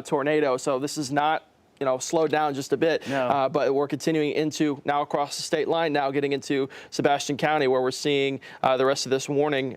tornado. So this is not, slowed down just a bit, no. but we're continuing into now across the state line, now getting into Sebastian County, where we're seeing the rest of this warning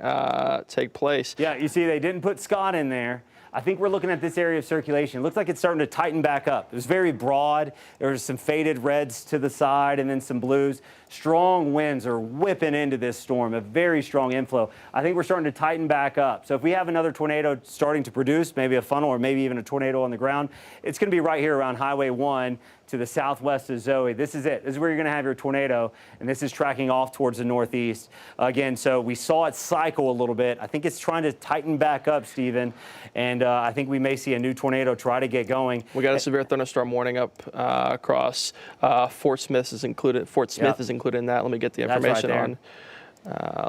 take place. Yeah, you see they didn't put Scott in there. I think we're looking at this area of circulation. It looks like it's starting to tighten back up. It was very broad. There was some faded reds to the side and then some blues. Strong winds are whipping into this storm, a very strong inflow. I think we're starting to tighten back up. So if we have another tornado starting to produce, maybe a funnel or maybe even a tornado on the ground, it's going to be right here around Highway 1 to the southwest of Zoe. This is it. This is where you're going to have your tornado, and this is tracking off towards the northeast. Again, so we saw it cycle a little bit. I think it's trying to tighten back up, Stephen, and I think we may see a new tornado try to get going. We got a severe thunderstorm warning up across Fort Smith is included. Fort Smith is included in that. Let me get the information on.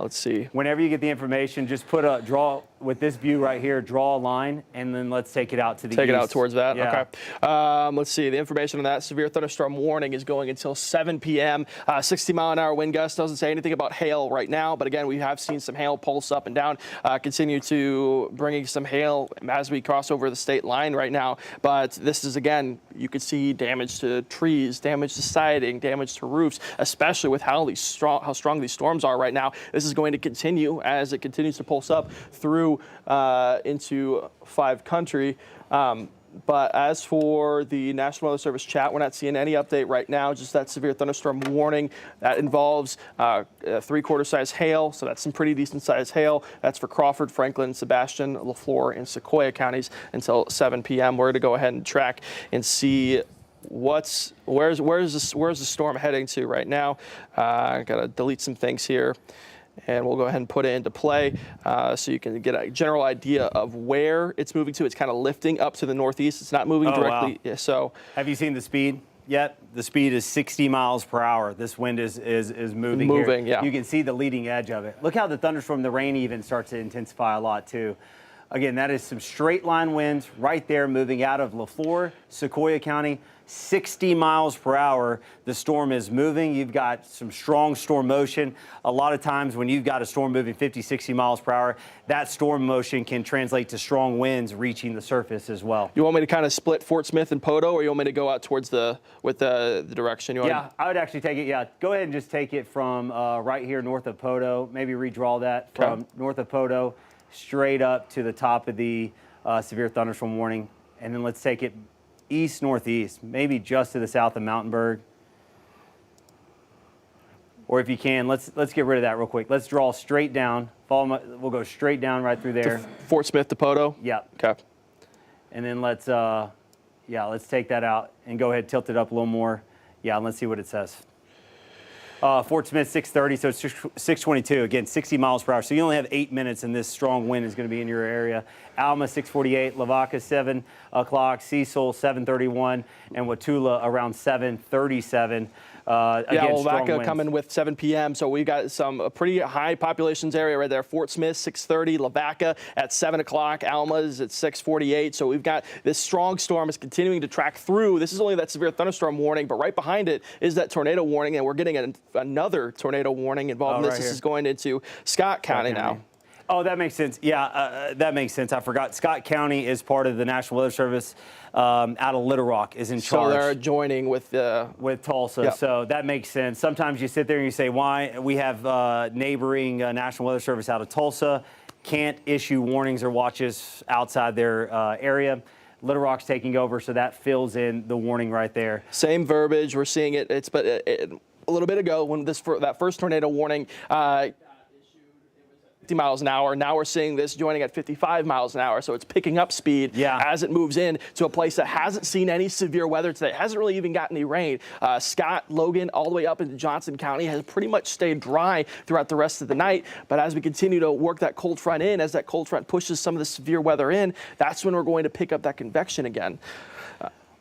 Let's see. Whenever you get the information, just draw with this view right here, draw a line, and then let's take it out to the east. Take it out towards that? Yeah. Okay. Let's see. The information on that severe thunderstorm warning is going until 7 p.m. 60-mile-an-hour wind gust. Doesn't say anything about hail right now, but again, we have seen some hail pulse up and down. Continue to bringing some hail as we cross over the state line right now. But this is, again, you could see damage to trees, damage to siding, damage to roofs, especially with how strong these storms are right now. This is going to continue as it continues to pulse up through into 5 country. But as for the National Weather Service chat, we're not seeing any update right now, just that severe thunderstorm warning. That involves 3/4 size hail, so that's some pretty decent size hail. That's for Crawford, Franklin, Sebastian, LaFleur, and Sequoia counties until 7 p.m. We're going to go ahead and track and see where's the storm heading to right now. I got to delete some things here, and we'll go ahead and put it into play so you can get a general idea of where it's moving to. It's kind of lifting up to the northeast. It's not moving directly. Wow. Yeah, so, have you seen the speed yet? The speed is 60 miles per hour. This wind is moving. Moving, here. yeah. You can see the leading edge of it. Look how the thunderstorm, the rain even starts to intensify a lot too. Again, that is some straight line winds right there moving out of LaFleur, Sequoia County. 60 miles per hour, the storm is moving. You've got some strong storm motion. A lot of times when you've got a storm moving 50, 60 miles per hour, that storm motion can translate to strong winds reaching the surface as well. You want me to kind of split Fort Smith and Poteau, or you want me to go out towards the direction? Yeah, I would actually take it. Yeah, go ahead and just take it from right here north of Poteau. Maybe redraw that from north of Poteau straight up to the top of the severe thunderstorm warning. And then let's take it east-northeast, maybe just to the south of Mountainburg. Or if you can, let's get rid of that real quick. Let's draw straight down. We'll go straight down right through there. Fort Smith to Poteau? Yeah. Okay. And then let's take that out and go ahead, tilt it up a little more. Yeah, and let's see what it says. Fort Smith 630, so it's 622. Again, 60 miles per hour. So you only have 8 minutes, and this strong wind is going to be in your area. Alma 648, Lavaca 7 o'clock, Cecil 731, and Watula around 737. Again, Lavaca coming with 7 p.m. So we got some pretty high populations area right there. Fort Smith 630, Lavaca at 7 o'clock, Alma's at 648. So we've got this strong storm is continuing to track through. This is only that severe thunderstorm warning, but right behind it is that tornado warning, and we're getting another tornado warning involved in this. This is going into Scott County now. Oh, that makes sense. Yeah, that makes sense. I forgot. Scott County is part of the National Weather Service out of Little Rock is in charge. So they're joining with Tulsa. Yep. So that makes sense. Sometimes you sit there and you say, why? We have neighboring National Weather Service out of Tulsa. Can't issue warnings or watches outside their area. Little Rock's taking over, so that fills in the warning right there. Same verbiage. We're seeing it. A little bit ago when that first tornado warning issued, it was at 50 miles an hour. Now we're seeing this joining at 55 miles an hour. So it's picking up speed as it moves in to a place that hasn't seen any severe weather today. Hasn't really even gotten any rain. Scott, Logan, all the way up into Johnson County has pretty much stayed dry throughout the rest of the night. But as we continue to work that cold front in, as that cold front pushes some of the severe weather in, that's when we're going to pick up that convection again.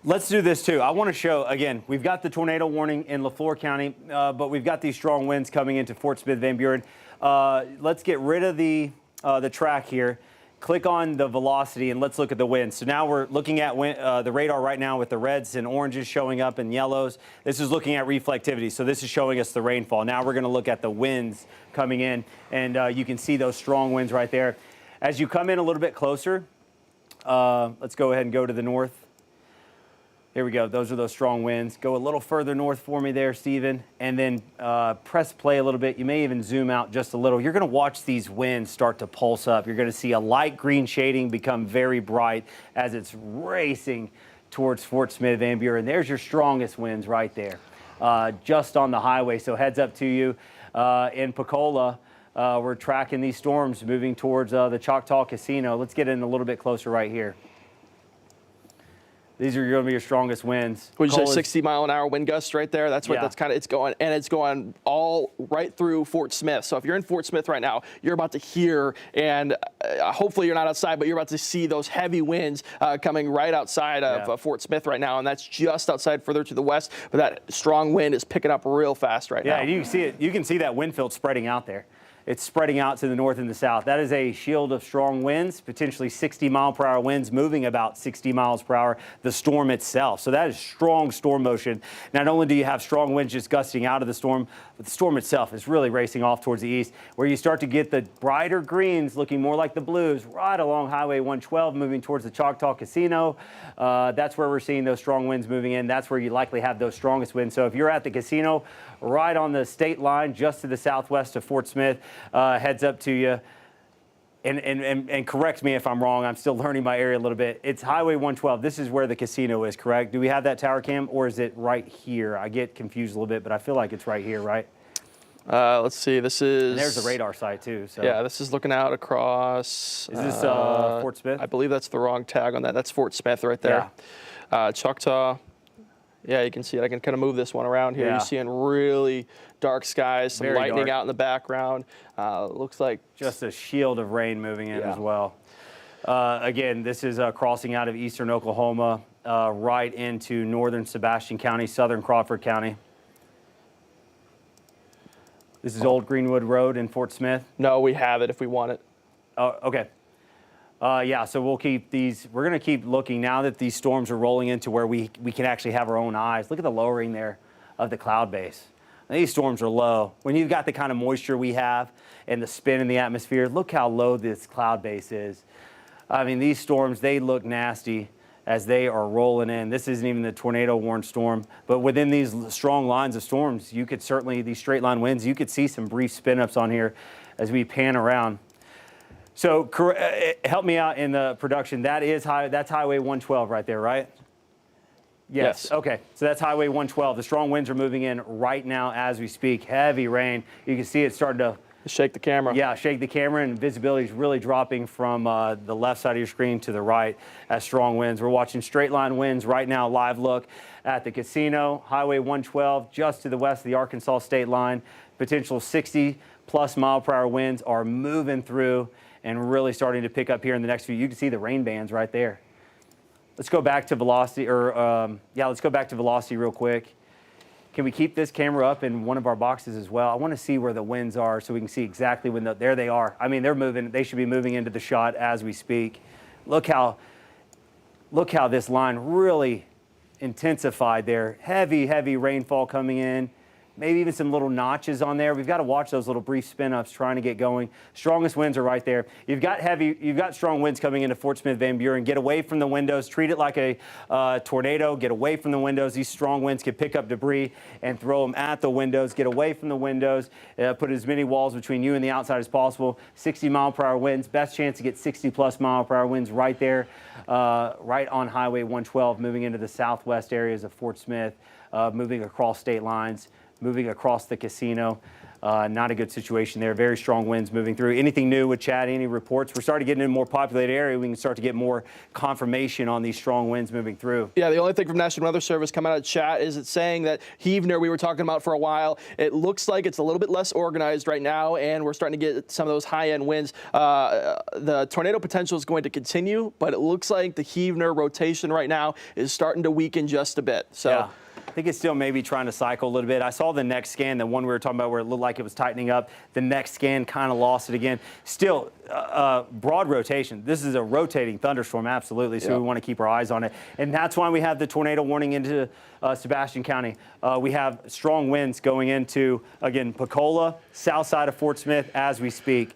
Let's do this too. I want to show, again, we've got the tornado warning in LaFleur County, but we've got these strong winds coming into Fort Smith, Van Buren. Let's get rid of the track here. Click on the velocity and let's look at the winds. So now we're looking at the radar right now with the reds and oranges showing up and yellows. This is looking at reflectivity. So this is showing us the rainfall. Now we're going to look at the winds coming in, and you can see those strong winds right there. As you come in a little bit closer, Let's go ahead and go to the north. Here we go. Those are those strong winds. Go a little further north for me there, Stephen, and then press play a little bit. You may even zoom out just a little. You're going to watch these winds start to pulse up. You're going to see a light green shading become very bright as it's racing towards Fort Smith, Van Buren. There's your strongest winds right there, just on the highway. So heads up to you in Pensacola. We're tracking these storms moving towards the Choctaw Casino. Let's get in a little bit closer right here. These are going to be your strongest winds. Would you say 60-mile-an-hour wind gusts right there? That's what Yeah. that's kind of it's going, and it's going all right through Fort Smith. So if you're in Fort Smith right now, you're about to hear, and hopefully you're not outside, but you're about to see those heavy winds coming right outside of Fort Smith right now, and that's just outside further to the west. But that strong wind is picking up real fast right now. Yeah, you can see it. You can see that wind field spreading out there. It's spreading out to the north and the south. That is a shield of strong winds, potentially 60-mile-per-hour winds, moving about 60 miles per hour, the storm itself. So that is strong storm motion. Not only do you have strong winds just gusting out of the storm, but the storm itself is really racing off towards the east, where you start to get the brighter greens looking more like the blues right along Highway 112, moving towards the Choctaw Casino. That's where we're seeing those strong winds moving in. That's where you likely have those strongest winds. So if you're at the casino, right on the state line, just to the southwest of Fort Smith, heads up to you. And correct me if I'm wrong. I'm still learning my area a little bit. It's Highway 112. This is where the casino is, correct? Do we have that tower cam, or is it right here? I get confused a little bit, but I feel like it's right here, right? Let's see. This is. And there's the radar site too. So. Yeah, this is looking out across. Is this Fort Smith? I believe that's the wrong tag on that. That's Fort Smith right there. Yeah. Choctaw. Yeah, you can see it. I can kind of move this one around here. Yeah. You're seeing really dark skies, some Very lightning dark. out in the background. Looks like Just a shield of rain moving in as well. Again, this is crossing out of eastern Oklahoma right into northern Sebastian County, southern Crawford County. This is Old Greenwood Road in Fort Smith. No, we have it if we want it. Oh, okay. Yeah, so we'll keep these. We're going to keep looking now that these storms are rolling into where we can actually have our own eyes. Look at the lowering there of the cloud base. These storms are low. When you've got the kind of moisture we have and the spin in the atmosphere, look how low this cloud base is. I mean, these storms, they look nasty as they are rolling in. This isn't even the tornado-warned storm, but within these strong lines of storms, you could certainly, these straight line winds, you could see some brief spin-ups on here as we pan around. So help me out in the production. That's Highway 112 right there, right? Yes. Okay. So that's Highway 112. The strong winds are moving in right now as we speak. Heavy rain. You can see it starting to shake the camera. Yeah, shake the camera, and visibility is really dropping from the left side of your screen to the right as strong winds. We're watching straight line winds right now. Live look at the casino. Highway 112 just to the west of the Arkansas state line. Potential 60+ mile-per-hour winds are moving through and really starting to pick up here in the next few. You can see the rain bands right there. Let's go back to velocity, let's go back to velocity real quick. Can we keep this camera up in one of our boxes as well? I want to see where the winds are so we can see exactly when there they are. I mean, they're moving. They should be moving into the shot as we speak. Look how this line really intensified there. Heavy, heavy rainfall coming in. Maybe even some little notches on there. We've got to watch those little brief spin-ups trying to get going. Strongest winds are right there. You've got strong winds coming into Fort Smith, Van Buren. Get away from the windows. Treat it like a tornado. Get away from the windows. These strong winds can pick up debris and throw them at the windows. Get away from the windows. Put as many walls between you and the outside as possible. 60-mile-per-hour winds. Best chance to get 60+ mile-per-hour winds right there, right on Highway 112, moving into the southwest areas of Fort Smith, moving across state lines, moving across the casino. Not a good situation there. Very strong winds moving through. Anything new with Chad? Any reports? We're starting to get in a more populated area. We can start to get more confirmation on these strong winds moving through. Yeah, the only thing from National Weather Service coming out of chat is it's saying that Heavener, we were talking about for a while, it looks like it's a little bit less organized right now, and we're starting to get some of those high-end winds. The tornado potential is going to continue, but it looks like the Heavener rotation right now is starting to weaken just a bit. So. Yeah. I think it's still maybe trying to cycle a little bit. I saw the next scan, the one we were talking about where it looked like it was tightening up. The next scan kind of lost it again. Still, broad rotation. This is a rotating thunderstorm, absolutely, so we want to keep our eyes on it. And that's why we have the tornado warning into Sebastian County. We have strong winds going into, again, Pensacola, south side of Fort Smith as we speak.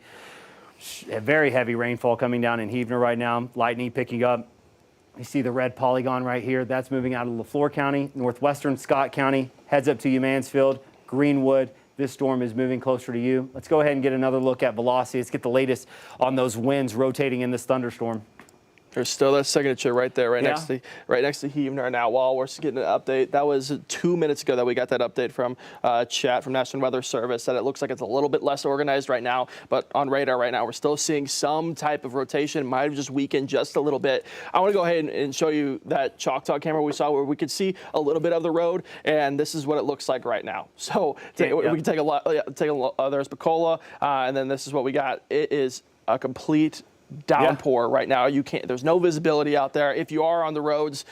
Very heavy rainfall coming down in Heavener right now. Lightning picking up. You see the red polygon right here. That's moving out of Flore County, northwestern Scott County, heads up to you, Mansfield, Greenwood. This storm is moving closer to you. Let's go ahead and get another look at velocity. Let's get the latest on those winds rotating in this thunderstorm. There's still that signature right there, right next to Heavner. Now, while we're getting an update, that was 2 minutes ago that we got that update from chat from National Weather Service that it looks like it's a little bit less organized right now, but on radar right now, we're still seeing some type of rotation. Might have just weakened just a little bit. I want to go ahead and show you that Choctaw camera we saw where we could see a little bit of the road, and this is what it looks like right now. So we can take a lot. There's Picola, and then this is what we got. It is a complete downpour right now. There's no visibility out there. If you are on the roads,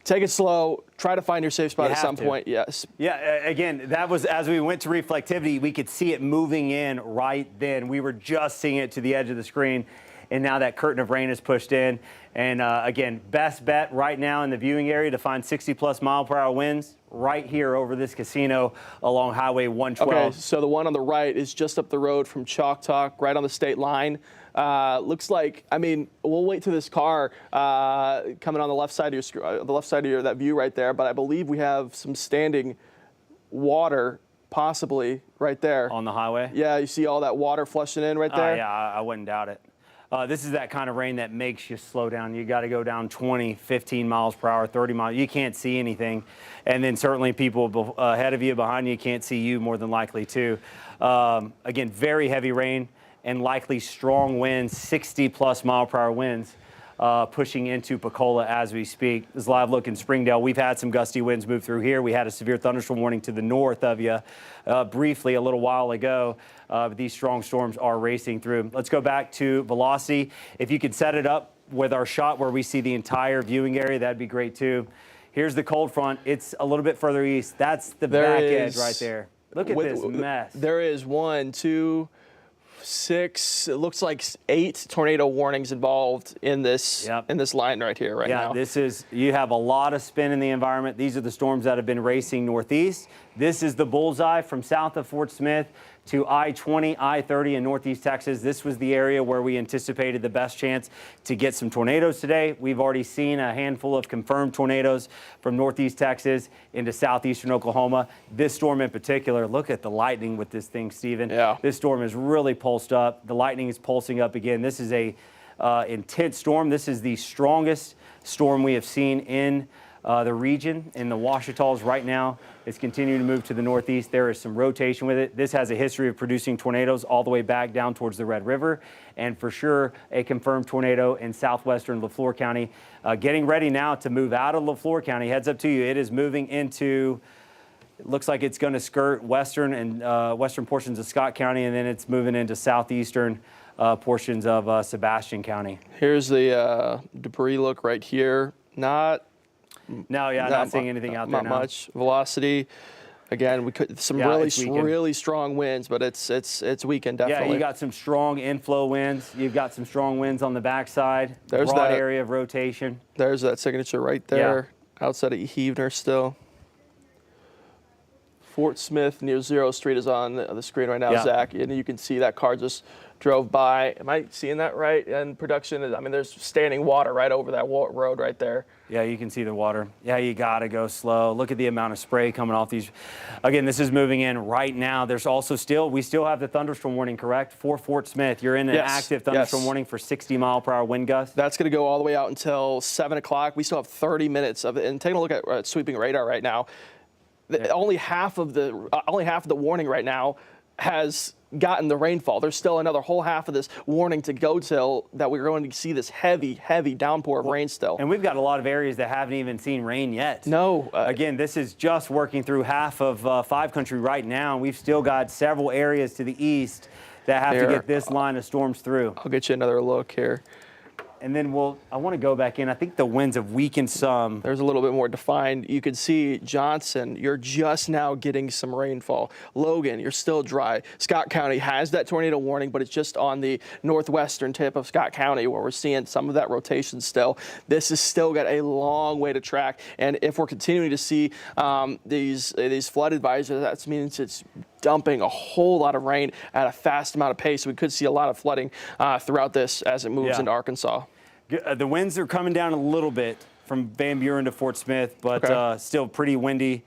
take it slow. Try to find your safe spot at some point. Yes. Yeah. Again, that was as we went to reflectivity, we could see it moving in right then. We were just seeing it to the edge of the screen, and now that curtain of rain is pushed in. And again, best bet right now in the viewing area to find 60+ mile-per-hour winds right here over this casino along Highway 112. Okay, so the one on the right is just up the road from Choctaw, right on the state line. Looks like, I mean, we'll wait till this car coming on the left side of that view right there. But I believe we have some standing water, possibly right there on the highway. Yeah, you see all that water flushing in right there. Yeah, I wouldn't doubt it. This is that kind of rain that makes you slow down. You got to go down 20, 15 miles per hour, 30 miles. You can't see anything. And then certainly people ahead of you, behind you, can't see you more than likely too. Again, very heavy rain and likely strong winds, 60+ mile-per-hour winds, pushing into Picola as we speak. This is live look in Springdale. We've had some gusty winds move through here. We had a severe thunderstorm warning to the north of you briefly a little while ago. These strong storms are racing through. Let's go back to velocity. If you could set it up with our shot where we see the entire viewing area, that'd be great too. Here's the cold front. It's a little bit further east. That's the back edge right there. Look at this mess. There is 1, 2, 6, it looks like 8 tornado warnings involved in this line right here now. Yeah, you have a lot of spin in the environment. These are the storms that have been racing northeast. This is the bullseye from south of Fort Smith to I-20, I-30 in northeast Texas. This was the area where we anticipated the best chance to get some tornadoes today. We've already seen a handful of confirmed tornadoes from northeast Texas into southeastern Oklahoma. This storm in particular, look at the lightning with this thing, Stephen. Yeah. This storm is really pulsed up. The lightning is pulsing up again. This is a intense storm. This is the strongest storm we have seen in the region, in the Ouachitas right now. It's continuing to move to the northeast. There is some rotation with it. This has a history of producing tornadoes all the way back down towards the Red River, and for sure a confirmed tornado in southwestern Flore County. Getting ready now to move out of Flore County. Heads up to you. It is moving into, it looks like it's going to skirt western and western portions of Scott County, and then it's moving into southeastern portions of Sebastian County. Here's the debris look right here. Not seeing anything out there now. Not much velocity. Again, we could some really strong winds, but it's weakened definitely. Yeah, you got some strong inflow winds. You've got some strong winds on the backside. There's broad that area of rotation. There's that signature right there, outside of Heavner still. Fort Smith near 0 Street is on the screen right now, Zach, and you can see that car just drove by. Am I seeing that right? And production, I mean, there's standing water right over that road right there. Yeah, you can see the water. Yeah, you got to go slow. Look at the amount of spray coming off these. Again, this is moving in right now. There's also we still have the thunderstorm warning, correct? For Fort Smith, you're in an active thunderstorm warning for 60 mile-per-hour wind gusts. That's going to go all the way out until 7 o'clock. We still have 30 minutes of it. And taking a look at sweeping radar right now, only half of the warning right now has gotten the rainfall. There's still another whole half of this warning to go till that we're going to see this heavy downpour of rain still. And we've got a lot of areas that haven't even seen rain yet. No. Again, this is just working through half of 5 country right now. We've still got several areas to the east that have to get this line of storms through. I'll get you another look here. And then I want to go back in. I think the winds have weakened some. There's a little bit more defined. You can see Johnson, you're just now getting some rainfall. Logan, you're still dry. Scott County has that tornado warning, but it's just on the northwestern tip of Scott County where we're seeing some of that rotation still. This has still got a long way to track. And if we're continuing to see these flood advisories, that means it's dumping a whole lot of rain at a fast amount of pace. We could see a lot of flooding throughout this as it moves into Arkansas. The winds are coming down a little bit from Van Buren to Fort Smith, but still pretty windy.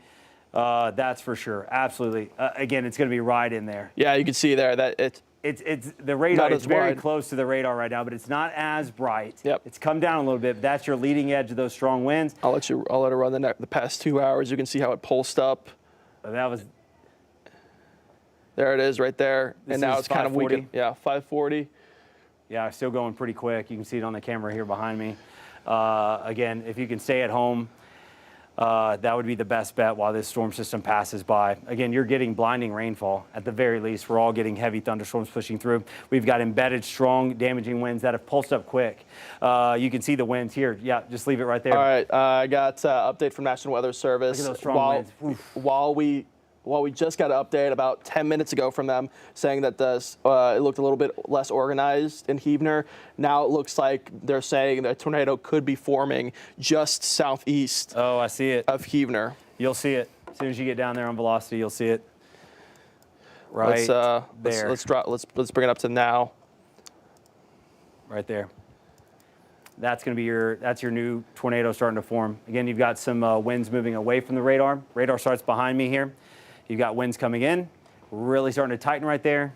That's for sure. Absolutely. Again, it's going to be right in there. Yeah, you can see there that It's the radar. Not It's as very wide. close to the radar right now, but it's not as bright. Yep. It's come down a little bit. But that's your leading edge of those strong winds. I'll let it run the past 2 hours. You can see how it pulsed up. That was. There it is right there. This And now is it's kind of 540. weakened. Yeah, 540. Yeah, still going pretty quick. You can see it on the camera here behind me. Again, if you can stay at home, that would be the best bet while this storm system passes by. Again, you're getting blinding rainfall. At the very least, we're all getting heavy thunderstorms pushing through. We've got embedded, strong, damaging winds that have pulsed up quick. You can see the winds here. Yeah, just leave it right there. All right, I got update from National Weather Service. Look at those strong winds. While we just got an update about 10 minutes ago from them saying that it looked a little bit less organized in Heavener, now it looks like they're saying that a tornado could be forming just southeast Oh, I see it. of Heavener. You'll see it. As soon as you get down there on velocity, you'll see it. Right there. Let's bring it up to now. Right there. That's going to be your new tornado starting to form. Again, you've got some winds moving away from the radar. Radar starts behind me here. You've got winds coming in, really starting to tighten right there.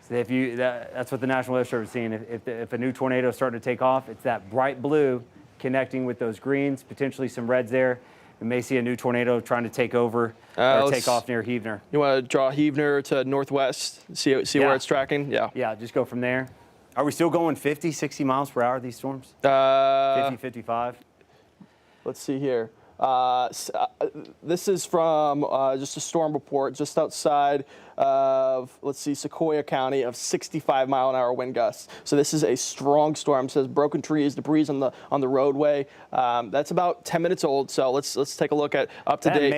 So that's what the National Weather Service is seeing. If a new tornado is starting to take off, it's that bright blue connecting with those greens, potentially some reds there. We may see a new tornado trying to take over or take off near Heavener. You want to draw Heavener to northwest, see where it's tracking? Yeah. Yeah, just go from there. Are we still going 50, 60 miles per hour, these storms? 50, 55? Let's see here. This is from just a storm report just outside of, let's see, Sequoia County of 65-mile-an-hour wind gusts. So this is a strong storm. It says broken trees, debris on the roadway. That's about 10 minutes old. So let's take a look at up to date.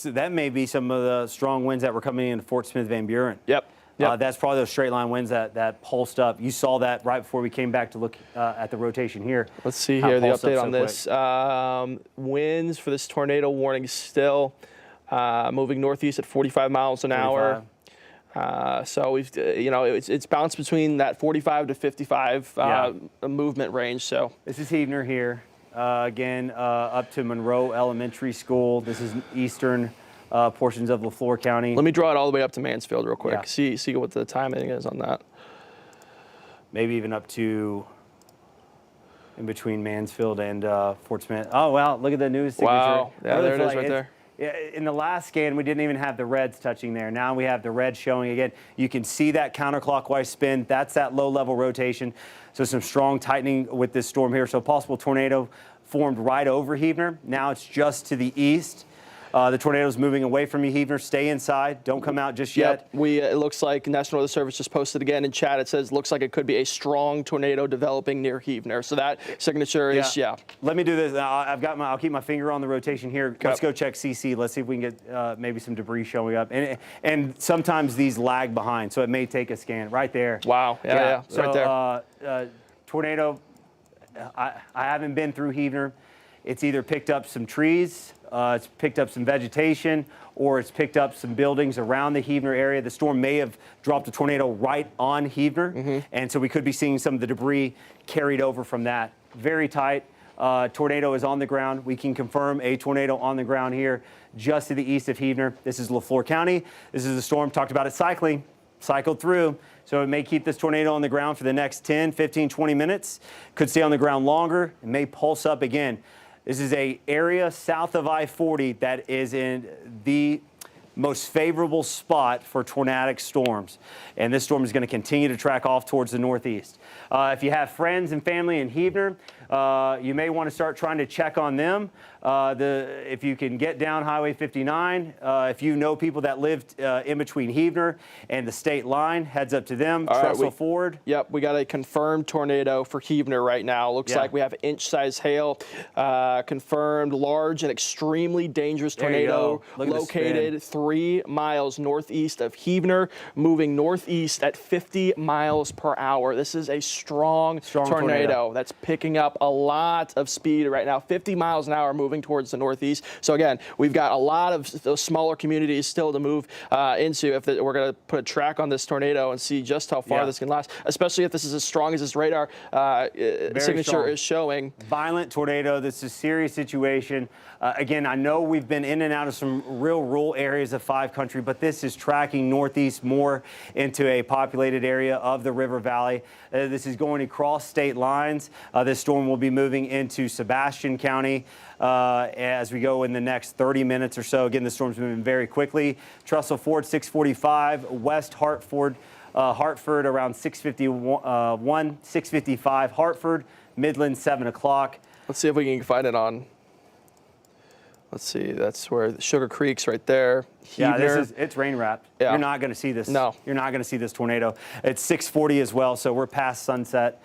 That may be some of the strong winds that were coming into Fort Smith, Van Buren. Yep. That's probably those straight line winds that pulsed up. You saw that right before we came back to look at the rotation here. Let's see here, the update on this. Winds for this tornado warning still moving northeast at 45 miles an hour. So we've, it's bounced between that 45 to 55 movement range. So this is Heavener here. Again, up to Monroe Elementary School. This is eastern portions of Flore County. Let me draw it all the way up to Mansfield real quick. Yeah. See what the timing is on that. Maybe even up to in between Mansfield and Fort Smith. Oh, wow, look at the news signature. Wow, yeah, there it is right there. In the last scan, we didn't even have the reds touching there. Now we have the red showing again. You can see that counterclockwise spin. That's that low-level rotation. So some strong tightening with this storm here. So possible tornado formed right over Heavener. Now it's just to the east. The tornado's moving away from you, Heavener. Stay inside. Don't come out just yet. It looks like National Weather Service just posted again in chat. It says, looks like it could be a strong tornado developing near Heavener. So that signature is, Let me do this. I'll keep my finger on the rotation here. Let's go check CC. Let's see if we can get maybe some debris showing up. And sometimes these lag behind, so it may take a scan. Right there. Wow. Yeah. So, right there. Tornado, I haven't been through Heavener. It's either picked up some trees, it's picked up some vegetation, or it's picked up some buildings around the Heavener area. The storm may have dropped a tornado right on Heavener, and so we could be seeing some of the debris carried over from that. Very tight. Tornado is on the ground. We can confirm a tornado on the ground here just to the east of Heavener. This is Flore County. This is the storm. Talked about it cycled through. So it may keep this tornado on the ground for the next 10, 15, 20 minutes. Could stay on the ground longer. It may pulse up again. This is an area south of I-40 that is in the most favorable spot for tornadic storms. And this storm is going to continue to track off towards the northeast. If you have friends and family in Heavener, you may want to start trying to check on them. If you can get down Highway 59, if you know people that lived in between Heavener and the state line, heads up to them. Trestle forward. Yep, we got a confirmed tornado for Heavener right now. Looks like we have inch-size hail. Confirmed large and extremely dangerous tornado located 3 miles northeast of Heavener, moving northeast at 50 miles per hour. This is a strong tornado that's picking up a lot of speed right now, 50 miles an hour moving towards the northeast. So again, we've got a lot of those smaller communities still to move into if we're going to put a track on this tornado and see just how far this can last, especially if this is as strong as this radar signature is showing. Violent tornado. This is a serious situation. Again, I know we've been in and out of some real rural areas of 5 country, but this is tracking northeast more into a populated area of the river valley. This is going across state lines. This storm will be moving into Sebastian County as we go in the next 30 minutes or so. Again, the storm's moving very quickly. Trestle Ford 645, West Hartford around 651, 655 Hartford, Midland 7 o'clock. Let's see if we can find it on. Let's see, that's where Sugar Creek's right there. Yeah, it's rain wrapped. Yeah. You're not going to see this. No. You're not going to see this tornado. It's 6:40 as well, so we're past sunset.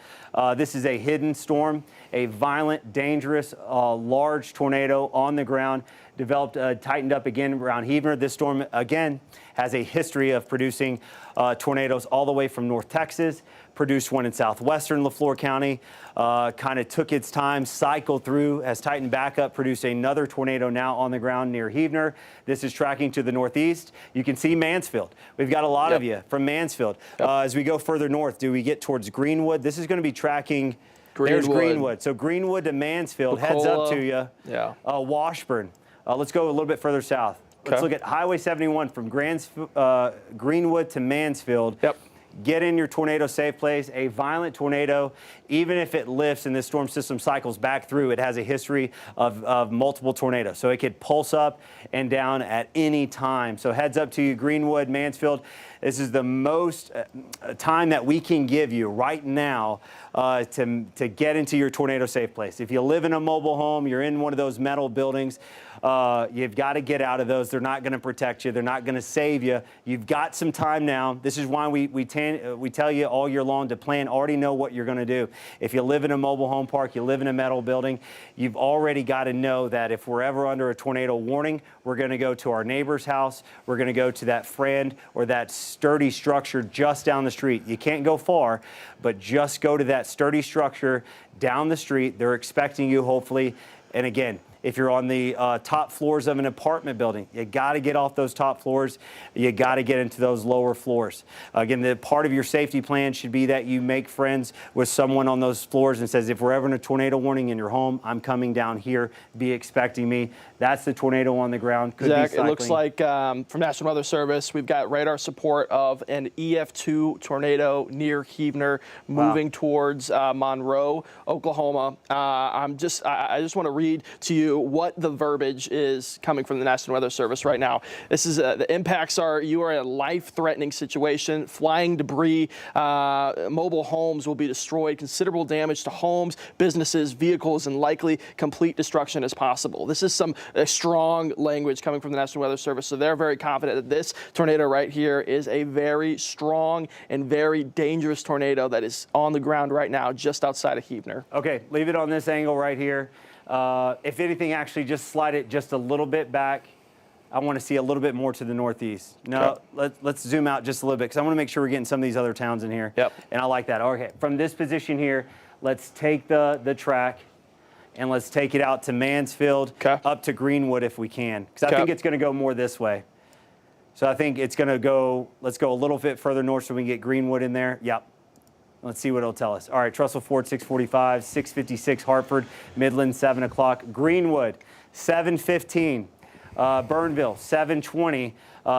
This is a hidden storm, a violent, dangerous, large tornado on the ground. Developed, tightened up again around Heavener. This storm, again, has a history of producing tornadoes all the way from North Texas. Produced one in southwestern Flore County, kind of took its time, cycled through, has tightened back up, produced another tornado now on the ground near Heavener. This is tracking to the northeast. You can see Mansfield. We've got a lot of you from Mansfield. As we go further north, do we get towards Greenwood? This is going to be tracking. There's Greenwood. So Greenwood to Mansfield, heads up to you. Yeah. Washburn. Let's go a little bit further south. Let's look at Highway 71 from Greenwood to Mansfield. Yep. Get in your tornado safe place. A violent tornado, even if it lifts and this storm system cycles back through, it has a history of multiple tornadoes. So it could pulse up and down at any time. So heads up to you, Greenwood, Mansfield. This is the most time that we can give you right now to get into your tornado safe place. If you live in a mobile home, you're in one of those metal buildings, you've got to get out of those. They're not going to protect you. They're not going to save you. You've got some time now. This is why we tell you all year long to plan, already know what you're going to do. If you live in a mobile home park, you live in a metal building, you've already got to know that if we're ever under a tornado warning, we're going to go to our neighbor's house. We're going to go to that friend or that sturdy structure just down the street. You can't go far, but just go to that sturdy structure down the street. They're expecting you, hopefully. And again, if you're on the top floors of an apartment building, you got to get off those top floors. You got to get into those lower floors. Again, the part of your safety plan should be that you make friends with someone on those floors and says, if we're ever in a tornado warning in your home, I'm coming down here. Be expecting me. That's the tornado on the ground. Could Zach, be cycling. it looks like from National Weather Service, we've got radar support of an EF2 tornado near Heavener moving towards Monroe, Oklahoma. I just want to read to you what the verbiage is coming from the National Weather Service right now. This is the impacts are you are in a life-threatening situation. Flying debris, mobile homes will be destroyed. Considerable damage to homes, businesses, vehicles, and likely complete destruction as possible. This is some strong language coming from the National Weather Service, so they're very confident that this tornado right here is a very strong and very dangerous tornado that is on the ground right now just outside of Heavener. Okay, leave it on this angle right here. If anything, actually just slide it just a little bit back. I want to see a little bit more to the northeast. No, let's zoom out just a little bit because I want to make sure we're getting some of these other towns in here. Yep. And I like that. Okay, from this position here, let's take the track and let's take it out to Mansfield, up to Greenwood if we can. Because I think it's going to go more this way. So I think it's going to go, let's go a little bit further north so we can get Greenwood in there. Yep. Let's see what it'll tell us. All right, Trestle Ford 645, 656 Hartford, Midland 7 o'clock, Greenwood 715, Burnville 720.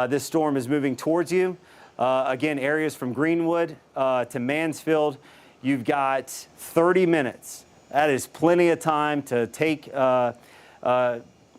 This storm is moving towards you. Again, areas from Greenwood to Mansfield, you've got 30 minutes. That is plenty of time to take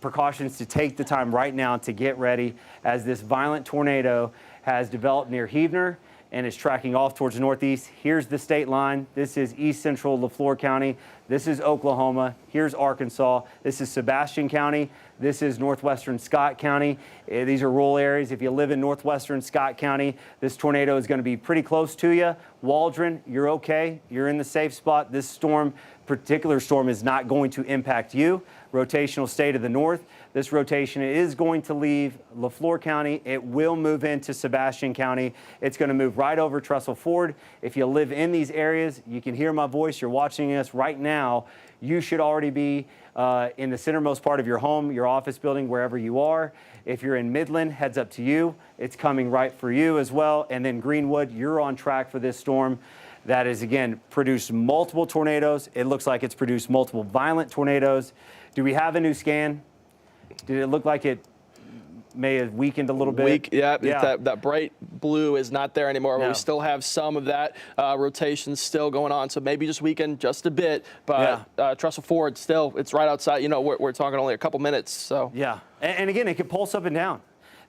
precautions, to take the time right now to get ready as this violent tornado has developed near Heavener and is tracking off towards the northeast. Here's the state line. This is east central Flore County. This is Oklahoma. Here's Arkansas. This is Sebastian County. This is northwestern Scott County. These are rural areas. If you live in northwestern Scott County, this tornado is going to be pretty close to you. Waldron, you're okay. You're in the safe spot. This storm particular storm is not going to impact you. Rotation will stay to the north. This rotation is going to leave Flore County. It will move into Sebastian County. It's going to move right over Trestle Ford. If you live in these areas, you can hear my voice. You're watching us right now. You should already be in the centermost part of your home, your office building, wherever you are. If you're in Midland, heads up to you. It's coming right for you as well. And then Greenwood, you're on track for this storm that has, again, produced multiple tornadoes. It looks like it's produced multiple violent tornadoes. Do we have a new scan? Did it look like it may have weakened a little bit? Yeah. That bright blue is not there anymore. No. We still have some of that rotation still going on. So maybe just weakened just a bit. But Trestle Ford still, it's right outside. You know, we're talking only a couple minutes. So yeah, and again, it could pulse up and down.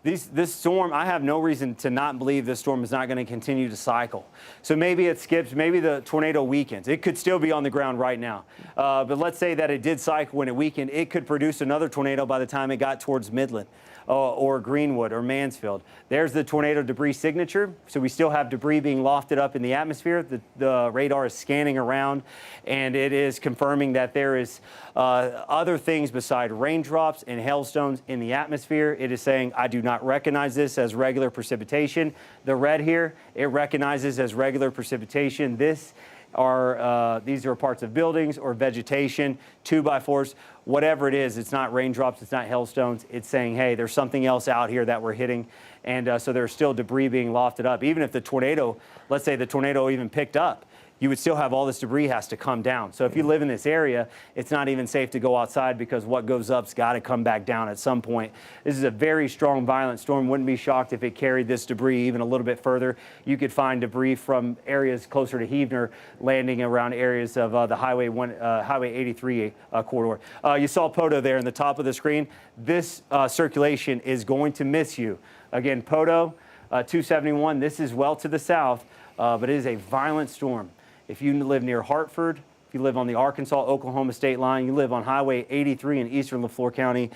This storm, I have no reason to not believe this storm is not going to continue to cycle. So maybe it skips, maybe the tornado weakens. It could still be on the ground right now. But let's say that it did cycle when it weakened. It could produce another tornado by the time it got towards Midland or Greenwood or Mansfield. There's the tornado debris signature. So we still have debris being lofted up in the atmosphere. The radar is scanning around, and it is confirming that there is other things beside raindrops and hailstones in the atmosphere. It is saying, I do not recognize this as regular precipitation. The red here, it recognizes as regular precipitation. These are parts of buildings or vegetation, 2x4s, whatever it is. It's not raindrops, it's not hailstones. It's saying, hey, there's something else out here that we're hitting. And so there's still debris being lofted up. Even if the tornado, let's say the tornado even picked up, you would still have all this debris has to come down. So if you live in this area, it's not even safe to go outside because what goes up's got to come back down at some point. This is a very strong, violent storm. Wouldn't be shocked if it carried this debris even a little bit further. You could find debris from areas closer to Heavener landing around areas of the Highway 83 corridor. You saw Poto there in the top of the screen. This circulation is going to miss you. Again, Poto, 271, this is well to the south, but it is a violent storm. If you live near Hartford, if you live on the Arkansas-Oklahoma state line, you live on Highway 83 in eastern Flore County,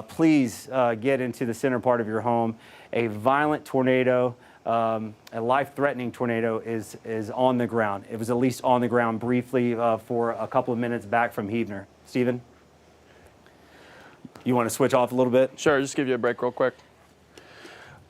please get into the center part of your home. A violent tornado, a life-threatening tornado is on the ground. It was at least on the ground briefly for a couple of minutes back from Heavener. Stephen, you want to switch off a little bit? Sure, just give you a break real quick.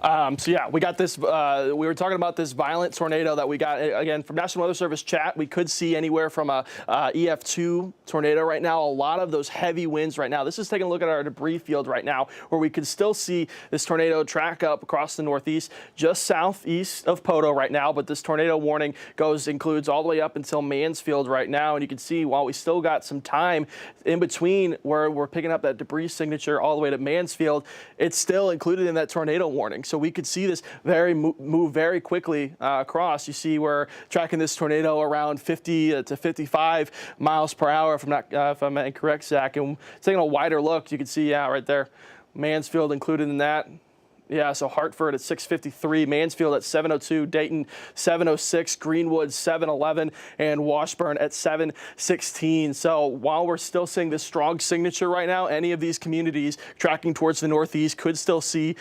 So yeah, we got this, we were talking about this violent tornado that we got, again, from National Weather Service chat. We could see anywhere from a EF2 tornado right now, a lot of those heavy winds right now. This is taking a look at our debris field right now, where we could still see this tornado track up across the northeast, just southeast of Poto right now. But this tornado warning includes all the way up until Mansfield right now. And you can see while we still got some time in between where we're picking up that debris signature all the way to Mansfield, it's still included in that tornado warning. So we could see this move very quickly across. You see we're tracking this tornado around 50 to 55 miles per hour, if I'm incorrect, Zach. And taking a wider look, you can see, right there, Mansfield included in that. Yeah, so Hartford at 6:53, Mansfield at 7:02, Dayton 7:06, Greenwood 7:11, and Washburn at 7:16. So while we're still seeing this strong signature right now, any of these communities tracking towards the northeast could still see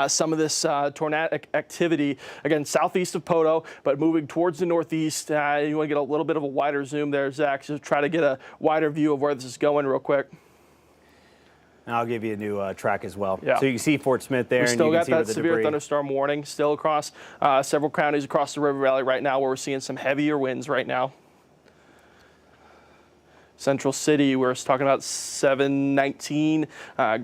some of this tornadic activity. Again, southeast of Poto, but moving towards the northeast. You want to get a little bit of a wider zoom there, Zach, so try to get a wider view of where this is going real quick. And I'll give you a new track as well. Yeah. So you can see Fort Smith there. We still and you got can see that the severe debris. thunderstorm warning still across several counties across the River Valley right now, where we're seeing some heavier winds right now. Central City, we're talking about 7:19.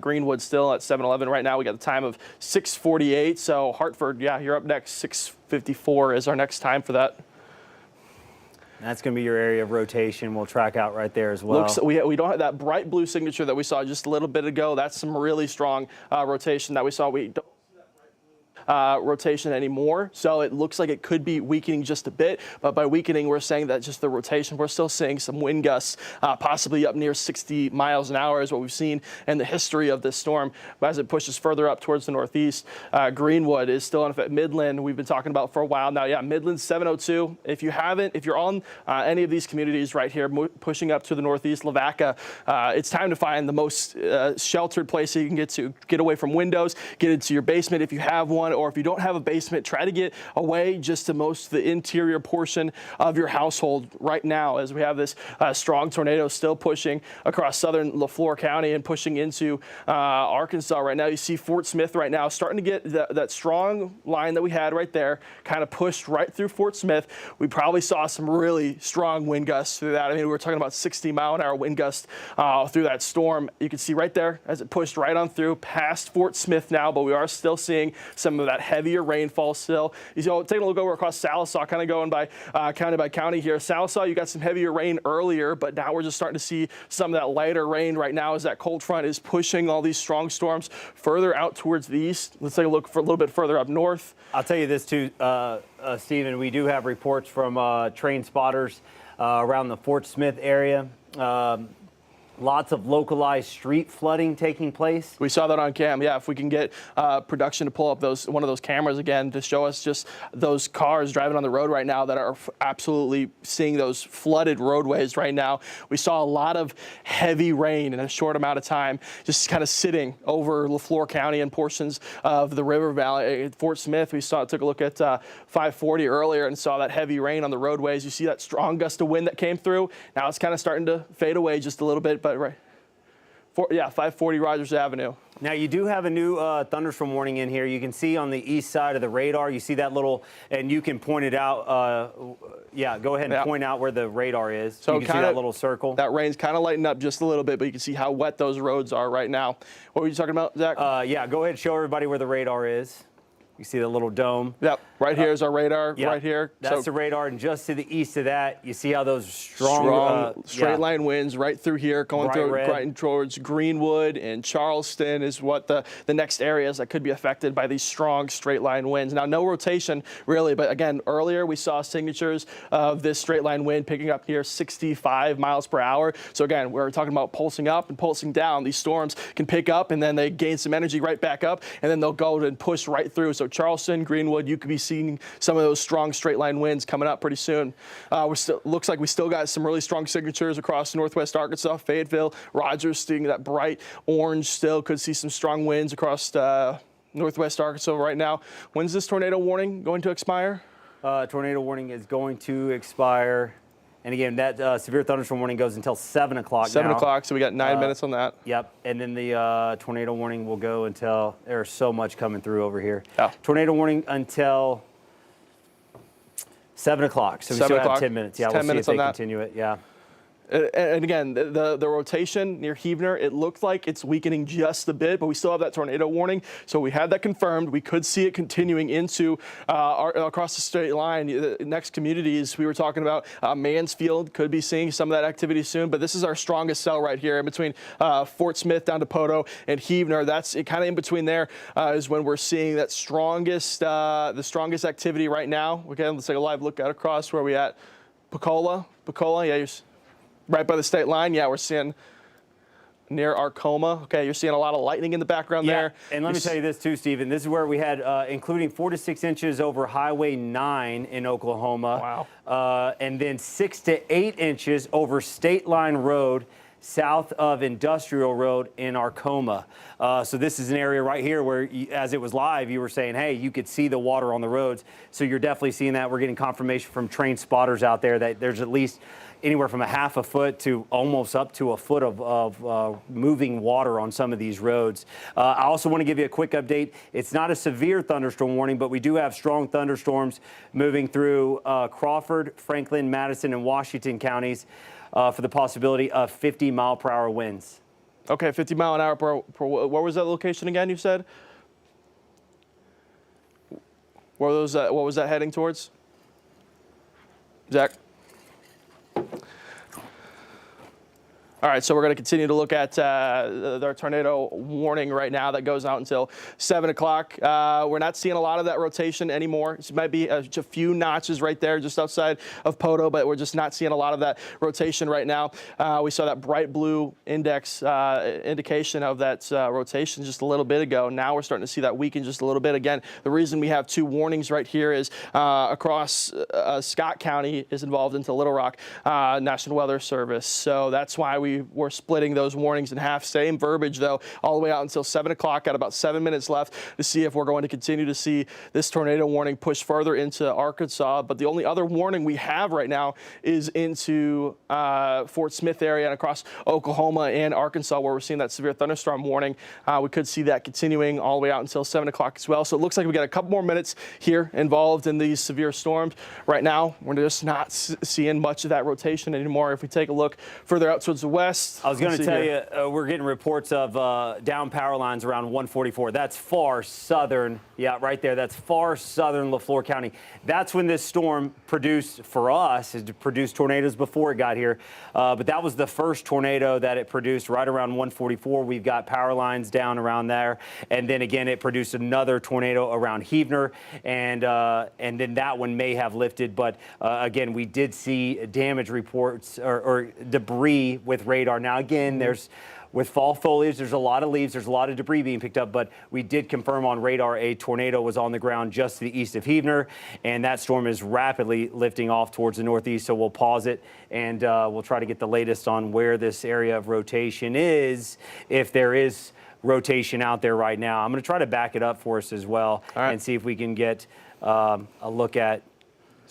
Greenwood still at 7:11 right now. We got the time of 6:48. So Hartford, yeah, you're up next. 6:54 is our next time for that. That's going to be your area of rotation. We'll track out right there as well. We don't have that bright blue signature that we saw just a little bit ago. That's some really strong rotation that we saw. We don't rotation anymore, so it looks like it could be weakening just a bit, but by weakening we're saying that just the rotation, we're still seeing some wind gusts possibly up near 60 miles an hour is what we've seen in the history of this storm. But as it pushes further up towards the northeast, Greenwood is still in effect. Midland, we've been talking about for a while now. Yeah, Midland 7:02. If you're on any of these communities right here pushing up to the northeast, Lavaca, it's time to find the most sheltered place that you can get away from windows, get into your basement if you have one, basement, or if you don't have a basement, try to get away just to most of the interior portion of your household right now, as we have this strong tornado still pushing across southern Flore County and pushing into Arkansas right now. You see Fort Smith right now starting to get that strong line that we had right there kind of pushed right through Fort Smith. We probably saw some really strong wind gusts through that. I mean, we were talking about 60-mile-an-hour wind gusts through that storm. You can see right there as it pushed right on through past Fort Smith now, but we are still seeing some of that heavier rainfall still. You know, taking a look over across Salisaw, kind of going by county here. Salisaw, you got some heavier rain earlier, but now we're just starting to see some of that lighter rain right now as that cold front is pushing all these strong storms further out towards the east. Let's take a look for a little bit further up north. I'll tell you this too, Stephen, we do have reports from train spotters around the Fort Smith area. Lots of localized street flooding taking place. We saw that on cam. Yeah, if we can get production to pull up one of those cameras again to show us just those cars driving on the road right now that are absolutely seeing those flooded roadways right now. We saw a lot of heavy rain in a short amount of time, just kind of sitting over Flore County and portions of the river valley. At Fort Smith, took a look at 540 earlier and saw that heavy rain on the roadways. You see that strong gust of wind that came through. Now it's kind of starting to fade away just a little bit, but 540 Rogers Avenue. Now you do have a new thunderstorm warning in here. You can see on the east side of the radar, you see that little, and you can point it out. Go ahead and point out where the radar is. So you can see that little circle. That rain's kind of lighting up just a little bit, but you can see how wet those roads are right now. What were you talking about, Zach? Go ahead and show everybody where the radar is. You see the little dome? Yep, right here is our radar, right here. That's the radar, and just to the east of that, you see how those strong straight line winds right through here, going through right towards Greenwood and Charleston is what the next areas that could be affected by these strong straight line winds. Now, no rotation really, but again, earlier we saw signatures of this straight line wind picking up near 65 miles per hour. So again, we're talking about pulsing up and pulsing down. These storms can pick up and then they gain some energy right back up, and then they'll go and push right through. So Charleston, Greenwood, you could be seeing some of those strong straight line winds coming up pretty soon. Looks like we still got some really strong signatures across northwest Arkansas, Fayetteville, Rogers, seeing that bright orange still. Could see some strong winds across northwest Arkansas right now. When's this tornado warning going to expire? Tornado warning is going to expire. And again, that severe thunderstorm warning goes until 7 o'clock. 7 o'clock, so we got 9 minutes on that. Yep, and then the tornado warning will go until, there's so much coming through over here. Yeah. Tornado warning until 7 o'clock, so we still have 10 minutes. Yeah, we'll see if they continue it, yeah. And again, the rotation near Heavener, it looked like it's weakening just a bit, but we still have that tornado warning. So we had that confirmed. We could see it continuing into across the state line. The next communities we were talking about, Mansfield could be seeing some of that activity soon, but this is our strongest cell right here in between Fort Smith down to Poto and Heavener. That's kind of in between there is when we're seeing that the strongest activity right now. Okay, let's take a live look out across where we at. Pecola, yeah, you're right by the state line. Yeah, we're seeing near Arcoma. Okay, you're seeing a lot of lightning in the background there. And let me tell you this too, Stephen. This is where we had, including 4 to 6 inches over Highway 9 in Oklahoma. Wow. And then 6 to 8 inches over State Line Road, south of Industrial Road in Arcoma. So this is an area right here where, as it was live, you were saying, hey, you could see the water on the roads. So you're definitely seeing that. We're getting confirmation from train spotters out there that there's at least anywhere from a half a foot to almost up to a foot of moving water on some of these roads. I also want to give you a quick update. It's not a severe thunderstorm warning, but we do have strong thunderstorms moving through Crawford, Franklin, Madison, and Washington counties for the possibility of 50-mile-per-hour winds. Okay, 50 mile an hour per where was that location again, you said? What was that heading towards? Zach? All right, so we're going to continue to look at our tornado warning right now that goes out until 7 o'clock. We're not seeing a lot of that rotation anymore. It might be a few notches right there just outside of Poto, but we're just not seeing a lot of that rotation right now. We saw that bright blue index indication of that rotation just a little bit ago. Now we're starting to see that weaken just a little bit. Again, the reason we have 2 warnings right here is across Scott County is involved into Little Rock National Weather Service. So that's why we we were splitting those warnings in half. Same verbiage, though, all the way out until 7 o'clock. Got about 7 minutes left to see if we're going to continue to see this tornado warning push further into Arkansas. But the only other warning we have right now is into Fort Smith area and across Oklahoma and Arkansas, where we're seeing that severe thunderstorm warning. We could see that continuing all the way out until 7 o'clock as well. So it looks like we got a couple more minutes here involved in these severe storms. Right now, we're just not seeing much of that rotation anymore. If we take a look further out towards the west, I was going to tell you, we're getting reports of down power lines around 144. That's far southern. Yeah, right there. That's far southern Flore County. That's when this storm produced for us. It produced tornadoes before it got here. But that was the first tornado that it produced right around 144. We've got power lines down around there. And then again, it produced another tornado around Heavener. And then that one may have lifted. But again, we did see damage reports or debris with radar. Now, again, with fall foliage, there's a lot of leaves, there's a lot of debris being picked up, but we did confirm on radar a tornado was on the ground just to the east of Heavener, and that storm is rapidly lifting off towards the northeast, so we'll pause it, and we'll try to get the latest on where this area of rotation is, if there is rotation out there right now. I'm going to try to back it up for us as well, and see if we can get a look at.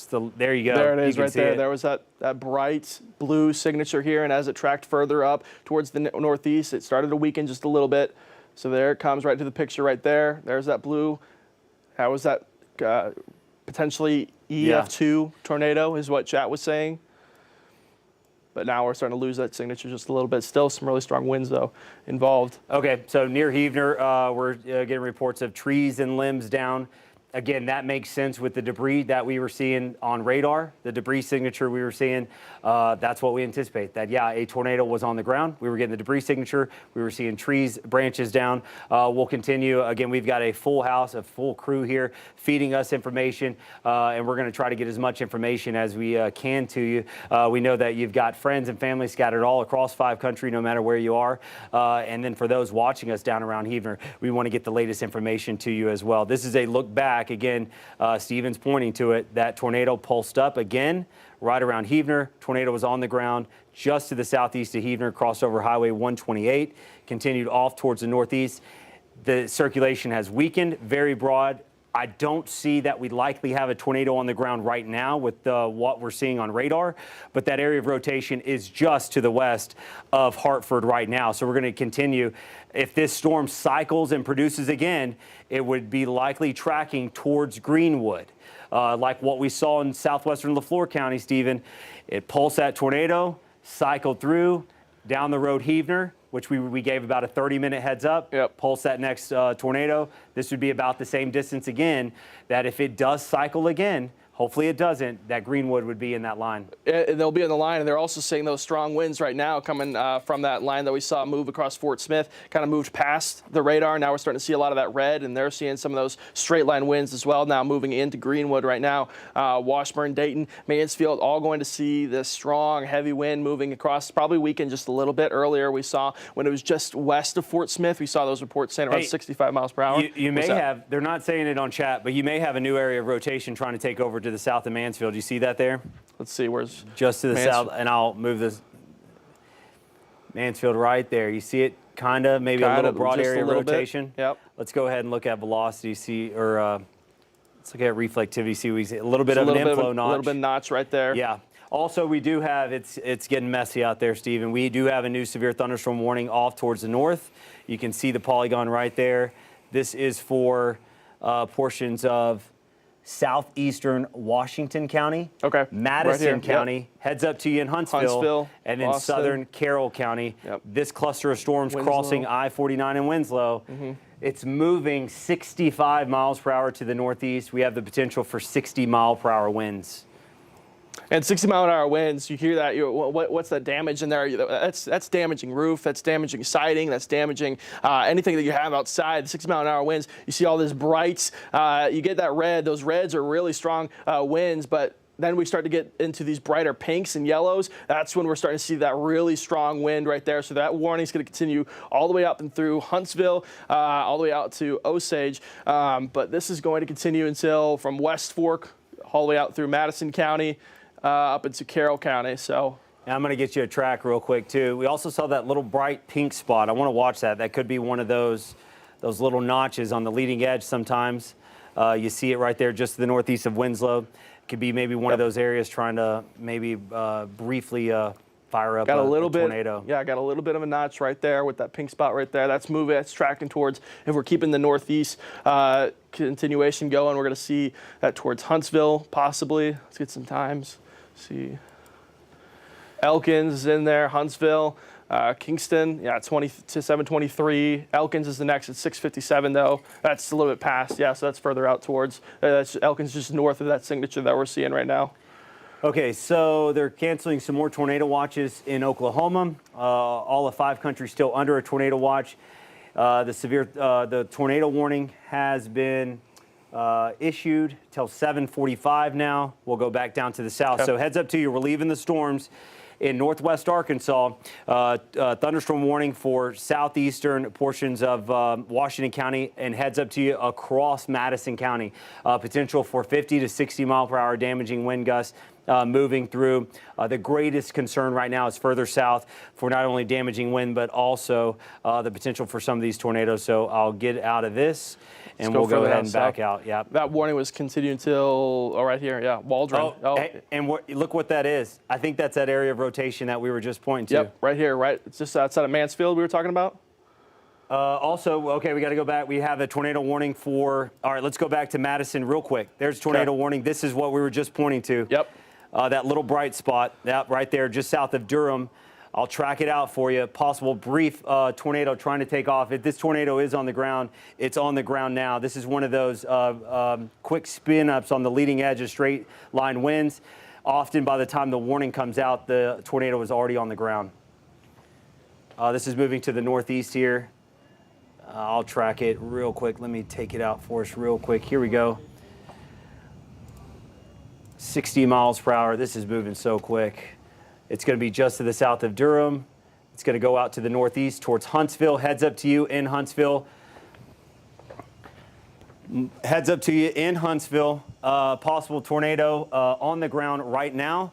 There you go. There it is right there. There was that bright blue signature here, and as it tracked further up towards the northeast, it started to weaken just a little bit. So there it comes right to the picture right there. There's that blue. How was that potentially EF2 tornado is what chat was saying. But now we're starting to lose that signature just a little bit. Still some really strong winds, though, involved. Okay, so near Heavener, we're getting reports of trees and limbs down. Again, that makes sense with the debris that we were seeing on radar, the debris signature we were seeing. That's what we anticipate, that, yeah, a tornado was on the ground. We were getting the debris signature. We were seeing trees, branches down. We'll continue. Again, we've got a full house, a full crew here feeding us information, and we're going to try to get as much information as we can to you. We know that you've got friends and family scattered all across 5 country, no matter where you are. And then for those watching us down around Heavener, we want to get the latest information to you as well. This is a look back. Again, Steven's pointing to it. That tornado pulsed up again right around Heavener. Tornado was on the ground just to the southeast of Heavener, crossed over Highway 128, continued off towards the northeast. The circulation has weakened, very broad. I don't see that we likely have a tornado on the ground right now with what we're seeing on radar, but that area of rotation is just to the west of Hartford right now. So we're going to continue. If this storm cycles and produces again, it would be likely tracking towards Greenwood, like what we saw in southwestern Flore County, Stephen. It pulsed that tornado, cycled through, down the road Heavener, which we gave about a 30-minute heads up. Yep. Pulse that next tornado. This would be about the same distance again, that if it does cycle again, hopefully it doesn't, that Greenwood would be in that line. They'll be in the line, and they're also seeing those strong winds right now coming from that line that we saw move across Fort Smith, kind of moved past the radar. Now we're starting to see a lot of that red, and they're seeing some of those straight line winds as well now moving into Greenwood right now. Washburn, Dayton, Mansfield, all going to see this strong, heavy wind moving across. Probably weakened just a little bit earlier. We saw when it was just west of Fort Smith, we saw those reports saying around 65 miles per hour. You may have, they're not saying it on chat, but you may have a new area of rotation trying to take over to the south of Mansfield. You see that there? Let's see, where's just to the south, and I'll move this. Mansfield right there. You see it kind of, maybe a little broad area of rotation. Yep. Let's go ahead and look at velocity, see, or let's look at reflectivity, see we see a little bit of an inflow notch. A little bit of notch right there. Yeah. Also, we do have, it's getting messy out there, Stephen. We do have a new severe thunderstorm warning off towards the north. You can see the polygon right there. This is for portions of southeastern Washington County, Madison County, heads up to you in Huntsville, and then Boston, southern Carroll County. This cluster of storms crossing I-49 and Winslow. It's moving 65 miles per hour to the northeast. We have the potential for 60-mile-per-hour winds. And 60-mile-an-hour winds, you hear that, what's that damage in there? That's damaging roof, that's damaging siding, that's damaging anything that you have outside. The 60-mile-an-hour winds, you see all this brights, you get that red. Those reds are really strong winds, but then we start to get into these brighter pinks and yellows. That's when we're starting to see that really strong wind right there. So that warning is going to continue all the way up and through Huntsville, all the way out to Osage. But this is going to continue until from West Fork all the way out through Madison County, up into Carroll County. So And I'm going to get you a track real quick, too. We also saw that little bright pink spot. I want to watch that. That could be one of those little notches on the leading edge sometimes. You see it right there just to the northeast of Winslow. It could be maybe one of those areas trying to maybe briefly fire up got a little a bit, tornado. Yeah, got a little bit of a notch right there with that pink spot right there. That's moving. It's tracking towards, if we're keeping the northeast continuation going, we're going to see that towards Huntsville, possibly. Let's get some times. See. Elkins is in there, Huntsville. Kingston, yeah, 20 to 723. Elkins is the next at 657, though. That's a little bit past, yeah, so that's further out towards. Elkins just north of that signature that we're seeing right now. Okay, so they're canceling some more tornado watches in Oklahoma. All of 5 countries still under a tornado watch. The tornado warning has been issued till 7:45 now. We'll go back down to the south. Okay. So heads up to you. We're leaving the storms in northwest Arkansas. Thunderstorm warning for southeastern portions of Washington County, and heads up to you across Madison County. Potential for 50 to 60 mile per hour damaging wind gusts. Moving through. The greatest concern right now is further south for not only damaging wind, but also the potential for some of these tornadoes. So I'll get out of this, and we'll go ahead and back out. Yeah. That warning was continued until, right here, yeah, Waldron. And look what that is. I think that's that area of rotation that we were just pointing to. Yep, right here, right? It's just outside of Mansfield we were talking about. Also, okay, we got to go back. We have a tornado warning for, all right, let's go back to Madison real quick. There's tornado warning. This is what we were just pointing to. Yep. That little bright spot, that right there, just south of Durham. I'll track it out for you. Possible brief tornado trying to take off. If this tornado is on the ground, it's on the ground now. This is one of those quick spin-ups on the leading edge of straight line winds. Often by the time the warning comes out, the tornado is already on the ground. This is moving to the northeast here. I'll track it real quick. Let me take it out for us real quick. Here we go. 60 miles per hour. This is moving so quick. It's going to be just to the south of Durham. It's going to go out to the northeast towards Huntsville. Heads up to you in Huntsville. Heads up to you in Huntsville. Possible tornado on the ground right now.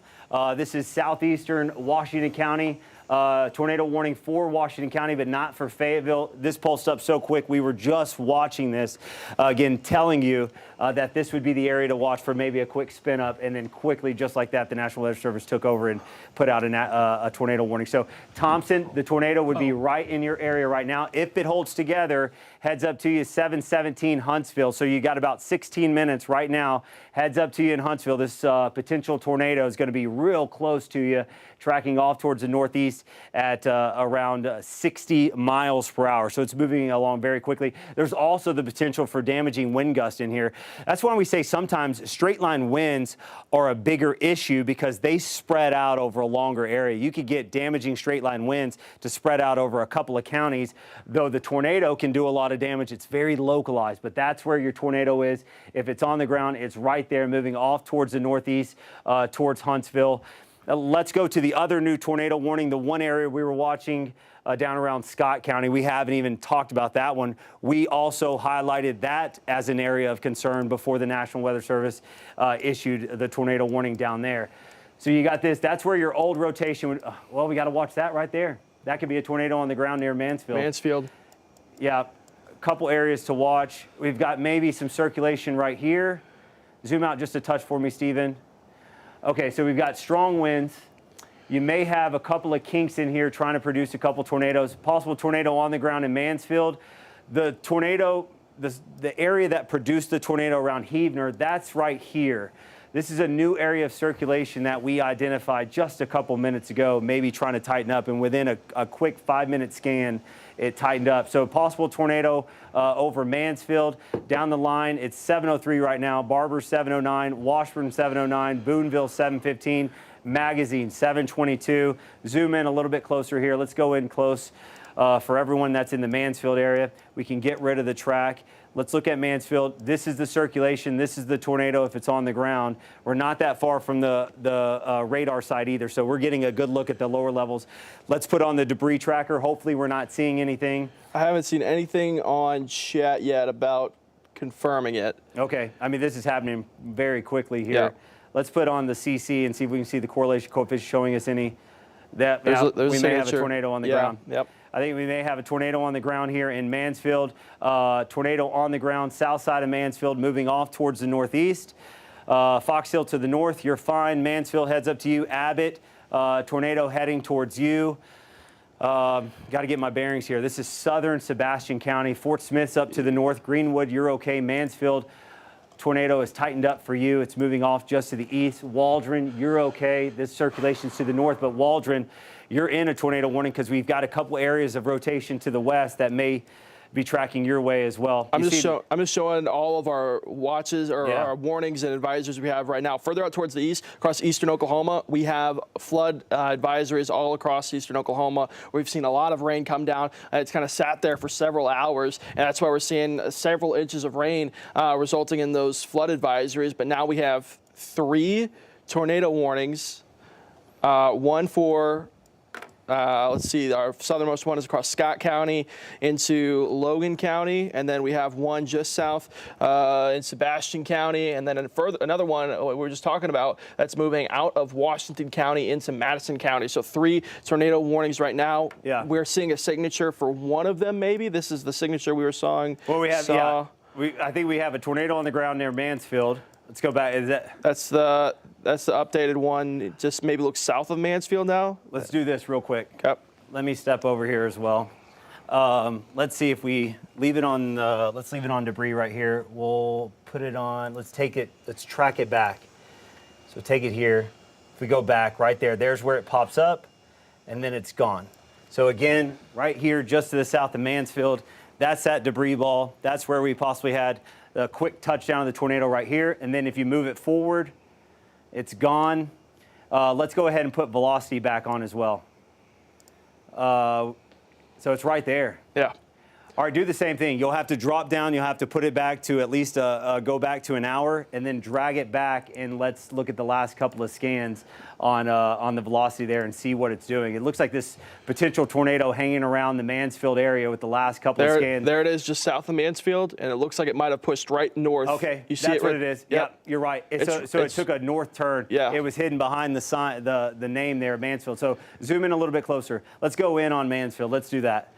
This is southeastern Washington County. Tornado warning for Washington County, but not for Fayetteville. This pulsed up so quick. We were just watching this, again, telling you that this would be the area to watch for maybe a quick spin up, and then quickly, just like that, the National Weather Service took over and put out a tornado warning. So Thompson, the tornado would be right in your area right now. If it holds together, heads up to you 717 Huntsville. So you got about 16 minutes right now. Heads up to you in Huntsville. This potential tornado is going to be real close to you, tracking off towards the northeast at around 60 miles per hour. So it's moving along very quickly. There's also the potential for damaging wind gusts in here. That's why we say sometimes straight line winds are a bigger issue, because they spread out over a longer area. You could get damaging straight line winds to spread out over a couple of counties, though the tornado can do a lot of damage. It's very localized, but that's where your tornado is. If it's on the ground, it's right there, moving off towards the northeast, towards Huntsville. Let's go to the other new tornado warning. The one area we were watching down around Scott County, we haven't even talked about that one. We also highlighted that as an area of concern before the National Weather Service issued the tornado warning down there. So you got this. That's where your old rotation would, well, we got to watch that right there. That could be a tornado on the ground near Mansfield. Mansfield. Yeah, a couple areas to watch. We've got maybe some circulation right here. Zoom out just a touch for me, Stephen. Okay, so we've got strong winds. You may have a couple of kinks in here trying to produce a couple tornadoes. Possible tornado on the ground in Mansfield. The tornado, the area that produced the tornado around Heavener, that's right here. This is a new area of circulation that we identified just a couple minutes ago, maybe trying to tighten up, and within a quick 5-minute scan, it tightened up. So possible tornado over Mansfield. Down the line, it's 703 right now. Barber 709, Washburn 709, Boonville 715, Magazine 722. Zoom in a little bit closer here. Let's go in close for everyone that's in the Mansfield area. We can get rid of the track. Let's look at Mansfield. This is the circulation. This is the tornado if it's on the ground. We're not that far from the radar side either, so we're getting a good look at the lower levels. Let's put on the debris tracker. Hopefully we're not seeing anything. I haven't seen anything on chat yet about confirming it. Okay. I mean, this is happening very quickly here. Yeah. Let's put on the CC and see if we can see the correlation coefficient showing us any That There's we a may have a signature. tornado on the Yeah, ground. yep. I think we may have a tornado on the ground here in Mansfield. Tornado on the ground, south side of Mansfield, moving off towards the northeast. Fox Hill to the north, you're fine. Mansfield heads up to you. Abbott, tornado heading towards you. Got to get my bearings here. This is southern Sebastian County. Fort Smith's up to the north. Greenwood, you're okay. Mansfield, tornado is tightened up for you. It's moving off just to the east. Waldron, you're okay. This circulation's to the north, but Waldron, you're in a tornado warning because we've got a couple areas of rotation to the west that may be tracking your way as well. I'm just showing all of our watches or our warnings and advisories we have right now. Further out towards the east, across eastern Oklahoma, we have flood advisories all across eastern Oklahoma. We've seen a lot of rain come down. It's kind of sat there for several hours, and that's why we're seeing several inches of rain resulting in those flood advisories. But now we have 3 tornado warnings, one for let's see, our southernmost one is across Scott County into Logan County, and then we have one just south in Sebastian County, and then another one we were just talking about that's moving out of Washington County into Madison County. So 3 tornado warnings right now. Yeah. We're seeing a signature for one of them, maybe. This is the signature we were seeing. Well, we have, I think we have a tornado on the ground near Mansfield. Let's go back. That's the updated one. It just maybe looks south of Mansfield now. Let's do this real quick. Yep. Let me step over here as well. Let's see if we leave it on. Let's leave it on debris right here. We'll put it on. Let's take it. Let's track it back. So take it here. If we go back right there, there's where it pops up, and then it's gone. So again, right here, just to the south of Mansfield, that's that debris ball. That's where we possibly had a quick touchdown of the tornado right here. And then if you move it forward, it's gone. Let's go ahead and put velocity back on as well. So it's right there. Yeah. All right, do the same thing. You'll have to drop down. You'll have to put it back to at least go back to an hour, and then drag it back. And let's look at the last couple of scans on the velocity there and see what it's doing. It looks like this potential tornado hanging around the Mansfield area with the last couple of scans. There it is, just south of Mansfield, and it looks like it might have pushed right north. Okay, you see that's it right, what it is. Yep, you're right. So it took a north turn. Yeah. It was hidden behind the sign, the name there, Mansfield. So zoom in a little bit closer. Let's go in on Mansfield. Let's do that.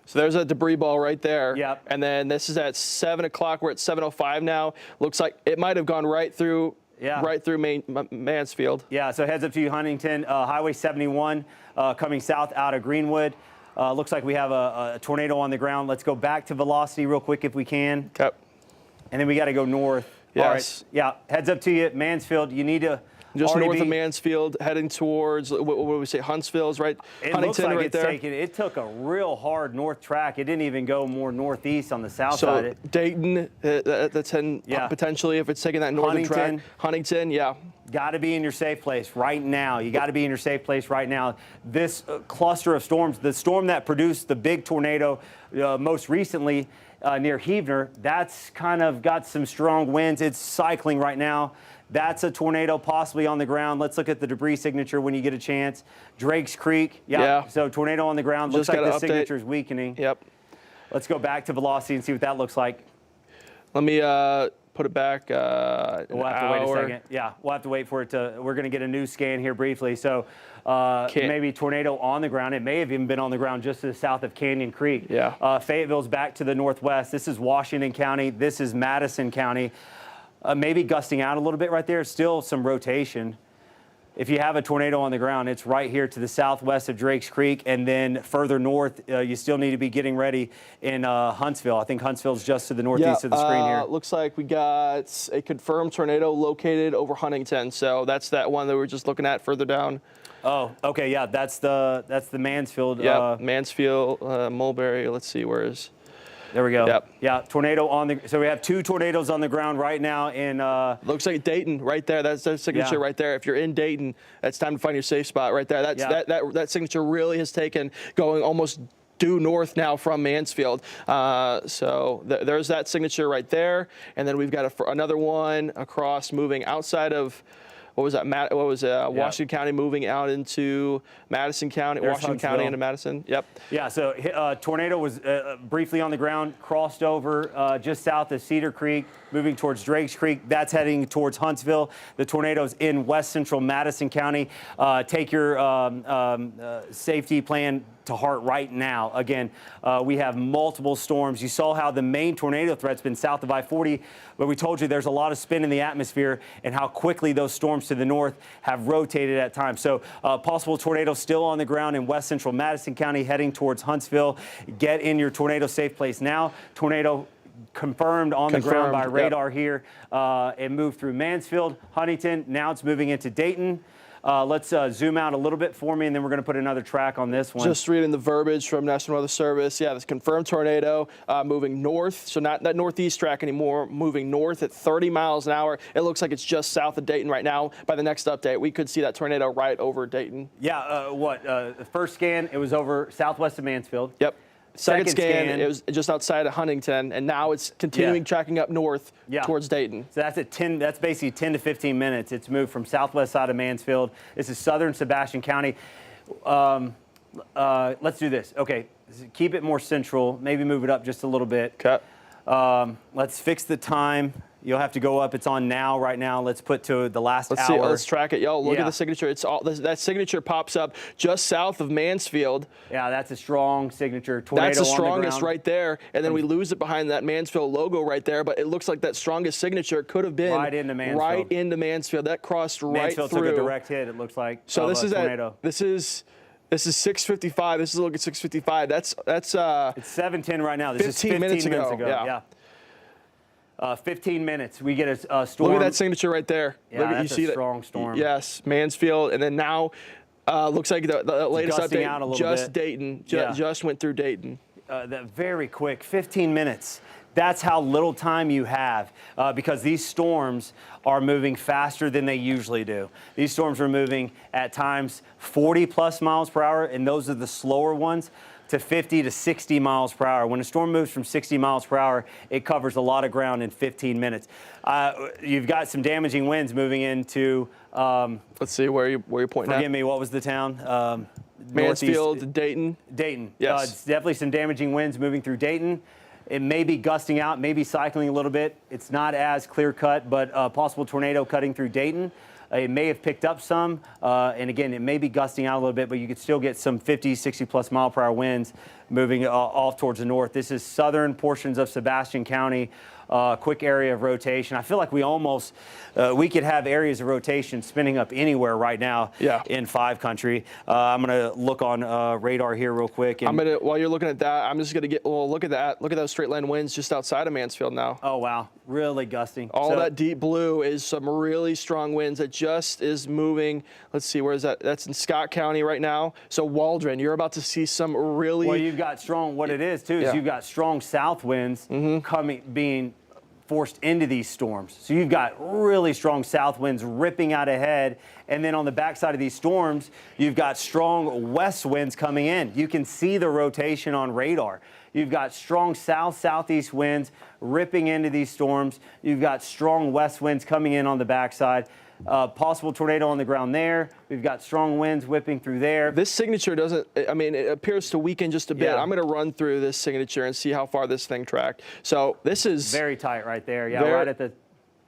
So there's a debris ball right there. Yep. And then this is at 7 o'clock. We're at 7:05 now. Looks like it might have gone right through Mansfield. Yeah, so heads up to you, Huntington. Highway 71 coming south out of Greenwood. Looks like we have a tornado on the ground. Let's go back to velocity real quick if we can. Okay. And then we got to go north. Yes. All right. Yeah, heads up to you, Mansfield. You need to just north of Mansfield, heading towards, what would we say, Huntsville's right? It Huntington looks like right it's there. it took a real hard north track. It didn't even go more northeast on the south side. So Dayton, that's in potentially if it's taking that northern track. Huntington, yeah. Got to be in your safe place right now. You got to be in your safe place right now. This cluster of storms, the storm that produced the big tornado most recently near Heavener, that's kind of got some strong winds. It's cycling right now. That's a tornado possibly on the ground. Let's look at the debris signature when you get a chance. Drake's Creek, so tornado on the ground. Looks like the signature is weakening. Yep. Let's go back to velocity and see what that looks like. Let me put it back We'll have to wait a second. Yeah, we'll have to wait for it to. We're going to get a new scan here briefly. So maybe tornado on the ground. It may have even been on the ground just to the south of Canyon Creek. Yeah. Fayetteville's back to the northwest. This is Washington County. This is Madison County. Maybe gusting out a little bit right there. Still some rotation. If you have a tornado on the ground, it's right here to the southwest of Drake's Creek, and then further north, you still need to be getting ready in Huntsville. I think Huntsville's just to the northeast of the screen here. Looks like we got a confirmed tornado located over Huntington. So that's that one that we were just looking at further down. Oh, okay, yeah, that's the Mansfield. Yeah, Mansfield, Mulberry. Let's see, where is? There we go. Yep. Yeah, tornado on the. So we have 2 tornadoes on the ground right now in. Looks like Dayton right there. That's their signature right there. If you're in Dayton, it's time to find your safe spot right there. That's that signature really has taken going almost due north now from Mansfield. So there's that signature right there, and then we've got another one across moving outside of what was that? Washington County moving out into Madison County, There's Washington County Huntsville. into Madison. Yep. Yeah, so tornado was briefly on the ground, crossed over just south of Cedar Creek, moving towards Drakes Creek. That's heading towards Huntsville. The tornado's in west central Madison County. Take your safety plan to heart right now. Again, we have multiple storms. You saw how the main tornado threat's been south of I-40, but we told you there's a lot of spin in the atmosphere and how quickly those storms to the north have rotated at times. So possible tornado still on the ground in west central Madison County heading towards Huntsville. Get in your tornado safe place now. Tornado confirmed on the ground by radar here. It moved through Mansfield, Huntington. Now it's moving into Dayton. Let's zoom out a little bit for me, and then we're going to put another track on this one. Just reading the verbiage from National Weather Service. Yeah, this confirmed tornado moving north, so not that northeast track anymore, moving north at 30 miles an hour. It looks like it's just south of Dayton right now. By the next update, we could see that tornado right over Dayton. Yeah, the first scan, it was over southwest of Mansfield. Yep. Second scan, it was just outside of Huntington, and now it's continuing tracking up north towards Dayton. So that's at 10. That's basically 10 to 15 minutes. It's moved from southwest side of Mansfield. This is southern Sebastian County. Let's do this. Okay, keep it more central. Maybe move it up just a little bit. Okay. Let's fix the time. You'll have to go up. It's on now, right now. Let's put to the last Let's hour. see. Let's track it. Yo, look at the signature. It's all that signature pops up just south of Mansfield. Yeah, that's a strong signature. Tornado that's the on strongest the right there. And then we lose it behind that Mansfield logo right there. But it looks like that strongest signature could have been right into Mansfield. Right into Mansfield. That crossed right Mansfield through. Took a direct hit. It looks like. So this is tornado. This is 6:55. This is a look at 6:55. That's It's 7:10 right now. This 15 is 15 minutes ago. Yeah. 15 minutes. We get a storm. Look at that signature right there. Yeah, look at, that's you see a strong storm. Yes, Mansfield, and then now looks like the latest Gusting update. out a little Just bit. Dayton. Just went through Dayton. That very quick, 15 minutes. That's how little time you have because these storms are moving faster than they usually do. These storms are moving at times 40 plus miles per hour, and those are the slower ones, to 50 to 60 miles per hour. When a storm moves from 60 miles per hour, it covers a lot of ground in 15 minutes. You've got some damaging winds moving into. Let's see where you're pointing at. Forgive me, what was the town? Mansfield, Northeast. Dayton. Dayton. Yes. It's definitely some damaging winds moving through Dayton. It may be gusting out, maybe cycling a little bit. It's not as clear cut, but possible tornado cutting through Dayton. It may have picked up some, and again, it may be gusting out a little bit, but you could still get some 50, 60 plus mile per hour winds moving off towards the north. This is southern portions of Sebastian County. Quick area of rotation. I feel like we could have areas of rotation spinning up anywhere right now in 5 country. I'm going to look on radar here real quick. And While you're looking at that, I'm just going to look at that. Look at those straight line winds just outside of Mansfield now. Oh, wow. Really gusting. All that deep blue is some really strong winds that just is moving. Let's see, where is that? That's in Scott County right now. So Waldron, you're about to see some really. Well, you've got strong, what it is too, is you've got strong south winds being forced into these storms. So you've got really strong south winds ripping out ahead. And then on the backside of these storms, you've got strong west winds coming in. You can see the rotation on radar. You've got strong southeast winds ripping into these storms. You've got strong west winds coming in on the backside. Possible tornado on the ground there. We've got strong winds whipping through there. This signature doesn't, I mean, it appears to weaken just a bit. I'm going to run through this signature and see how far this thing tracked. So this is very tight right there. Yeah, right at the.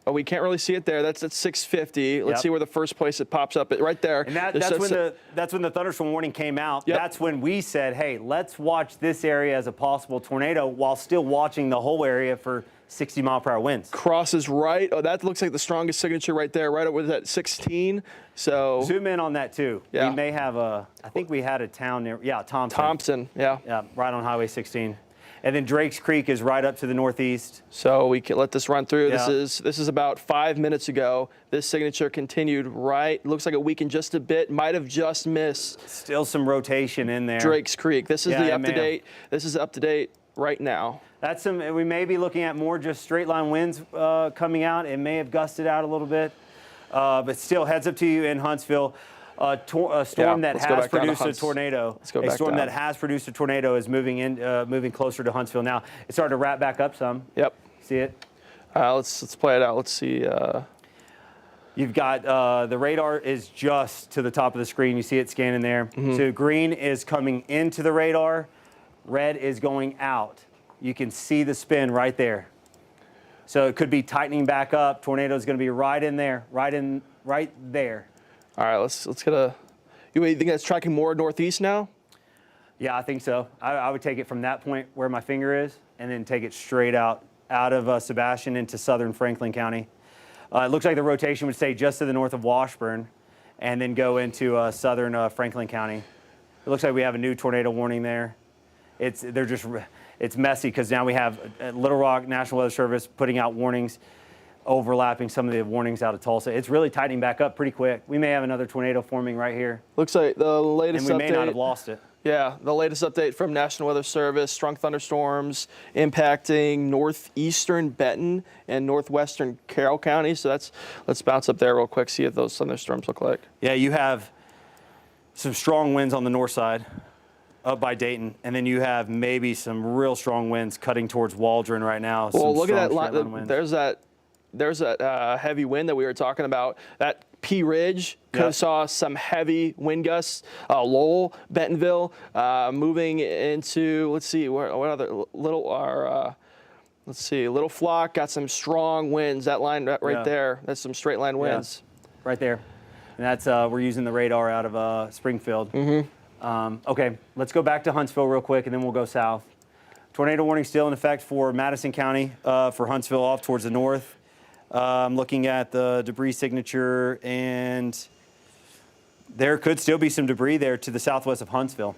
Oh, we can't really see it there. That's at 650. Let's see where the first place it pops up. Right there. And that's when the thunderstorm warning came out. That's when we said, hey, let's watch this area as a possible tornado while still watching the whole area for 60 mile per hour winds. Crosses right. Oh, that looks like the strongest signature right there, right over that 16. So zoom in on that too. Yeah. We may have I think we had a town near, Thompson. Thompson, yeah. Yeah, right on Highway 16. And then Drakes Creek is right up to the northeast. So we can let this run through. Yeah. This is about 5 minutes ago. This signature continued right. Looks like it weakened just a bit. Might have just missed. Still some rotation in there. Drakes Creek. This is the up to date. This is up to date right now. That's we may be looking at more just straight line winds coming out. It may have gusted out a little bit, but still heads up to you in Huntsville. A storm that has produced a tornado. A storm that has produced a tornado is moving closer to Huntsville now. It's starting to wrap back up some. Yep. See it? Let's play it out. Let's see. You've got the radar is just to the top of the screen. You see it scanning there. So green is coming into the radar. Red is going out. You can see the spin right there. So it could be tightening back up. Tornado is going to be right in there, right there. All right, let's get a. You think that's tracking more northeast now? Yeah, I think so. I would take it from that point where my finger is, and then take it straight out of Sebastian into southern Franklin County. It looks like the rotation would stay just to the north of Washburn, and then go into southern Franklin County. It looks like we have a new tornado warning there. It's messy because now we have Little Rock National Weather Service putting out warnings, overlapping some of the warnings out of Tulsa. It's really tightening back up pretty quick. We may have another tornado forming right here. Looks like the latest update. And we may not have lost it. Yeah, the latest update from National Weather Service, strong thunderstorms impacting northeastern Benton and northwestern Carroll County. So let's bounce up there real quick, see what those thunderstorms look like. Yeah, you have some strong winds on the north side up by Dayton, and then you have maybe some real strong winds cutting towards Waldron right now. Well, look at that line. There's that heavy wind that we were talking about. That P Ridge saw some heavy wind gusts. Lowell, Bentonville, moving into, let's see, what other Little Flock got some strong winds. That line right there, that's some straight line winds. Yeah. Right there. And that's, we're using the radar out of Springfield. Okay, let's go back to Huntsville real quick, and then we'll go south. Tornado warning still in effect for Madison County, for Huntsville off towards the north. I'm looking at the debris signature, and there could still be some debris there to the southwest of Huntsville.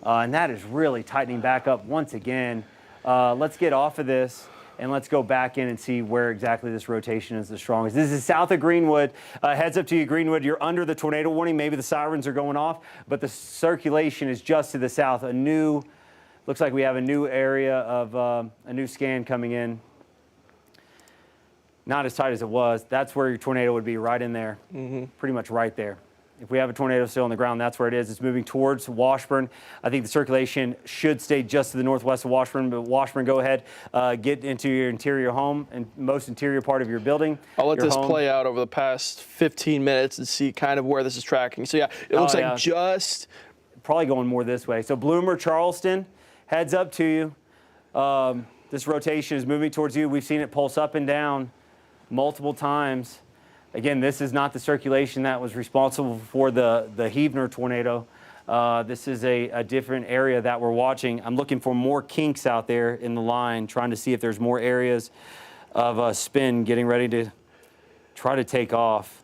And that is really tightening back up once again. Let's get off of this, and let's go back in and see where exactly this rotation is the strongest. This is south of Greenwood. Heads up to you, Greenwood. You're under the tornado warning. Maybe the sirens are going off, but the circulation is just to the south. Looks like we have a new area of a new scan coming in. Not as tight as it was. That's where your tornado would be, right in there, pretty much right there. If we have a tornado still on the ground, that's where it is. It's moving towards Washburn. I think the circulation should stay just to the northwest of Washburn, but Washburn, go ahead, get into your interior home and most interior part of your building. I'll let this play out over the past 15 minutes and see kind of where this is tracking. So yeah, it looks like just... Probably going more this way. So Bloomer, Charleston, heads up to you. This rotation is moving towards you. We've seen it pulse up and down multiple times. Again, this is not the circulation that was responsible for the Heavner tornado. This is a different area that we're watching. I'm looking for more kinks out there in the line, trying to see if there's more areas of spin getting ready to try to take off.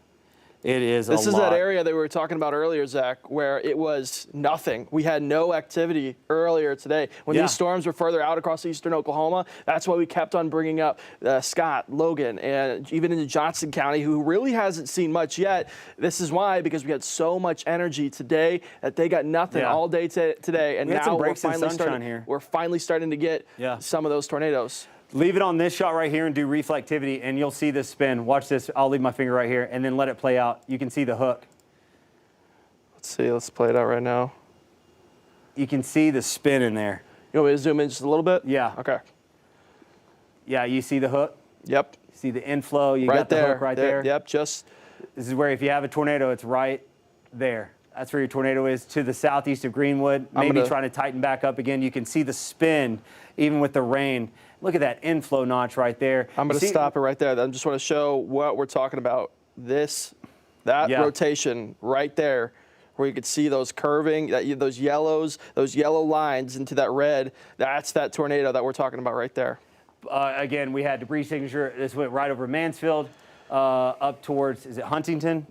It is This is that area that we were talking about earlier, Zach, where it was nothing. We had no activity earlier today. When these storms were further out across eastern Oklahoma, that's why we kept on bringing up Scott, Logan, and even into Johnson County, who really hasn't seen much yet. This is why, because we had so much energy today that they got nothing all day today. And now we're finally starting to get some of those tornadoes. Leave it on this shot right here and do reflectivity, and you'll see this spin. Watch this. I'll leave my finger right here, and then let it play out. You can see the hook. Let's see. Let's play it out right now. You can see the spin in there. You want me to zoom in just a little bit? Yeah. Okay. Yeah, you see the hook? Yep. See the inflow? You got the hook right there? Yep, just... This is where if you have a tornado, it's right there. That's where your tornado is, to the southeast of Greenwood. Maybe trying to tighten back up again. You can see the spin, even with the rain. Look at that inflow notch right there. I'm going to stop it right there. I just want to show what we're talking about. That rotation right there, where you could see those curving, those yellow lines into that red. That's that tornado that we're talking about right there. Again, we had debris signature. This went right over Mansfield, up towards, is it Huntington?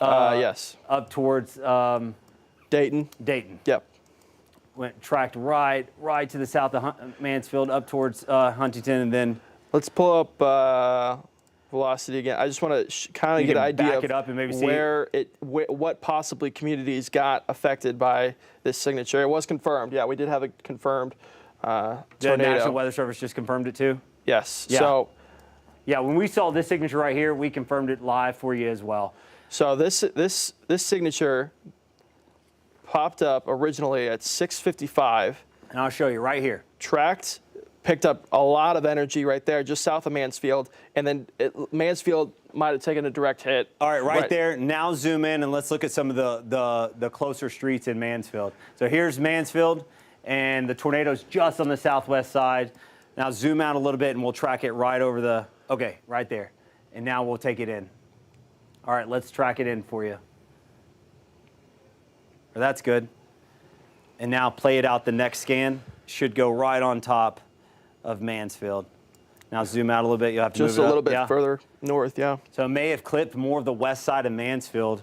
Yes. Up towards Dayton. Dayton. Yep. Tracked right to the south of Mansfield, up towards Huntington, and then... Let's pull up velocity again. I just want to kind of get an idea of what possibly communities got affected by this signature. It was confirmed. Yeah, we did have a confirmed tornado. The National Weather Service just confirmed it too? Yes. Yeah. So, yeah, when we saw this signature right here, we confirmed it live for you as well. So this signature popped up originally at 6:55. And I'll show you right here. Tracked picked up a lot of energy right there, just south of Mansfield, and then Mansfield might have taken a direct hit. All right, right there. Now zoom in and let's look at some of the closer streets in Mansfield. So here's Mansfield, and the tornado's just on the southwest side. Now zoom out a little bit, and we'll track it right over the, okay, right there. And now we'll take it in. All right, let's track it in for you. That's good. And now play it out the next scan. Should go right on top of Mansfield. Now zoom out a little bit. You'll have to just move it a little up. bit further north, yeah. So it may have clipped more of the west side of Mansfield.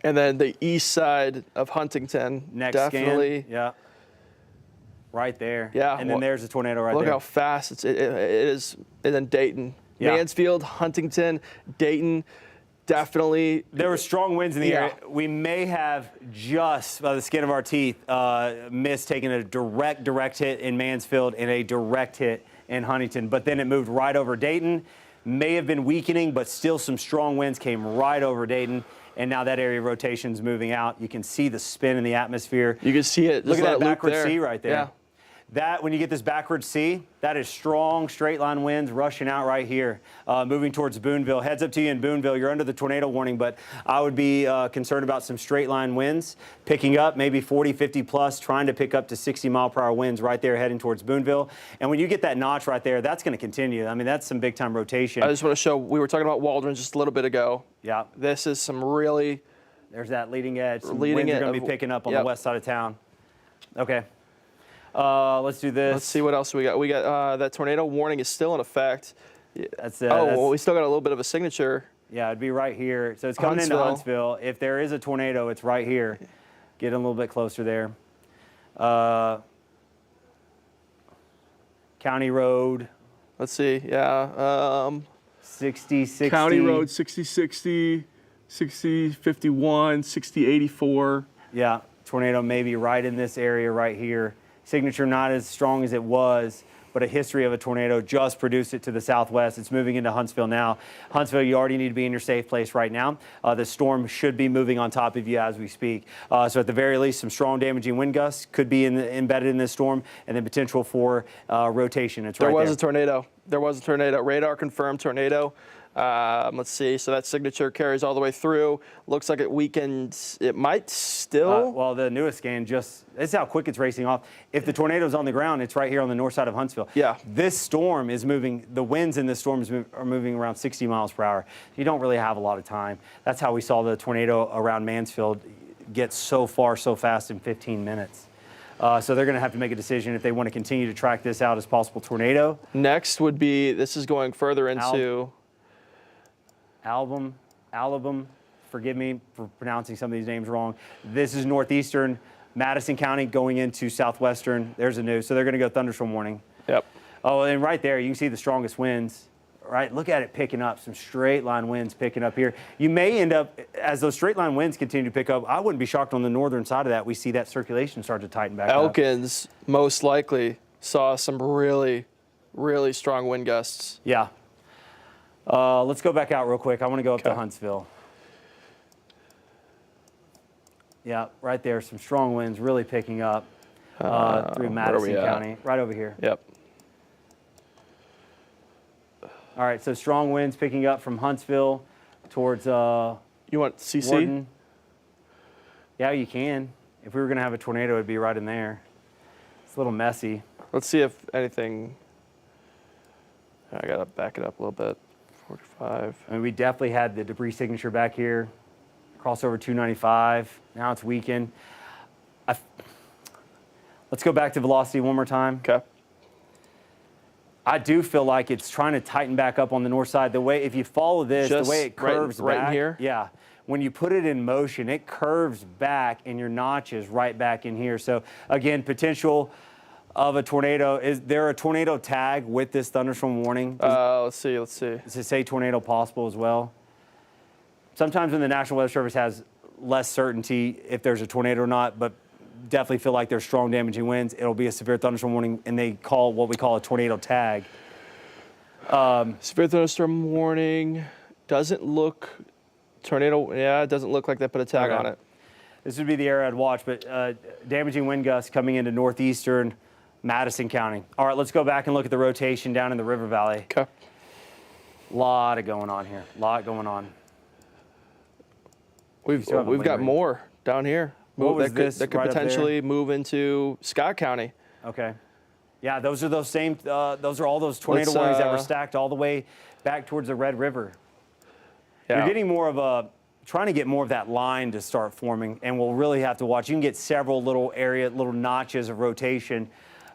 And then the east side of Huntington. Next definitely. scan. Yeah. Right there. Yeah. And then there's the tornado right look there. Look how fast it is. And then Dayton. Yeah. Mansfield, Huntington, Dayton. Definitely. There were strong winds in the area. We may have just, by the skin of our teeth, missed taking a direct hit in Mansfield and a direct hit in Huntington. But then it moved right over Dayton. May have been weakening, but still some strong winds came right over Dayton. And now that area of rotation is moving out. You can see the spin in the atmosphere. You can see it. Look at that backward there. C right there. Yeah. That, when you get this backward C, that is strong straight line winds rushing out right here, moving towards Boonville. Heads up to you in Boonville. You're under the tornado warning, but I would be concerned about some straight line winds picking up, maybe 40, 50 plus, trying to pick up to 60-mile-per-hour winds right there heading towards Boonville. And when you get that notch right there, that's going to continue. I mean, that's some big-time rotation. I just want to show, we were talking about Waldron just a little bit ago. Yeah. This is some really... There's that leading edge. Some winds are going to be picking up on the west side of town. Okay. Let's do this. Let's see what else we got. We got that tornado warning is still in effect. That's well, we still got a little bit of a signature. Yeah, it'd be right here. So it's coming into Huntsville. If there is a tornado, it's right here. Get a little bit closer there. County Road. Let's see. Yeah. 60, 60. County Road 60, 60, 60, 51, 60, 84. Yeah, tornado maybe right in this area right here. Signature not as strong as it was, but a history of a tornado just produced it to the southwest. It's moving into Huntsville now. Huntsville, you already need to be in your safe place right now. The storm should be moving on top of you as we speak. So at the very least, some strong damaging wind gusts could be embedded in this storm, and then potential for rotation. It's right there. There was a tornado. There was a tornado. Radar confirmed tornado. Let's see. So that signature carries all the way through. Looks like it weakens. It might still. Well, the newest scan this is how quick it's racing off. If the tornado's on the ground, it's right here on the north side of Huntsville. Yeah. This storm is moving. The winds in this storm are moving around 60 miles per hour. You don't really have a lot of time. That's how we saw the tornado around Mansfield get so far so fast in 15 minutes. So they're going to have to make a decision if they want to continue to track this out as possible tornado. Next would be, this is going further into. Alabama, forgive me for pronouncing some of these names wrong. This is northeastern Madison County going into southwestern. There's a new, so they're going to go thunderstorm warning. Yep. Oh, and right there, you can see the strongest winds. Right, look at it picking up, some straight line winds picking up here. You may end up, as those straight line winds continue to pick up, I wouldn't be shocked on the northern side of that. We see that circulation start to tighten back up. Elkins most likely saw some really, really strong wind gusts. Yeah. Let's go back out real quick. I want to go up to Huntsville. Yeah, right there, some strong winds really picking up through Madison County, right over here. Yep. All right, so strong winds picking up from Huntsville towards you want CC? Warden. Yeah, you can. If we were going to have a tornado, it'd be right in there. It's a little messy. Let's see if anything. I got to back it up a little bit. 45. I mean, we definitely had the debris signature back here. Crossover 295. Now it's weakened. Let's go back to velocity one more time. Okay. I do feel like it's trying to tighten back up on the north side. The way, if you follow this, just the way it curves right back. In here? Yeah. When you put it in motion, it curves back and your notch is right back in here. So again, potential of a tornado. Is there a tornado tag with this thunderstorm warning? Let's see. Does it say tornado possible as well? Sometimes when the National Weather Service has less certainty if there's a tornado or not, but definitely feel like there's strong damaging winds, it'll be a severe thunderstorm warning, and they call what we call a tornado tag. Severe thunderstorm warning. Doesn't look tornado. Yeah, it doesn't look like they put a tag on it. This would be the area I'd watch, but damaging wind gusts coming into northeastern Madison County. All right, let's go back and look at the rotation down in the river valley. Okay. Lot of going on here. Lot going on. We've still have a got lingering- more down here. What was that this could right up there? potentially move into Scott County. Okay. Yeah, those are those same. Those are all those tornado Let's, warnings that were stacked all the way back towards the Red River. Yeah. You're getting more of a, trying to get more of that line to start forming, and we'll really have to watch. You can get several little notches of rotation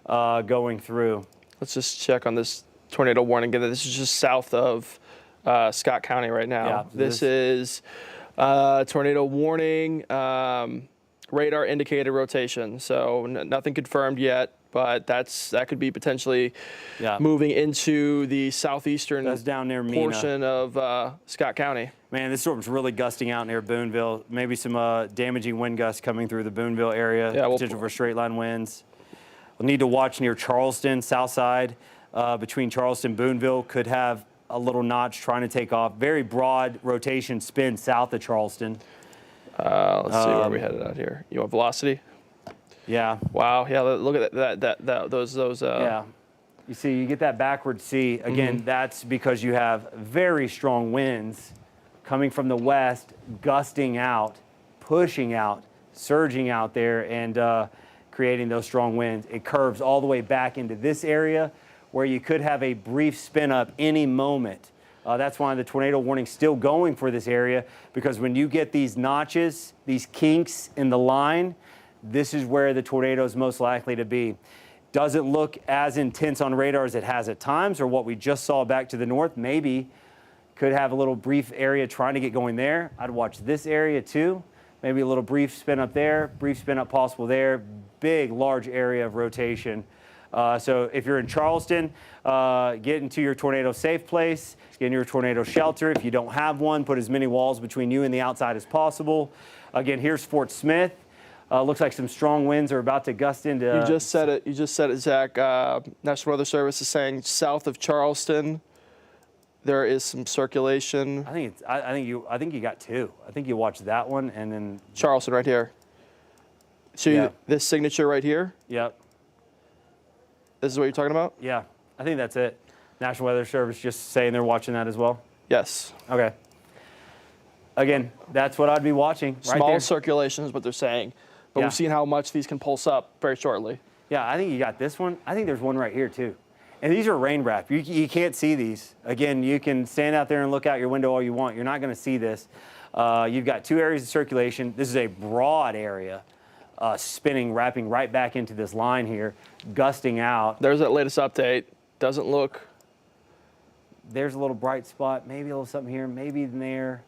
going through. Let's just check on this tornado warning again. This is just south of Scott County right now. Yeah, this is tornado warning, radar indicated rotation. So nothing confirmed yet, but that could be potentially moving into the southeastern That's down near Mena. portion of Scott County. Man, this storm's really gusting out near Boonville. Maybe some damaging wind gusts coming through the Boonville area. Yeah, potential for straight line winds. We'll need to watch near Charleston, south side, between Charleston and Boonville. Could have a little notch trying to take off. Very broad rotation spin south of Charleston. Let's see where we headed out here. You want velocity? Yeah. Wow. Yeah. Look at that. Those. Yeah. You see, you get that backward C. Again, that's because you have very strong winds coming from the west, gusting out, pushing out, surging out there, and creating those strong winds. It curves all the way back into this area where you could have a brief spin up any moment. That's why the tornado warning's still going for this area, because when you get these notches, these kinks in the line, this is where the tornado is most likely to be. Doesn't look as intense on radar as it has at times, or what we just saw back to the north. Maybe could have a little brief area trying to get going there. I'd watch this area too. Maybe a little brief spin up there, brief spin up possible there. Big, large area of rotation. So if you're in Charleston, get into your tornado safe place, get into your tornado shelter. If you don't have one, put as many walls between you and the outside as possible. Again, here's Fort Smith. Looks like some strong winds are about to gust into. You just said it, Zach. National Weather Service is saying south of Charleston, there is some circulation. I think you got two. I think you watched that one and then Charleston right here. So this signature right here. Yep. This is what you're talking about? Yeah, I think that's it. National Weather Service just saying they're watching that as well. Yes. Okay. Again, that's what I'd be watching. Right Small there. circulation is what they're saying, but Yeah. we've seen how much these can pulse up very shortly. Yeah, I think you got this one. I think there's one right here too. And these are rain wrap. You can't see these. Again, you can stand out there and look out your window all you want. You're not going to see this. You've got two areas of circulation. This is a broad area, spinning, wrapping right back into this line here, gusting out. There's that latest update. Doesn't look. There's a little bright spot, maybe a little something here, maybe in there.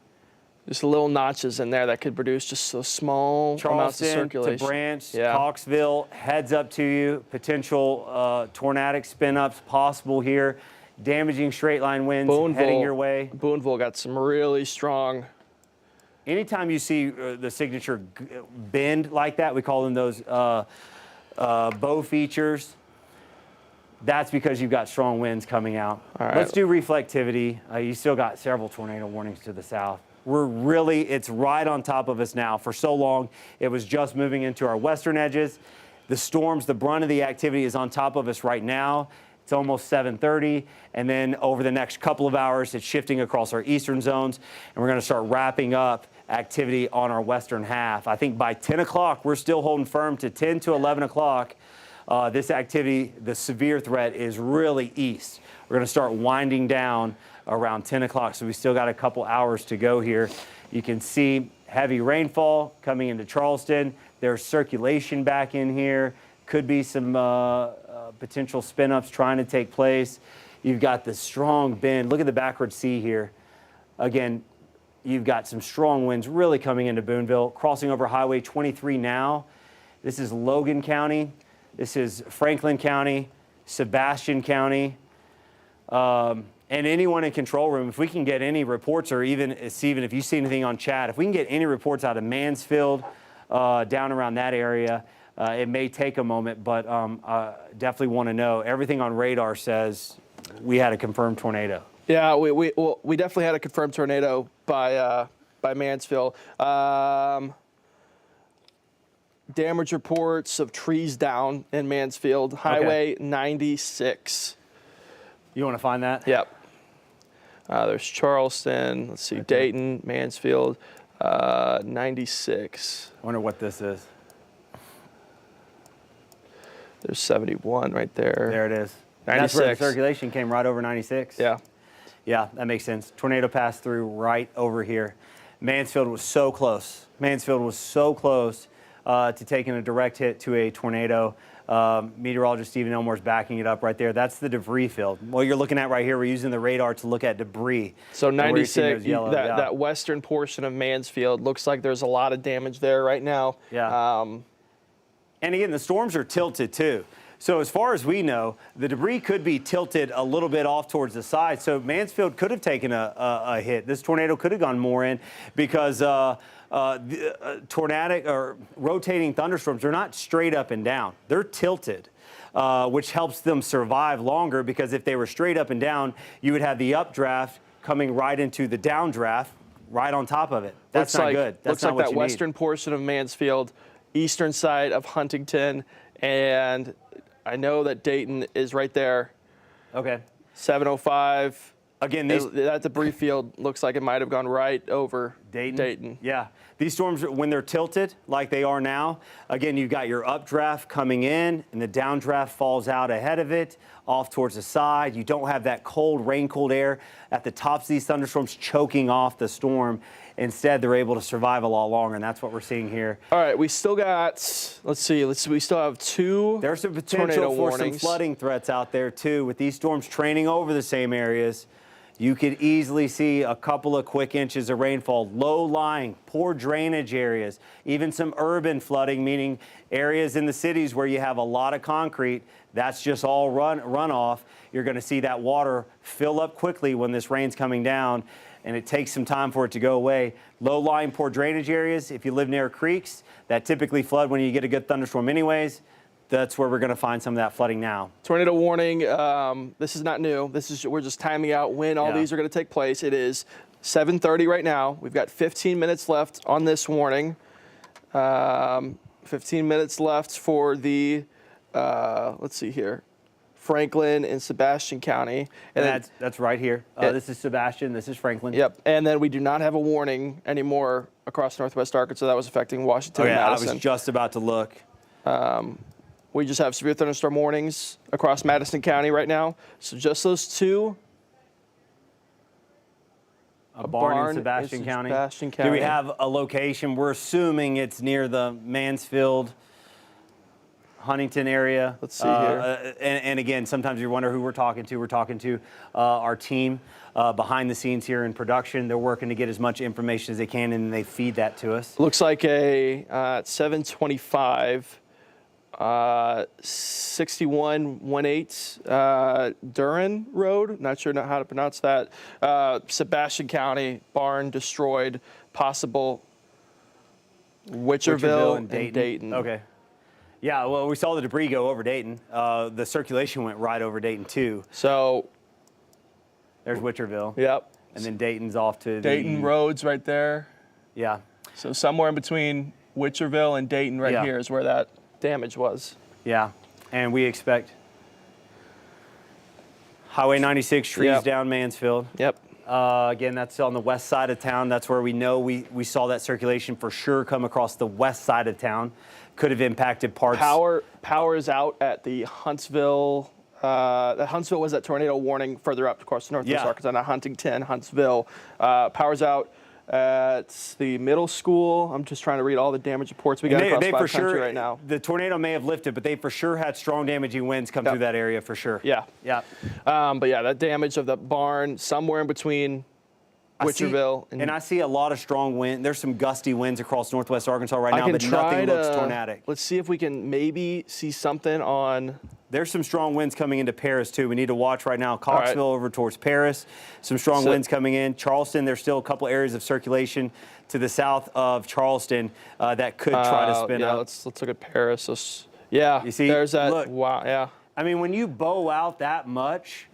Just little notches in there that could produce just so small amounts of Charleston to circulation. Branch, Yeah. Coxville, heads up to you. Potential tornadic spin-ups possible here. Damaging straight line winds heading your way. Boonville got some really strong. Anytime you see the signature bend like that, we call them those bow features. That's because you've got strong winds coming out. All right. Let's do reflectivity. You still got several tornado warnings to the south. It's right on top of us now. For so long, it was just moving into our western edges. The storms, the brunt of the activity is on top of us right now. It's almost 7:30, and then over the next couple of hours, it's shifting across our eastern zones, and we're going to start wrapping up activity on our western half. I think by 10 o'clock, we're still holding firm to 10 to 11 o'clock. This activity, the severe threat, is really east. We're going to start winding down around 10 o'clock, so we still got a couple hours to go here. You can see heavy rainfall coming into Charleston. There's circulation back in here. Could be some potential spin-ups trying to take place. You've got the strong bend. Look at the backward C here. Again, you've got some strong winds really coming into Boonville, crossing over Highway 23 now. This is Logan County. This is Franklin County, Sebastian County. And anyone in control room, if we can get any reports, or even, Steven, if you see anything on chat, if we can get any reports out of Mansfield, down around that area, it may take a moment, but definitely want to know. Everything on radar says we had a confirmed tornado. Yeah, we definitely had a confirmed tornado by Mansfield. damage reports of trees down in Mansfield. Highway 96. You want to find that? Yep. There's Charleston. Let's see, Dayton, Mansfield, 96. I wonder what this is. There's 71 right there. There it is. 96. That's where the circulation came right over 96. Yeah. Yeah, that makes sense. Tornado passed through right over here. Mansfield was so close. Mansfield was so close to taking a direct hit to a tornado. Meteorologist Stephen Elmore's backing it up right there. That's the debris field. What you're looking at right here, we're using the radar to look at debris. So 96, yellow, that western portion of Mansfield looks like there's a lot of damage there right now. Yeah. And again, the storms are tilted too. So as far as we know, the debris could be tilted a little bit off towards the side. So Mansfield could have taken a hit. This tornado could have gone more in because tornadic or rotating thunderstorms are not straight up and down. They're tilted, which helps them survive longer because if they were straight up and down, you would have the updraft coming right into the downdraft right on top of it. That's not good. That's not what that you western portion of Mansfield, eastern side of Huntington, and I know that Dayton is right there. Okay. 705. Again, that debris field looks like it might have gone right over Dayton. Yeah. These storms, when they're tilted like they are now, again, you've got your updraft coming in and the downdraft falls out ahead of it, off towards the side. You don't have that cold, rain-cooled air at the tops of these thunderstorms choking off the storm. Instead, they're able to survive a lot longer, and that's what we're seeing here. All right, we still got, let's see, we still have two There's some potential for some flooding threats out there, too. With these storms training over the same areas, you could easily see a couple of quick inches of rainfall, low-lying, poor drainage areas, even some urban flooding, meaning areas in the cities where you have a lot of concrete. That's just all runoff. You're going to see that water fill up quickly when this rain's coming down, and it takes some time for it to go away. Low-lying, poor drainage areas, if you live near creeks, that typically flood when you get a good thunderstorm anyways. That's where we're going to find some of that flooding now. Tornado warning. This is not new. We're just timing out when all these are going to take place. It is 7:30 right now. We've got 15 minutes left on this warning. 15 minutes left for the, let's see here, Franklin and Sebastian County. And that's right here. This is Sebastian. This is Franklin. Yep. And then we do not have a warning anymore across northwest Arkansas that was affecting Washington and Madison. I was just about to look. We just have severe thunderstorm warnings across Madison County right now. So just those two. A barn in Sebastian County. Do we have a location? We're assuming it's near the Mansfield, Huntington area. Let's see here. And again, sometimes you wonder who we're talking to. We're talking to our team behind the scenes here in production. They're working to get as much information as they can, and they feed that to us. Looks like at 725, 6118 Duran Road. Not sure how to pronounce that. Sebastian County, barn destroyed. Possible Witcherville and Dayton. Okay. Yeah, well, we saw the debris go over Dayton. The circulation went right over Dayton, too. So there's Witcherville. Yep. And then Dayton's off to Dayton Road's right there. Yeah. So somewhere in between Witcherville and Dayton right here is where that damage was. Yeah. And we expect Highway 96 trees down Mansfield. Yep. Again, that's on the west side of town. That's where we know we saw that circulation for sure come across the west side of town. Could have impacted parts. Power is out at the Huntsville. Huntsville was that tornado warning further up across northwest Arkansas, not Huntington, Huntsville. Power's out at the middle school. I'm just trying to read all the damage reports we got across five country right now. The tornado may have lifted, but they for sure had strong damaging winds come through that area for sure. Yeah. Yeah. But yeah, that damage of the barn somewhere in between Witcherville and I see a lot of strong wind. There's some gusty winds across northwest Arkansas right now, but nothing looks tornadic. Let's see if we can maybe see something on. There's some strong winds coming into Paris, too. We need to watch right now. Coxville over towards Paris. Some strong winds coming in. Charleston, there's still a couple areas of circulation to the south of Charleston that could try to spin up. Let's look at Paris. You see, there's that. Look, wow, yeah. I mean, when you bow out that much,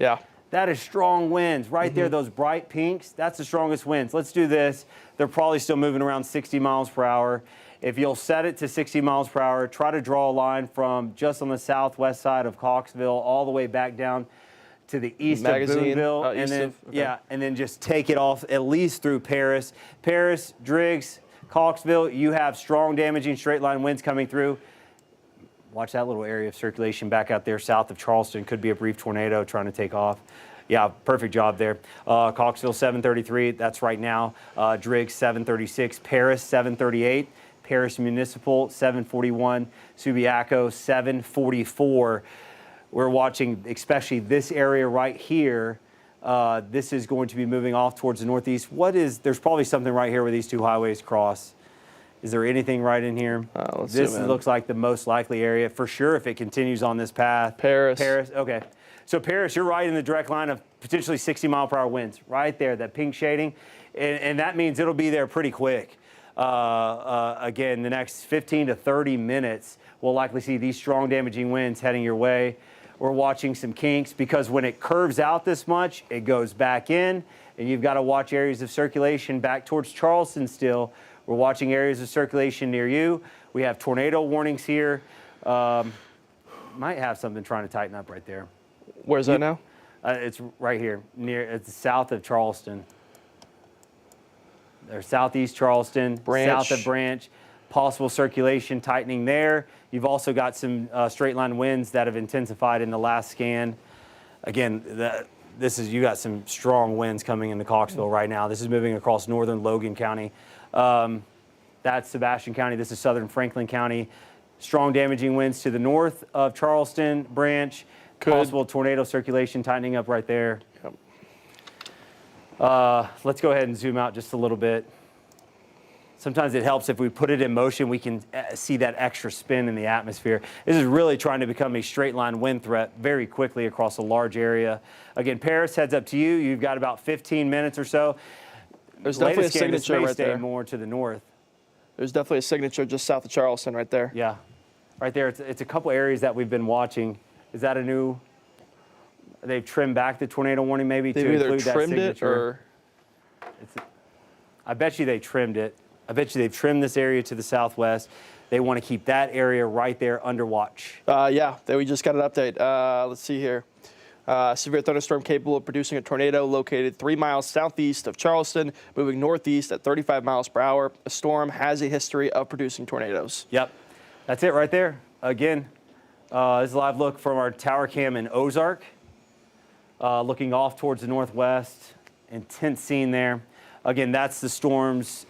that is strong winds. Right there, those bright pinks, that's the strongest winds. Let's do this. They're probably still moving around 60 miles per hour. If you'll set it to 60 miles per hour, try to draw a line from just on the southwest side of Coxville all the way back down to the east Magazine, of Boonville, east and then of- okay. yeah, and then just take it off at least through Paris, Driggs, Coxville. You have strong, damaging straight line winds coming through. Watch that little area of circulation back out there south of Charleston. Could be a brief tornado trying to take off. Yeah, perfect job there. Coxville 733, that's right now. Driggs 736, Paris 738, Paris Municipal 741, Subiaco 744. We're watching especially this area right here. This is going to be moving off towards the northeast. There's probably something right here where these two highways cross. Is there anything right in here? Let's This zoom in. looks like the most likely area for sure if it continues on this path. Paris. Okay. So Paris, you're right in the direct line of potentially 60-mile-per-hour winds, right there, that pink shading. And that means it'll be there pretty quick. Again, the next 15 to 30 minutes, we'll likely see these strong damaging winds heading your way. We're watching some kinks because when it curves out this much, it goes back in, and you've got to watch areas of circulation back towards Charleston still. We're watching areas of circulation near you. We have tornado warnings here. Might have something trying to tighten up right there. Where's that now? It's right here, it's south of Charleston. Or southeast Charleston, Branch. south of Branch. Possible circulation tightening there. You've also got some straight line winds that have intensified in the last scan. Again, you got some strong winds coming into Coxville right now. This is moving across northern Logan County. That's Sebastian County. This is southern Franklin County. Strong damaging winds to the north of Charleston, Branch. Possible tornado circulation tightening up right there. Yep. Let's go ahead and zoom out just a little bit. Sometimes it helps if we put it in motion, we can see that extra spin in the atmosphere. This is really trying to become a straight line wind threat very quickly across a large area. Again, Paris, heads up to you. You've got about 15 minutes or so. There's definitely a Latest scan, this signature may right stay there. more to the north. There's definitely a signature just south of Charleston right there. Yeah, right there. It's a couple areas that we've been watching. Is that a new? They've trimmed back the tornado warning maybe They've to either include that trimmed it signature. or I bet you they trimmed it. I bet you they've trimmed this area to the southwest. They want to keep that area right there under watch. yeah, we just got an update. Let's see here. Severe thunderstorm capable of producing a tornado located 3 miles southeast of Charleston, moving northeast at 35 miles per hour. A storm has a history of producing tornadoes. Yep, that's it right there. Again, this is a live look from our tower cam in Ozark, looking off towards the northwest. Intense scene there. Again, that's the storms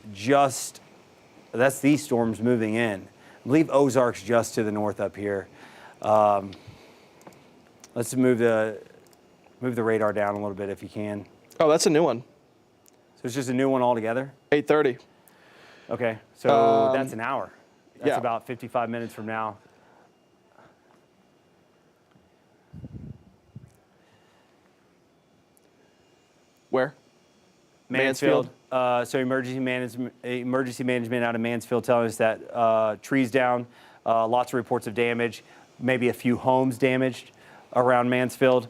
that's these storms moving in. I believe Ozark's just to the north up here. Let's move the radar down a little bit if you can. Oh, that's a new one. So it's just a new one altogether? 8:30. Okay, so that's an hour. That's yeah. about 55 minutes from now. Where? Mansfield. So emergency management out of Mansfield telling us that trees down, lots of reports of damage, maybe a few homes damaged around Mansfield.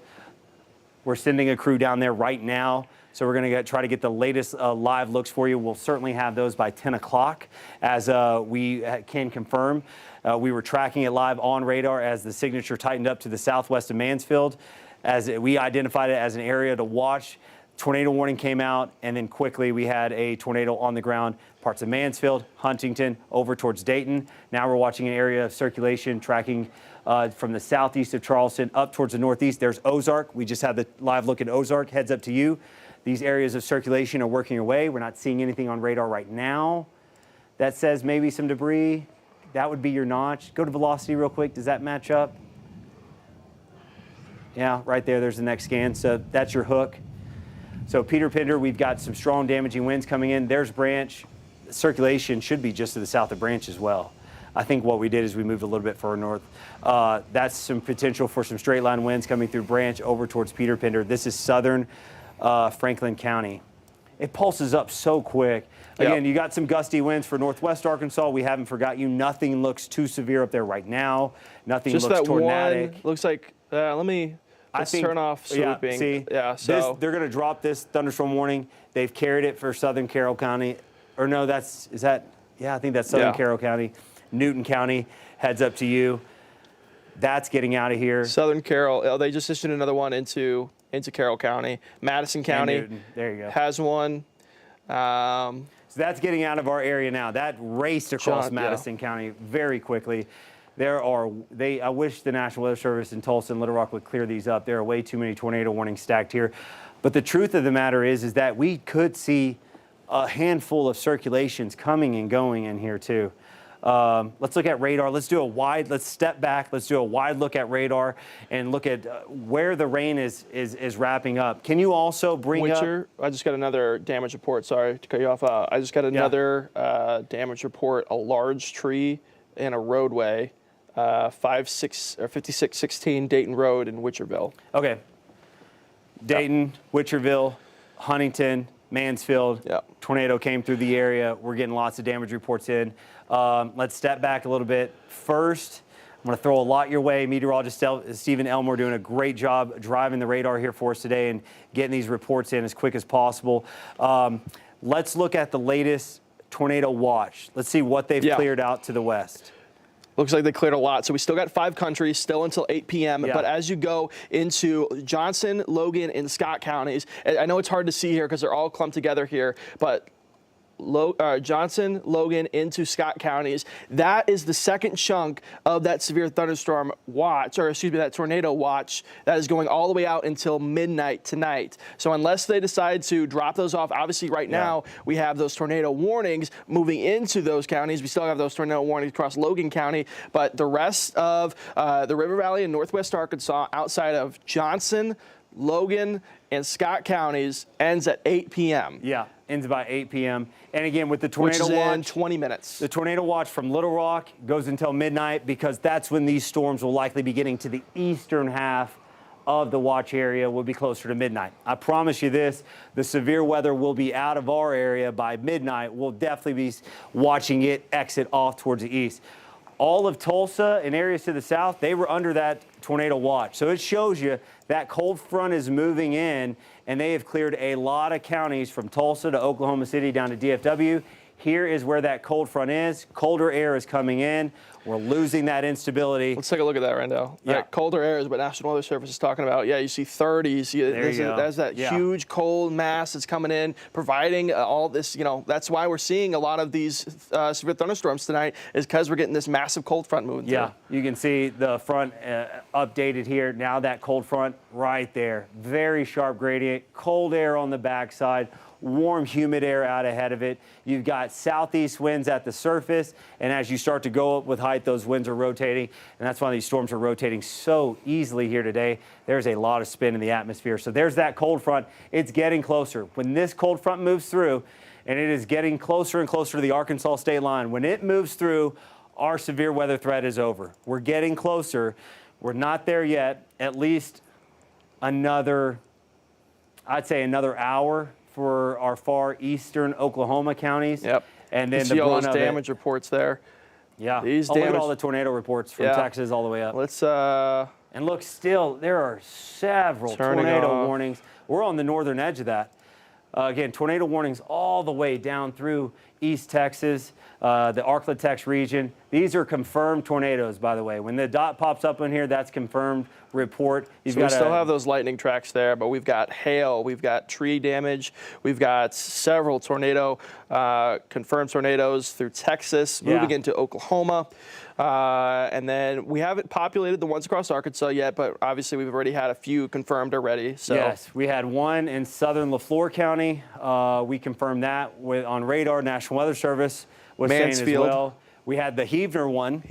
We're sending a crew down there right now. So we're going to try to get the latest live looks for you. We'll certainly have those by 10 o'clock as we can confirm. We were tracking it live on radar as the signature tightened up to the southwest of Mansfield. As we identified it as an area to watch. Tornado warning came out, and then quickly we had a tornado on the ground, parts of Mansfield, Huntington, over towards Dayton. Now we're watching an area of circulation tracking from the southeast of Charleston up towards the northeast. There's Ozark. We just had the live look at Ozark. Heads up to you. These areas of circulation are working away. We're not seeing anything on radar right now. That says maybe some debris. That would be your notch. Go to velocity real quick. Does that match up? Yeah, right there. There's the next scan. So that's your hook. So Peter Pender, we've got some strong damaging winds coming in. There's Branch. Circulation should be just to the south of Branch as well. I think what we did is we moved a little bit further north. That's some potential for some straight line winds coming through Branch over towards Peter Pender. This is southern Franklin County. It pulses up so quick. Again, You got some gusty winds for northwest Arkansas. We haven't forgot you. Nothing looks too severe up there right now. Nothing Just looks that tornadic. one looks like, let's turn off swooping. So they're going to drop this thunderstorm warning. They've carried it for southern Carroll County. Or no, is that Yeah, I think that's Southern Yeah. Carroll County. Newton County heads up to you. That's getting out of here. Southern Carroll, oh, they just issued another one into Carroll County. Madison County Newton. There you go. has one. So that's getting out of our area now. That raced across Yeah. Madison County very quickly. I wish the National Weather Service in Tulsa and Little Rock would clear these up. There are way too many tornado warnings stacked here. But the truth of the matter is that we could see a handful of circulations coming and going in here too. Let's look at radar. Let's step back. Let's do a wide look at radar and look at where the rain is wrapping up. Can you also bring up? I just got another damage report. Sorry to cut you off. I just got another damage report. A large tree in a roadway, 5616 Dayton Road in Witcherville. Okay. Dayton, Witcherville, Huntington, Mansfield. Yeah. Tornado came through the area. We're getting lots of damage reports in. Let's step back a little bit. First, I'm going to throw a lot your way. Meteorologist Stephen Elmore doing a great job driving the radar here for us today and getting these reports in as quick as possible. Let's look at the latest tornado watch. Let's see what they've cleared out to the west. Looks like they cleared a lot. So we still got 5 countries, still until 8 p.m. Yeah. But as you go into Johnson, Logan, and Scott counties, I know it's hard to see here because they're all clumped together here, but Johnson, Logan, into Scott counties. That is the second chunk of that severe thunderstorm watch, or excuse me, that tornado watch that is going all the way out until midnight tonight. So unless they decide to drop those off, obviously right now we have those tornado warnings moving into those counties. We still have those tornado warnings across Logan County, but the rest of the River Valley and Northwest Arkansas outside of Johnson, Logan, and Scott counties ends at 8 p.m. Yeah, ends by 8 p.m. And again, with the tornado which is watch, in 20 minutes. the tornado watch from Little Rock goes until midnight because that's when these storms will likely be getting to the eastern half of the watch area. Will be closer to midnight. I promise you this, the severe weather will be out of our area by midnight. We'll definitely be watching it exit off towards the east. All of Tulsa and areas to the south, they were under that tornado watch. So it shows you that cold front is moving in, and they have cleared a lot of counties from Tulsa to Oklahoma City down to DFW. Here is where that cold front is. Colder air is coming in. We're losing that instability. Let's take a look at that right now. Yeah. That colder air is what National Weather Service is talking about. Yeah, you see 30s. There's that huge cold mass that's coming in, providing all this, that's why we're seeing a lot of these severe thunderstorms tonight, is because we're getting this massive cold front moving through. You can see the front updated here. Now that cold front right there. Very sharp gradient. Cold air on the backside. Warm, humid air out ahead of it. You've got southeast winds at the surface, and as you start to go up with height, those winds are rotating, and that's why these storms are rotating so easily here today. There's a lot of spin in the atmosphere. So there's that cold front. It's getting closer. When this cold front moves through, and it is getting closer and closer to the Arkansas state line, when it moves through, our severe weather threat is over. We're getting closer. We're not there yet. At least another, I'd say another hour for our far eastern Oklahoma counties. Yep. And then you see the all brunt those of damage reports there. Yeah. These Look at damage- all the tornado reports from Texas all the way up. Let's And look, still, there are several Turning tornado off. warnings. We're on the northern edge of that. Again, tornado warnings all the way down through East Texas, the Arklatex region. These are confirmed tornadoes, by the way. When the dot pops up in here, that's confirmed report. So we still have those lightning tracks there, but we've got hail, we've got tree damage, we've got several confirmed tornadoes through Texas, moving into Oklahoma. And then we haven't populated the ones across Arkansas yet, but obviously we've already had a few confirmed already. So. Yes, we had one in southern Flore County. We confirmed that on radar. National Weather Service was saying as well. We had the Heavner one.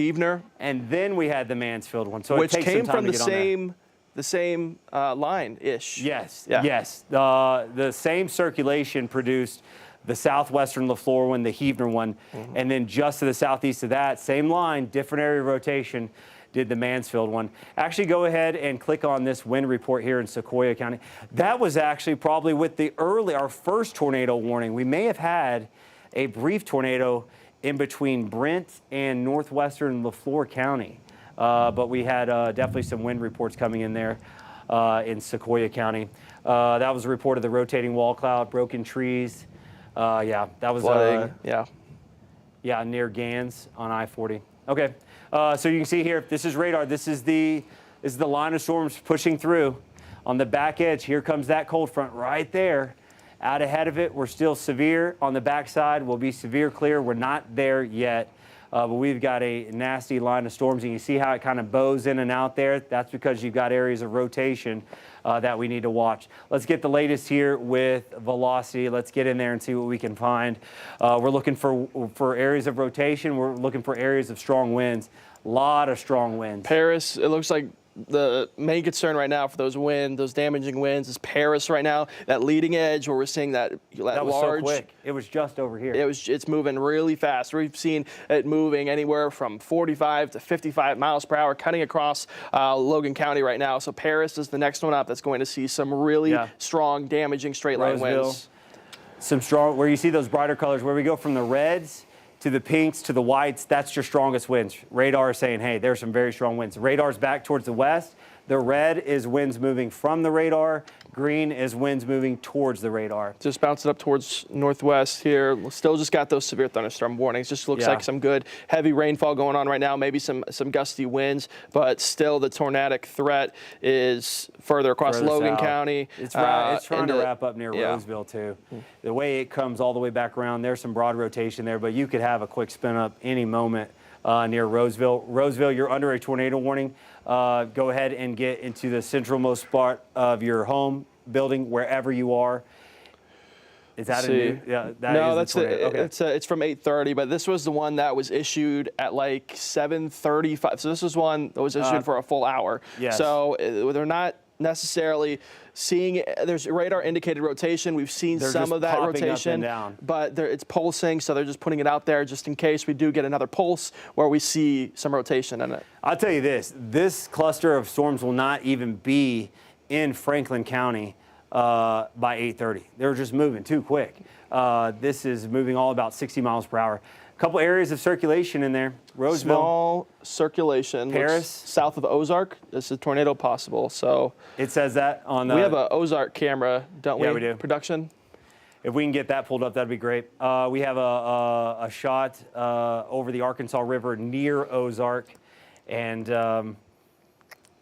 And then we had the Mansfield one. So which it takes came some time from to get the same line-ish. Yes, Yeah. yes. The same circulation produced the southwestern LaFleur one, the Heavner one, and then just to the southeast of that, same line, different area rotation, did the Mansfield one. Actually, go ahead and click on this wind report here in Sequoyah County. That was actually probably with our first tornado warning. We may have had a brief tornado in between Brent and northwestern LaFleur County. But we had definitely some wind reports coming in there in Sequoyah County. That was a report of the rotating wall cloud, broken trees. That was flooding. Yeah, near Gans on I-40. Okay, so you can see here, this is radar. This is the line of storms pushing through. On the back edge, here comes that cold front right there. Out ahead of it, we're still severe. On the backside, we'll be severe clear. We're not there yet, but we've got a nasty line of storms. And you see how it kind of bows in and out there? That's because you've got areas of rotation that we need to watch. Let's get the latest here with velocity. Let's get in there and see what we can find. We're looking for areas of rotation. We're looking for areas of strong winds. A lot of strong winds. Paris, it looks like the main concern right now for those damaging winds is Paris right now. That leading edge where we're seeing that was large. So quick. It was just over here. It's moving really fast. We've seen it moving anywhere from 45 to 55 miles per hour, cutting across Logan County right now. So Paris is the next one up that's going to see some really strong, damaging straight line winds. Some strong, where you see those brighter colors, where we go from the reds to the pinks to the whites, that's your strongest winds. Radar is saying, hey, there's some very strong winds. Radar's back towards the west. The red is winds moving from the radar. Green is winds moving towards the radar. Just bouncing up towards northwest here. Still just got those severe thunderstorm warnings. Just looks like some good heavy rainfall going on right now. Maybe some gusty winds, but still the tornadic threat is further across Logan County. It's trying to wrap up near Roseville too. The way it comes all the way back around, there's some broad rotation there, but you could have a quick spin up any moment near Roseville. Roseville, you're under a tornado warning. Go ahead and get into the centralmost spot of your home building, wherever you are. Is that a new? Yeah, that's it's from 8:30, but this was the one that was issued at like 7:35. So this was one that was issued for a full hour. Yes. So they're not necessarily seeing, there's radar indicated rotation. We've seen some of that rotation, but it's pulsing, so they're just putting it out there just in case we do get another pulse where we see some rotation in it. I'll tell you this cluster of storms will not even be in Franklin County by 8:30. They're just moving too quick. This is moving all about 60 miles per hour. A couple areas of circulation in there. Roseville. Small circulation. Paris. South of Ozark. There's a tornado possible. So it says that on the. We have an Ozark camera, don't we? Yeah, we do. Production. If we can get that pulled up, that'd be great. We have a shot over the Arkansas River near Ozark. And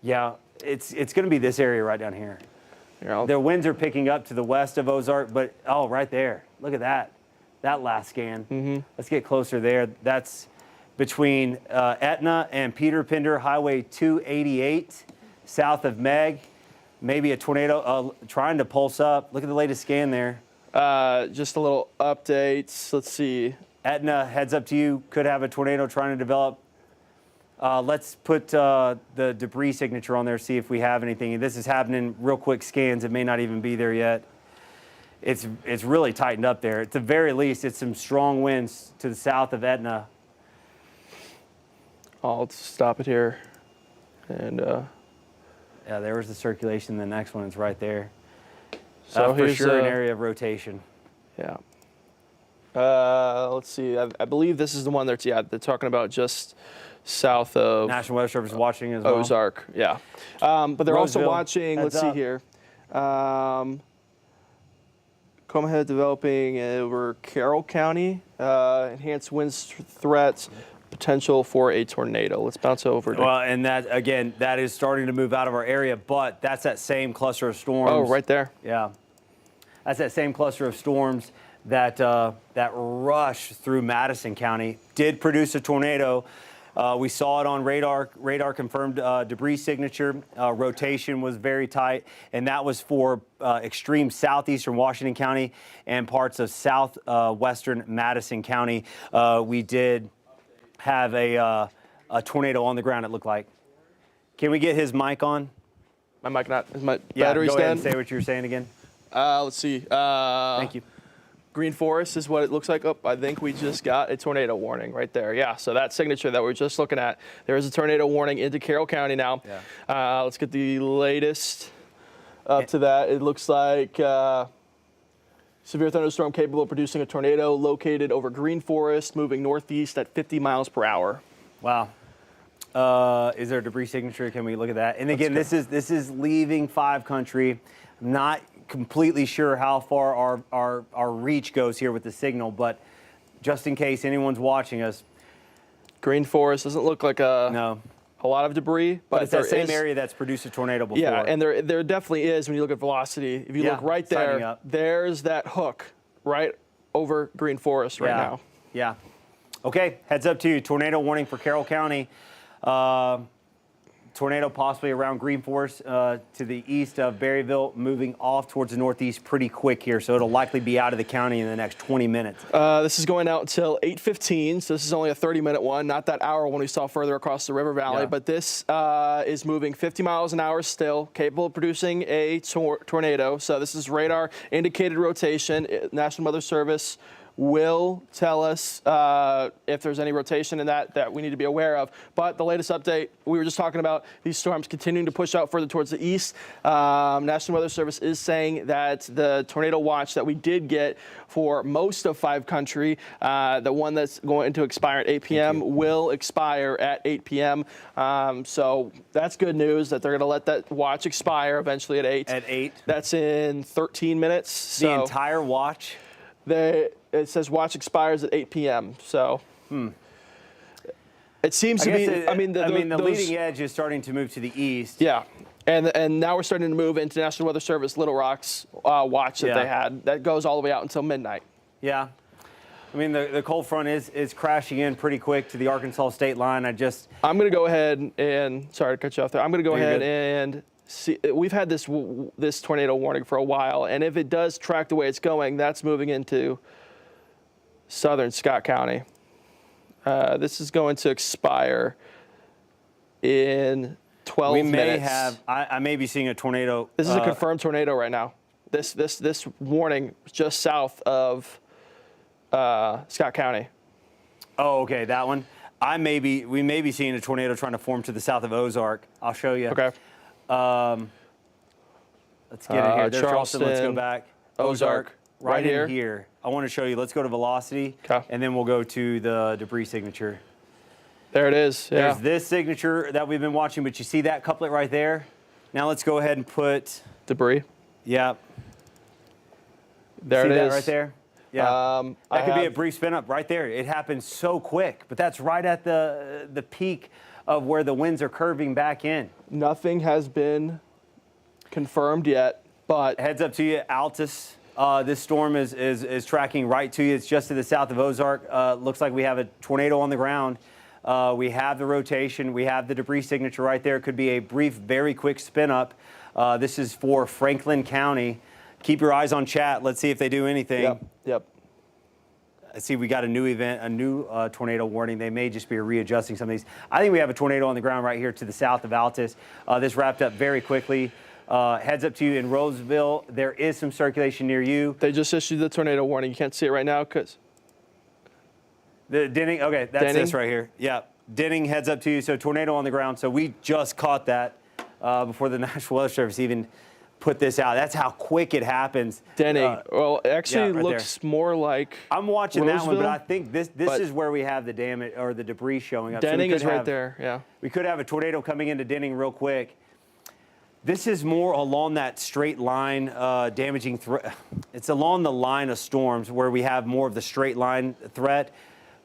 yeah, it's going to be this area right down here. The winds are picking up to the west of Ozark, but right there. Look at that. That last scan. Let's get closer there. That's between Etna and Peter Pender Highway 288, south of Meg. Maybe a tornado trying to pulse up. Look at the latest scan there. Just a little updates. Let's see. Etna, heads up to you. Could have a tornado trying to develop. Let's put the debris signature on there, see if we have anything. This is happening real quick scans. It may not even be there yet. It's really tightened up there. At the very least, it's some strong winds to the south of Etna. I'll stop it here. And yeah, there was the circulation. The next one is right there. So for sure an area of rotation. Yeah. Let's see. I believe this is the one they're talking about just south of National Weather Service watching as well. Ozark. Yeah. But they're also watching. Let's see here. Comahead developing over Carroll County. Enhanced winds threats. Potential for a tornado. Let's bounce over. Well, and that, again, that is starting to move out of our area, but that's that same cluster of storms. Oh, right there. Yeah. That's that same cluster of storms that rushed through Madison County, did produce a tornado. We saw it on radar. Radar confirmed debris signature. Rotation was very tight, and that was for extreme southeastern Washington County and parts of southwestern Madison County. We did have a tornado on the ground, it looked like. Can we get his mic on? My mic not. Is my battery's go ahead dead? and say what you were saying again. Let's see. Thank you. Green Forest is what it looks like. Oh, I think we just got a tornado warning right there. Yeah, so that signature that we're just looking at, there is a tornado warning into Carroll County now. Yeah. Let's get the latest up to that. It looks like severe thunderstorm capable of producing a tornado located over Green Forest, moving northeast at 50 miles per hour. Wow. Is there a debris signature? Can we look at that? And again, this is leaving 5 country. I'm not completely sure how far our reach goes here with the signal, but just in case anyone's watching us. Green forest doesn't look like a lot of debris, but it's that same area that's produced a tornado before. Yeah, and there definitely is when you look at velocity. If you look right there, there's that hook right over green forest right now. Yeah. Okay, heads up to you. Tornado warning for Carroll County. Tornado possibly around Green Forest to the east of Berryville, moving off towards the northeast pretty quick here, so it'll likely be out of the county in the next 20 minutes. This is going out until 8:15, so this is only a 30-minute one, not that hour one we saw further across the river valley, but this is moving 50 miles an hour still, capable of producing a tornado. So this is radar indicated rotation. National Weather Service will tell us if there's any rotation in that we need to be aware of. But the latest update, we were just talking about these storms continuing to push out further towards the east. National Weather Service is saying that the tornado watch that we did get for most of 5 country, the one that's going to expire at 8 p.m. will expire at 8 p.m. So that's good news that they're going to let that watch expire eventually at 8. At 8? That's in 13 minutes. The entire watch? It says watch expires at 8 p.m. So it seems to be. I mean, the leading edge is starting to move to the east. Yeah, and now we're starting to move into National Weather Service Little Rock's watch that they had. That goes all the way out until midnight. Yeah. I mean, the cold front is crashing in pretty quick to the Arkansas state line. I'm going to go ahead and, sorry to cut you off there. I'm going to go ahead and see. We've had this tornado warning for a while, and if it does track the way it's going, that's moving into southern Scott County. This is going to expire in 12 minutes. I may be seeing a tornado. This is a confirmed tornado right now. This warning just south of Scott County. Oh, okay, that one. We may be seeing a tornado trying to form to the south of Ozark. I'll show you. Okay. Let's get in here. There's Charleston. Let's go back. Ozark. Right in here. I want to show you. Let's go to velocity, and then we'll go to the debris signature. There it is. Yeah. There's this signature that we've been watching, but you see that couplet right there? Now let's go ahead and put debris. Yeah. There it is. See that right there? Yeah. That could be a brief spin up right there. It happens so quick, but that's right at the peak of where the winds are curving back in. Nothing has been confirmed yet, but heads up to you, Altus. This storm is tracking right to you. It's just to the south of Ozark. Looks like we have a tornado on the ground. We have the rotation. We have the debris signature right there. It could be a brief, very quick spin up. This is for Franklin County. Keep your eyes on chat. Let's see if they do anything. Yep. I see we got a new event, a new tornado warning. They may just be readjusting some of these. I think we have a tornado on the ground right here to the south of Altus. This wrapped up very quickly. Heads up to you in Roseville. There is some circulation near you. They just issued the tornado warning. You can't see it right now because the Denning. Okay, that's Denning? This right here. Yeah, Denning, heads up to you. So tornado on the ground. So we just caught that before the National Weather Service even put this out. That's how quick it happens. Denning. Well, it actually looks more like I'm watching Roseville, that one, but I think this is where we have the damage or the debris showing up. Denning is right there. Yeah. We could have a tornado coming into Denning real quick. This is more along that straight line damaging threat. It's along the line of storms where we have more of the straight line threat.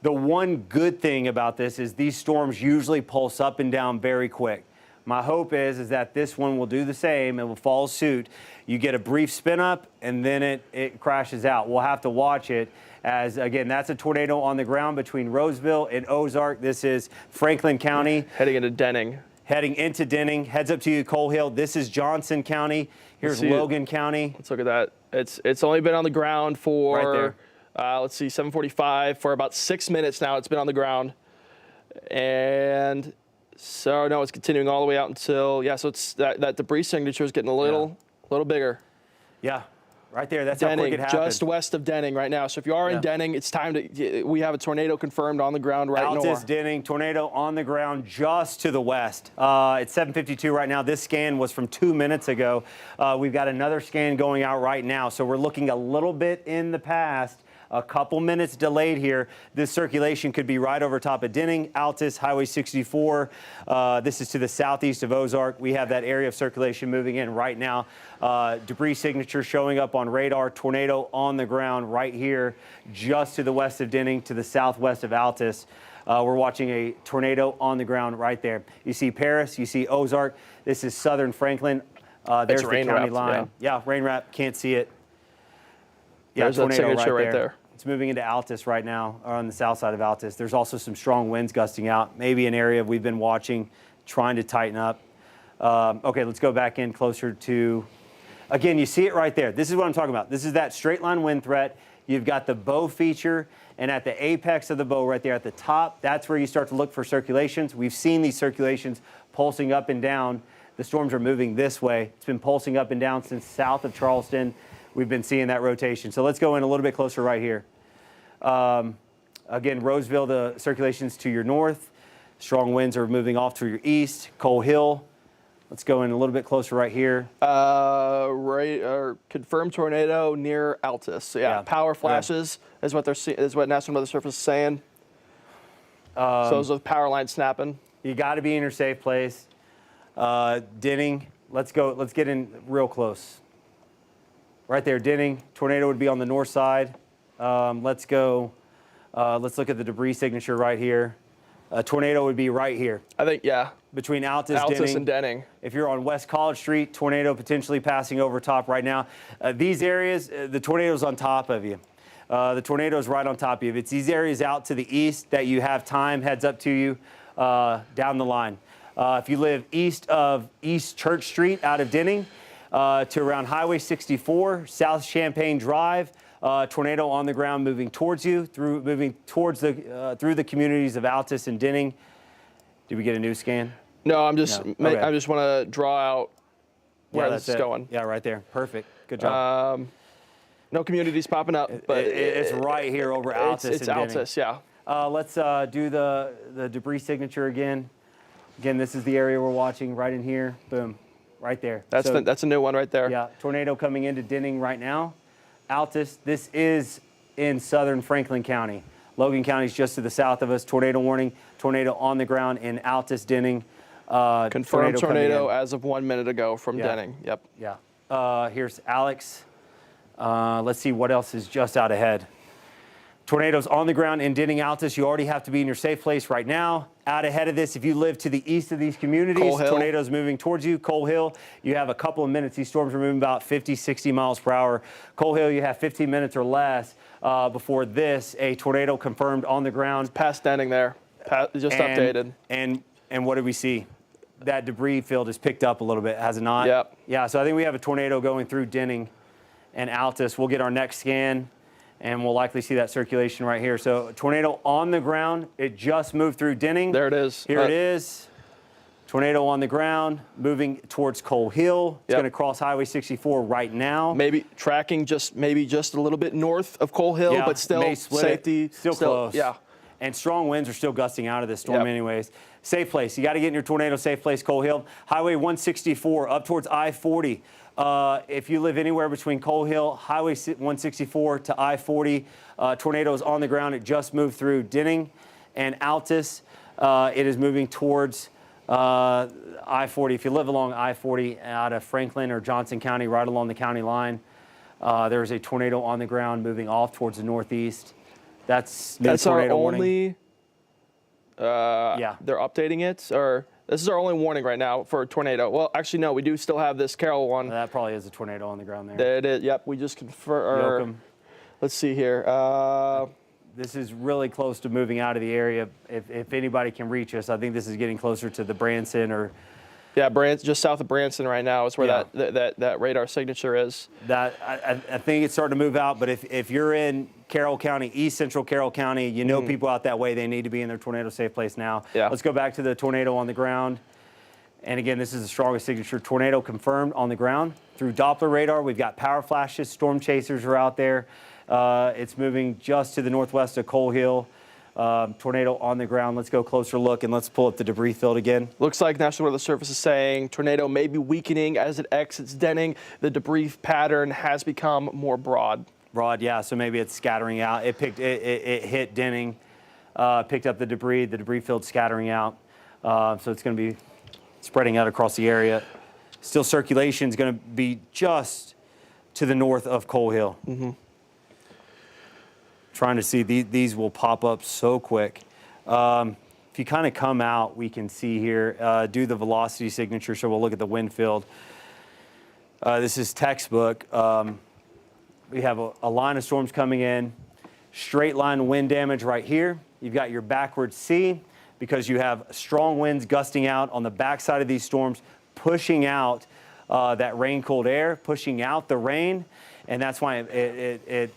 The one good thing about this is these storms usually pulse up and down very quick. My hope is that this one will do the same. It will follow suit. You get a brief spin up and then it crashes out. We'll have to watch it as, again, that's a tornado on the ground between Roseville and Ozark. This is Franklin County. Heading into Denning. Heading into Denning. Heads up to you, Coal Hill. This is Johnson County. Here's Logan County. Let's look at that. It's only been on the ground for, right there. Let's see, 7:45. For about 6 minutes now it's been on the ground. And so, no, it's continuing all the way out until, so it's that debris signature is getting a little bigger. Yeah, right there. That's Denning, how quick it happened. just west of Denning right now. So if you are in Denning, it's time to, we have a tornado confirmed on the ground right now. Altus, Denning, tornado on the ground just to the west. It's 7:52 right now. This scan was from 2 minutes ago. We've got another scan going out right now. So we're looking a little bit in the past. A couple minutes delayed here. This circulation could be right over top of Denning, Altus, Highway 64. This is to the southeast of Ozark. We have that area of circulation moving in right now. Debris signature showing up on radar. Tornado on the ground right here, just to the west of Denning, to the southwest of Altus. We're watching a tornado on the ground right there. You see Paris, you see Ozark. This is southern Franklin. There's the county line. Yeah, rain wrap, can't see it. Yeah, there's that signature right there. It's moving into Altus right now, or on the south side of Altus. There's also some strong winds gusting out. Maybe an area we've been watching, trying to tighten up. Okay, let's go back in closer to, again, you see it right there. This is what I'm talking about. This is that straight line wind threat. You've got the bow feature, and at the apex of the bow right there at the top, that's where you start to look for circulations. We've seen these circulations pulsing up and down. The storms are moving this way. It's been pulsing up and down since south of Charleston. We've been seeing that rotation. So let's go in a little bit closer right here. Again, Roseville, the circulations to your north. Strong winds are moving off to your east. Coal Hill. Let's go in a little bit closer right here. Confirmed tornado near Altus. So yeah, power flashes is what is what National Weather Service is saying. So those are the power lines snapping. You got to be in your safe place. Denning, let's go. Let's get in real close. Right there, Denning. Tornado would be on the north side. Let's go. Let's look at the debris signature right here. Tornado would be right here. I think, yeah. Between Altus and Denning. If you're on West College Street, tornado potentially passing over top right now. These areas, the tornado's on top of you. The tornado's right on top of you. It's these areas out to the east that you have time, heads up to you down the line. If you live east of East Church Street out of Denning to around Highway 64, South Champaign Drive, tornado on the ground moving towards you, moving towards through the communities of Altus and Denning. Did we get a new scan? No, I just want to draw out where this is going. Yeah, right there. Perfect. Good job. No communities popping up, but it's right here over Altus. It's and Altus, Denning. yeah. Let's do the debris signature again. Again, this is the area we're watching right in here. Boom, right there. That's a new one right there. Yeah, tornado coming into Denning right now. Altus, this is in southern Franklin County. Logan County is just to the south of us. Tornado warning, tornado on the ground in Altus, Denning. Confirmed tornado as of 1 minute ago from Denning. Yep. Yeah. Here's Alex. Let's see what else is just out ahead. Tornadoes on the ground in Denning, Altus. You already have to be in your safe place right now. Out ahead of this, if you live to the east of these communities, tornadoes moving towards you. Coal Hill, you have a couple of minutes. These storms are moving about 50, 60 miles per hour. Coal Hill, you have 15 minutes or less before this. A tornado confirmed on the ground. Past Denning there. Updated. And what did we see? That debris field is picked up a little bit, has it not? Yep. Yeah, so I think we have a tornado going through Denning and Altus. We'll get our next scan, and we'll likely see that circulation right here. So tornado on the ground. It just moved through Denning. There it is. Here it is. Tornado on the ground, moving towards Coal Hill. It's going to cross Highway 64 right now. Maybe tracking just a little bit north of Coal Hill, but still safety. Still close. Yeah. And strong winds are still gusting out of this storm anyways. Safe place. You got to get in your tornado safe place, Coal Hill. Highway 164 up towards I-40. If you live anywhere between Coal Hill, Highway 164 to I-40, tornadoes on the ground. It just moved through Denning and Altus. It is moving towards I-40. If you live along I-40 out of Franklin or Johnson County, right along the county line, there is a tornado on the ground moving off towards the northeast. That's our only. Yeah. They're updating it, or this is our only warning right now for a tornado. Well, actually, no, we do still have this Carroll one. That probably is a tornado on the ground there. There it is. Yep, we just confirmed. Let's see here. This is really close to moving out of the area. If anybody can reach us, I think this is getting closer to the Branson or. Yeah, just south of Branson right now is where that radar signature is. I think it's starting to move out, but if you're in Carroll County, East Central Carroll County, you know people out that way, they need to be in their tornado safe place now. Yeah. Let's go back to the tornado on the ground. And again, this is the strongest signature. Tornado confirmed on the ground. Through Doppler radar, we've got power flashes, storm chasers are out there. It's moving just to the northwest of Coal Hill. Tornado on the ground. Let's go closer look and let's pull up the debris field again. Looks like National Weather Service is saying tornado may be weakening as it exits Denning. The debris pattern has become more broad. Rod, yeah, so maybe it's scattering out. It hit Denning, picked up the debris field scattering out. So it's going to be spreading out across the area. Still circulation is going to be just to the north of Coal Hill. Trying to see, these will pop up so quick. If you kind of come out, we can see here, do the velocity signature, so we'll look at the wind field. This is textbook. We have a line of storms coming in, straight line wind damage right here. You've got your backward C because you have strong winds gusting out on the backside of these storms, pushing out that rain-cooled air, pushing out the rain, and that's why it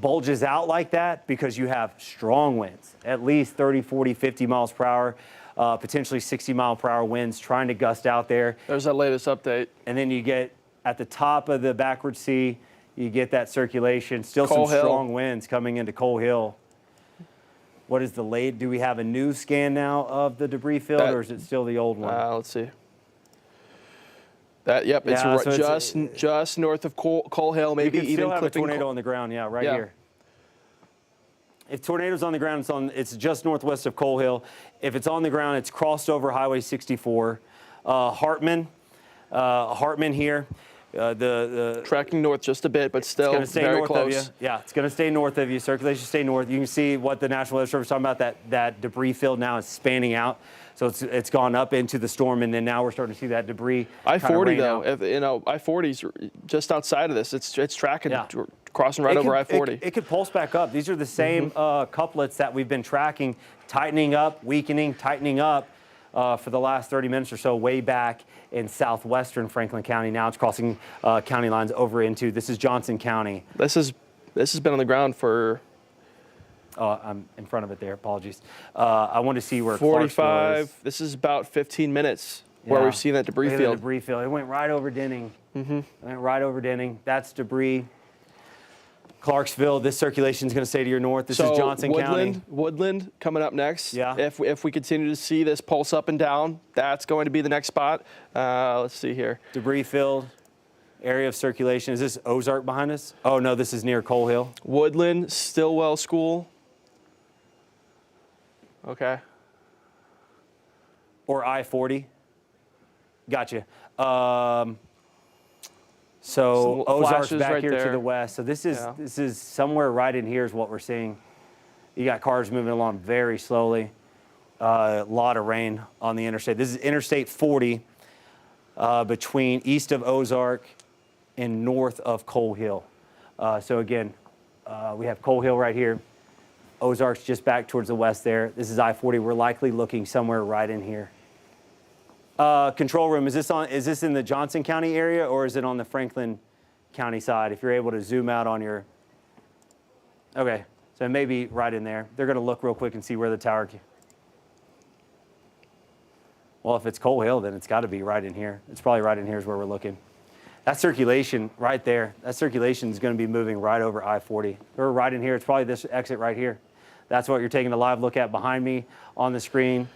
bulges out like that, because you have strong winds, at least 30, 40, 50 miles per hour, potentially 60 mile per hour winds trying to gust out there. There's that latest update. And then you get at the top of the backward C, you get that circulation, still Coal some Hill. strong winds coming into Coal Hill. What is the late? Do we have a new scan now of the debris field, or is it still the old one? Let's see. Yep, it's Yeah, so just north of Coal Hill, maybe You can even still have a clipping tornado on the ground, yeah, right here. If tornado's on the ground, it's just northwest of Coal Hill. If it's on the ground, it's crossed over Highway 64. Hartman here. The tracking north just a bit, but still going to stay very north close. of you. Yeah, it's going to stay north of you. Circulation stay north. You can see what the National Weather Service is talking about. That debris field now is spanning out, so it's gone up into the storm, and then now we're starting to see that debris. I-40 though, I-40's just outside of this. It's tracking, crossing right over I-40. It could pulse back up. These are the same couplets that we've been tracking, tightening up, weakening, tightening up for the last 30 minutes or so, way back in southwestern Franklin County. Now it's crossing county lines over into, this is Johnson County. This has been on the ground for... I'm in front of it there, apologies. I want to see where 45, this is about 15 minutes where we've seen that debris field. The debris field. It went right over Denning. It went right over Denning. That's debris. Clarksville, this circulation is going to stay to your north. This is Johnson County. Woodland coming up next. Yeah. If we continue to see this pulse up and down, that's going to be the next spot. Let's see here. Debris field, area of circulation. Is this Ozark behind us? Oh, no, this is near Coal Hill. Woodland, Stillwell School. Okay. Or I-40. Gotcha. So Ozark's back right here there. to the west. So this is somewhere right in here is what we're seeing. You got cars moving along very slowly. A lot of rain on the interstate. This is Interstate 40 between east of Ozark and north of Coal Hill. So again, we have Coal Hill right here. Ozark's just back towards the west there. This is I-40. We're likely looking somewhere right in here. Control room, is this in the Johnson County area, or is it on the Franklin County side? If you're able to zoom out on your, okay, so it may be right in there. They're gonna look real quick and see where the tower, well, if it's Coal Hill, then it's gotta be right in here. It's probably right in here is where we're looking. That circulation right there, that circulation is gonna be moving right over I-40. Or right in here, it's probably this exit right here. That's what you're taking a live look at behind me on the screen.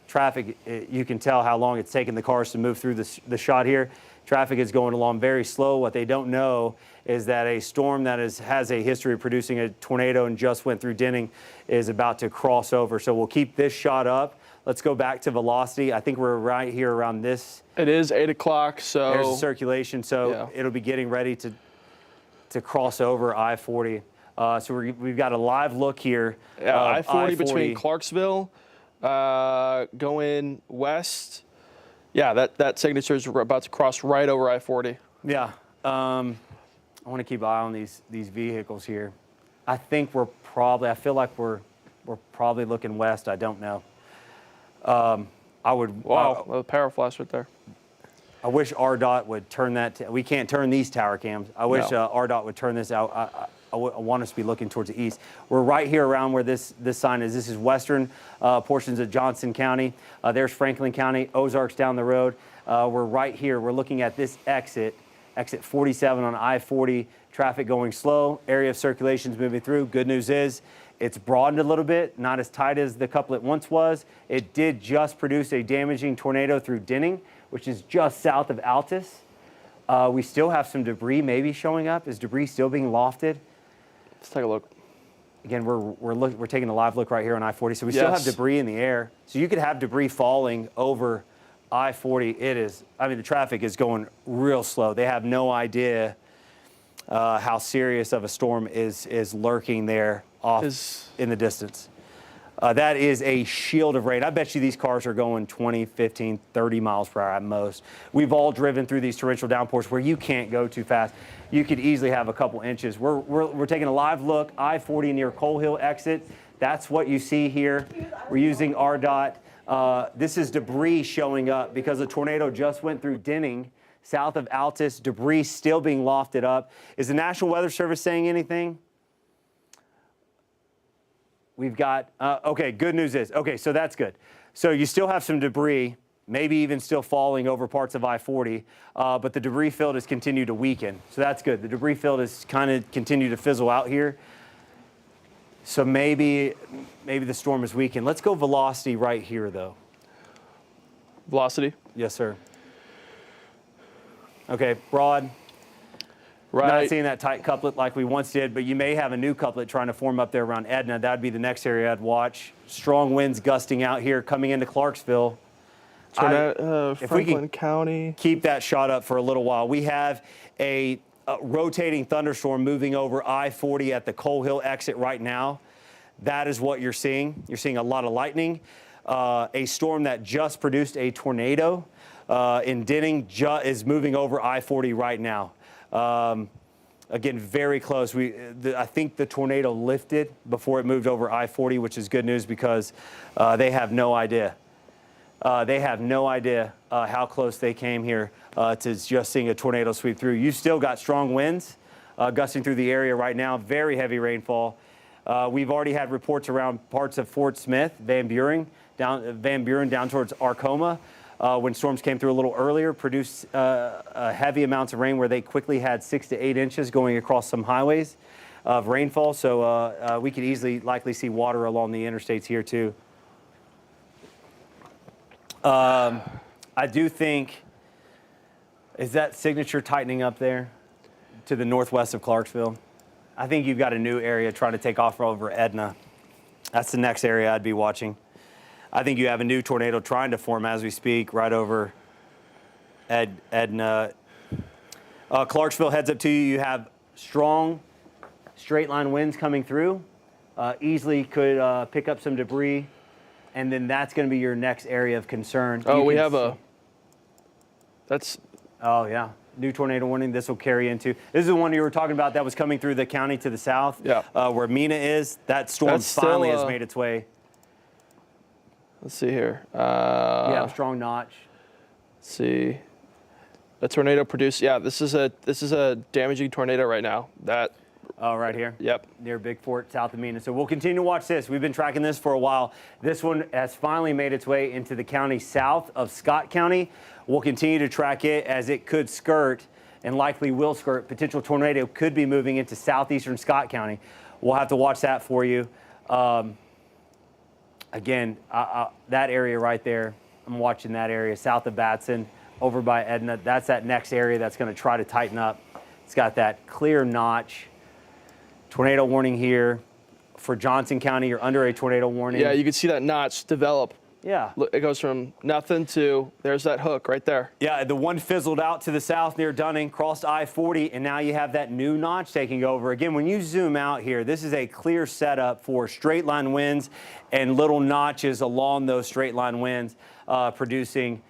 Traffic, you can tell how long it's taken the cars to move through the shot here. Traffic is going along very slow. What they don't know is that a storm that has a history of producing a tornado and just went through Denning is about to cross over. So we'll keep this shot up. Let's go back to velocity. I think we're right here around this. It is 8 o'clock, so... There's the circulation, so it'll be getting ready to cross over I-40. So we've got a live look here. Yeah, I-40 between Clarksville, going west. Yeah, that signature is about to cross right over I-40. Yeah. I want to keep an eye on these vehicles here. I think I feel like we're probably looking west. I don't know. Wow, a power flash right there. I wish RDOT would turn that. We can't turn these tower cams. I wish RDOT would turn this out. I want us to be looking towards the east. We're right here around where this sign is. This is western portions of Johnson County. There's Franklin County. Ozark's down the road. We're right here. We're looking at this exit 47 on I-40. Traffic going slow. Area of circulation is moving through. Good news is it's broadened a little bit, not as tight as the couplet once was. It did just produce a damaging tornado through Denning, which is just south of Altus. We still have some debris maybe showing up. Is debris still being lofted? Let's take a look. Again, we're taking a live look right here on I-40. So we still have debris in the air. So you could have debris falling over I-40. The traffic is going real slow. They have no idea how serious of a storm is lurking there off in the distance. That is a shield of rain. I bet you these cars are going 20, 15, 30 miles per hour at most. We've all driven through these torrential downpours where you can't go too fast. You could easily have a couple inches. We're taking a live look, I-40 near Coal Hill exit. That's what you see here. We're using RDOT. This is debris showing up because a tornado just went through Denning, south of Altus. Debris still being lofted up. Is the National Weather Service saying anything? We've got, okay, good news is, okay, so that's good. So you still have some debris, maybe even still falling over parts of I-40, but the debris field has continued to weaken. So that's good. The debris field has kind of continued to fizzle out here. So maybe the storm is weakened. Let's go velocity right here, though. Velocity? Yes, sir. Okay, broad. Right. Not seeing that tight couplet like we once did, but you may have a new couplet trying to form up there around Edna. That would be the next area I'd watch. Strong winds gusting out here coming into Clarksville. Franklin County. Keep that shot up for a little while. We have a rotating thunderstorm moving over I-40 at the Coal Hill exit right now. That is what you're seeing. You're seeing a lot of lightning. A storm that just produced a tornado in Denning is moving over I-40 right now. Again, very close. I think the tornado lifted before it moved over I-40, which is good news because they have no idea. They have no idea how close they came here to just seeing a tornado sweep through. You've still got strong winds gusting through the area right now, very heavy rainfall. We've already had reports around parts of Fort Smith, Van Buren down towards Arcoma. When storms came through a little earlier, produced heavy amounts of rain where they quickly had 6 to 8 inches going across some highways of rainfall. So we could likely see water along the interstates here too. I do think, is that signature tightening up there to the northwest of Clarksville? I think you've got a new area trying to take off over Edna. That's the next area I'd be watching. I think you have a new tornado trying to form as we speak right over Edna. Clarksville heads up to you. You have strong straight line winds coming through. Easily could pick up some debris. And then that's going to be your next area of concern. Oh, we have Oh, yeah. New tornado warning. This will carry into. This is the one you were talking about that was coming through the county to the south. Yeah. Where Mina is. That storm finally has made its way. Let's see here. Yeah, strong notch. Let's see. The tornado produced. Yeah, this is a damaging tornado right now. Right here. Yep. Near Big Fort, south of Mina. So we'll continue to watch this. We've been tracking this for a while. This one has finally made its way into the county south of Scott County. We'll continue to track it as it could skirt and likely will skirt. Potential tornado could be moving into southeastern Scott County. We'll have to watch that for you. Again, that area right there, I'm watching that area south of Batson over by Edna. That's that next area that's going to try to tighten up. It's got that clear notch. Tornado warning here for Johnson County. You're under a tornado warning. Yeah, you can see that notch develop. Yeah. It goes from nothing to, there's that hook right there. Yeah, the one fizzled out to the south near Dunning, crossed I-40, and now you have that new notch taking over. Again, when you zoom out here, this is a clear setup for straight line winds and little notches along those straight line winds producing.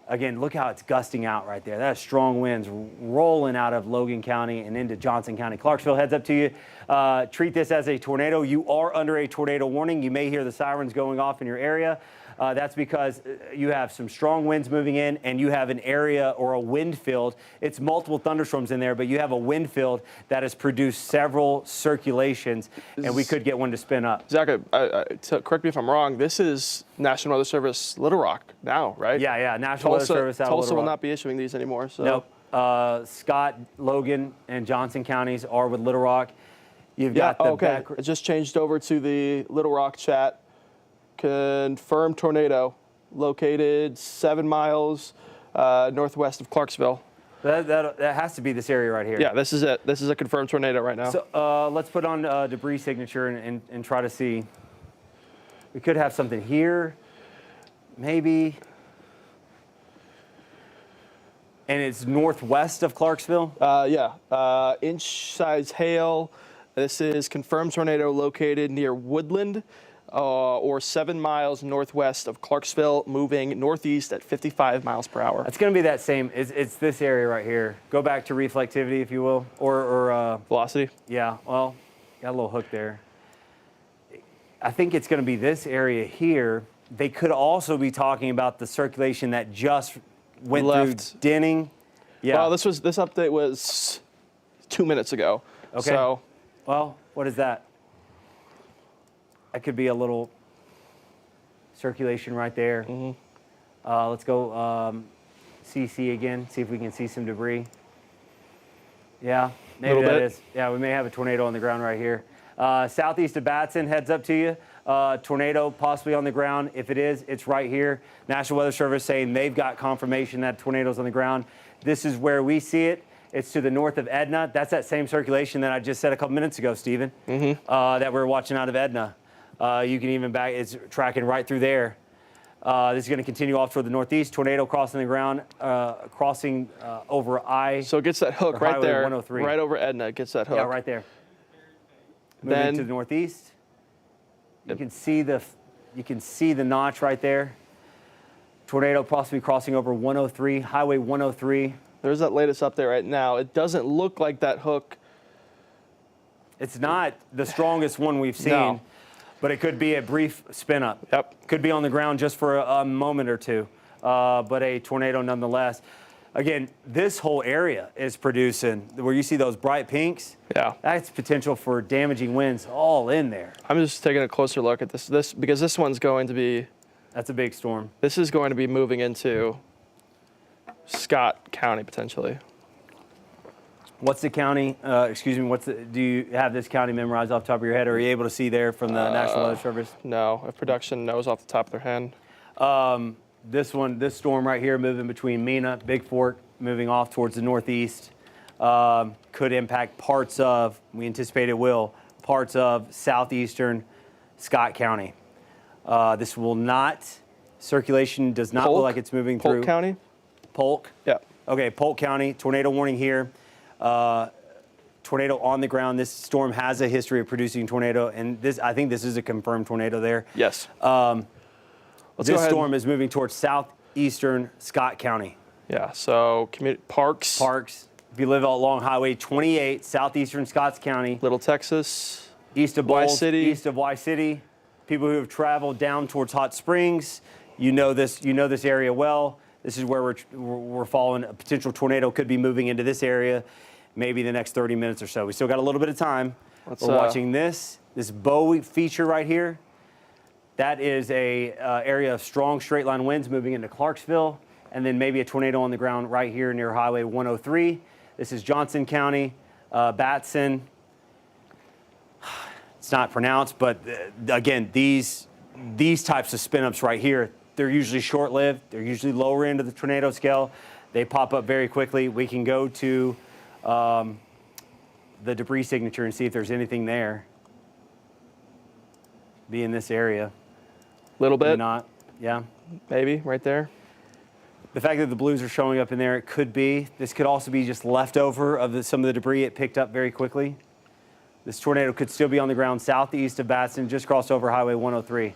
Again, look how it's gusting out right there. That's strong winds rolling out of Logan County and into Johnson County. Clarksville heads up to you. Treat this as a tornado. You are under a tornado warning. You may hear the sirens going off in your area. That's because you have some strong winds moving in and you have an area or a wind field. It's multiple thunderstorms in there, but you have a wind field that has produced several circulations, and we could get one to spin up. Zach, correct me if I'm wrong. This is National Weather Service Little Rock now, right? Yeah. National Weather Service out of Little Tulsa will Rock. not be issuing these anymore. So. Nope. Scott, Logan, and Johnson counties are with Little Rock. You've got the okay. It just changed over to the Little Rock chat. Confirmed tornado located 7 miles northwest of Clarksville. That has to be this area right here. Yeah, this is it. This is a confirmed tornado right now. So let's put on debris signature and try to see. We could have something here, maybe. And it's northwest of Clarksville? Yeah, inch-size hail. This is confirmed tornado located near Woodland, or 7 miles northwest of Clarksville, moving northeast at 55 miles per hour. It's going to be that same. It's this area right here. Go back to reflectivity, if you will, or Velocity? yeah. Well, got a little hook there. I think it's going to be this area here. They could also be talking about the circulation that just went through Denning. Yeah. Well, this update was 2 minutes ago. Okay. So, well, what is that? That could be a little circulation right there. Let's go CC again, see if we can see some debris. Yeah, maybe that is. Yeah, we may have a tornado on the ground right here. Southeast of Batson, heads up to you. Tornado possibly on the ground. If it is, it's right here. National Weather Service saying they've got confirmation that tornado's on the ground. This is where we see it. It's to the north of Edna. That's that same circulation that I just said a couple minutes ago, Stephen, that we're watching out of Edna. You can even back, it's tracking right through there. This is going to continue off toward the northeast. Tornado crossing the ground, crossing over I. So it gets that hook right Highway there, 103. right over Edna. It gets that hook. Yeah, right there. Moving Then to the northeast. You can see the notch right there. Tornado possibly crossing over 103, Highway 103. There's that latest update right now. It doesn't look like that hook. It's not the strongest one we've seen, No. but it could be a brief spin up. Yep. Could be on the ground just for a moment or two, but a tornado nonetheless. Again, this whole area is producing, where you see those bright pinks, Yeah. that's potential for damaging winds all in there. I'm just taking a closer look at this because this one's going to be. That's a big storm. This is going to be moving into Scott County potentially. What's the county, do you have this county memorized off the top of your head, or are you able to see there from the National Weather Service? No, if production knows off the top of their head. This storm right here moving between Mena, Big Fork, moving off towards the northeast, could impact parts of, we anticipate it will, parts of southeastern Scott County. This will not, circulation does not look like it's moving through. Polk County? Polk? Yeah. Okay, Polk County, tornado warning here. Tornado on the ground. This storm has a history of producing tornado, and I think this is a confirmed tornado there. Yes. This storm is moving towards southeastern Scott County. Yeah, so Parks. Parks. If you live along Highway 28, southeastern Scotts County. Little Texas. East of Bowles, east of Y City. People who have traveled down towards Hot Springs, you know this area well. This is where we're following a potential tornado could be moving into this area, maybe the next 30 minutes or so. We still got a little bit of time. We're watching this bow feature right here. That is a area of strong straight line winds moving into Clarksville, and then maybe a tornado on the ground right here near Highway 103. This is Johnson County, Batson. It's not pronounced, but again, these types of spin-ups right here, they're usually short-lived. They're usually lower end of the tornado scale. They pop up very quickly. We can go to the debris signature and see if there's anything there. Be in this area. Little bit. Maybe not. Yeah. Maybe right there. The fact that the blues are showing up in there, it could be. This could also be just leftover of some of the debris it picked up very quickly. This tornado could still be on the ground southeast of Batson, just crossed over Highway 103.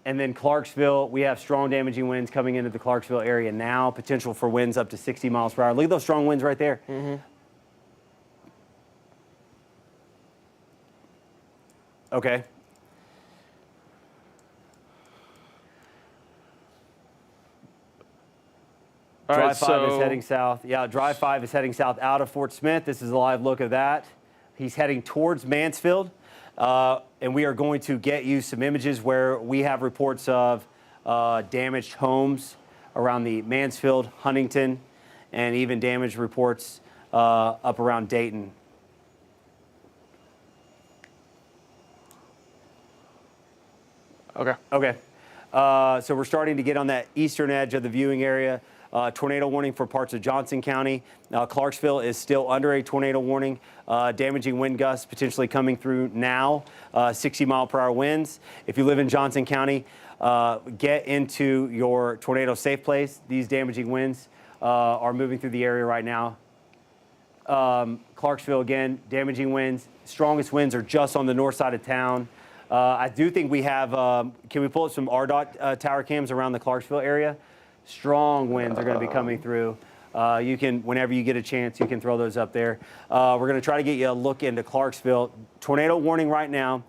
And then Clarksville, we have strong damaging winds coming into the Clarksville area now, potential for winds up to 60 miles per hour. Look at those strong winds right there. Okay. Drive 5 is heading south. Yeah, Drive 5 is heading south out of Fort Smith. This is a live look of that. He's heading towards Mansfield. And we are going to get you some images where we have reports of damaged homes around the Mansfield, Huntington, and even damage reports up around Dayton. Okay. Okay. So we're starting to get on that eastern edge of the viewing area. Tornado warning for parts of Johnson County. Clarksville is still under a tornado warning. Damaging wind gusts potentially coming through now, 60-mile-per-hour winds. If you live in Johnson County, get into your tornado safe place. These damaging winds are moving through the area right now. Clarksville, again, damaging winds. Strongest winds are just on the north side of town. I do think we have, can we pull up some RDOT tower cams around the Clarksville area? Strong winds are going to be coming through. You can, whenever you get a chance, you can throw those up there. We're going to try to get you a look into Clarksville. Tornado warning right now.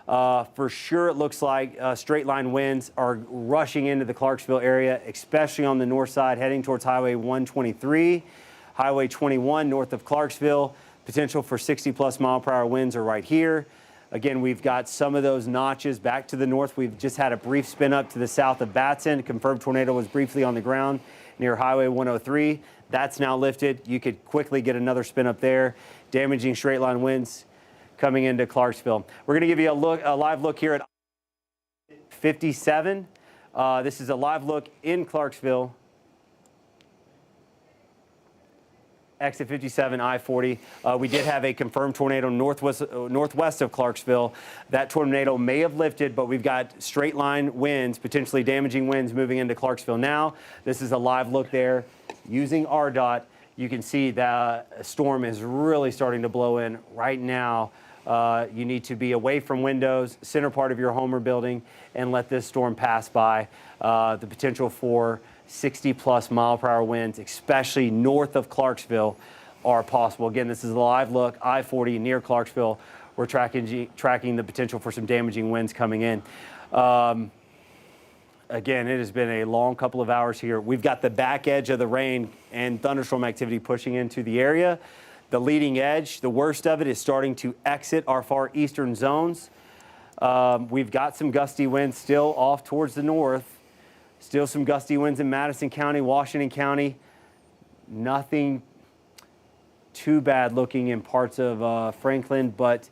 For sure, it looks like straight line winds are rushing into the Clarksville area, especially on the north side, heading towards Highway 123, Highway 21 north of Clarksville. Potential for 60-plus mile-per-hour winds are right here. Again, we've got some of those notches back to the north. We've just had a brief spin up to the south of Batson. Confirmed tornado was briefly on the ground near Highway 103. That's now lifted. You could quickly get another spin up there. Damaging straight line winds coming into Clarksville. We're going to give you a live look here at 57. This is a live look in Clarksville. Exit 57, I-40. We did have a confirmed tornado northwest of Clarksville. That tornado may have lifted, but we've got straight line winds, potentially damaging winds moving into Clarksville now. This is a live look there using RDOT. You can see the storm is really starting to blow in right now. You need to be away from windows, center part of your home or building, and let this storm pass by. The potential for 60-plus mile-per-hour winds, especially north of Clarksville, are possible. Again, this is a live look, I-40 near Clarksville. We're tracking the potential for some damaging winds coming in. Again, it has been a long couple of hours here. We've got the back edge of the rain and thunderstorm activity pushing into the area. The leading edge, the worst of it, is starting to exit our far eastern zones. We've got some gusty winds still off towards the north. Still some gusty winds in Madison County, Washington County. Nothing too bad looking in parts of Franklin, but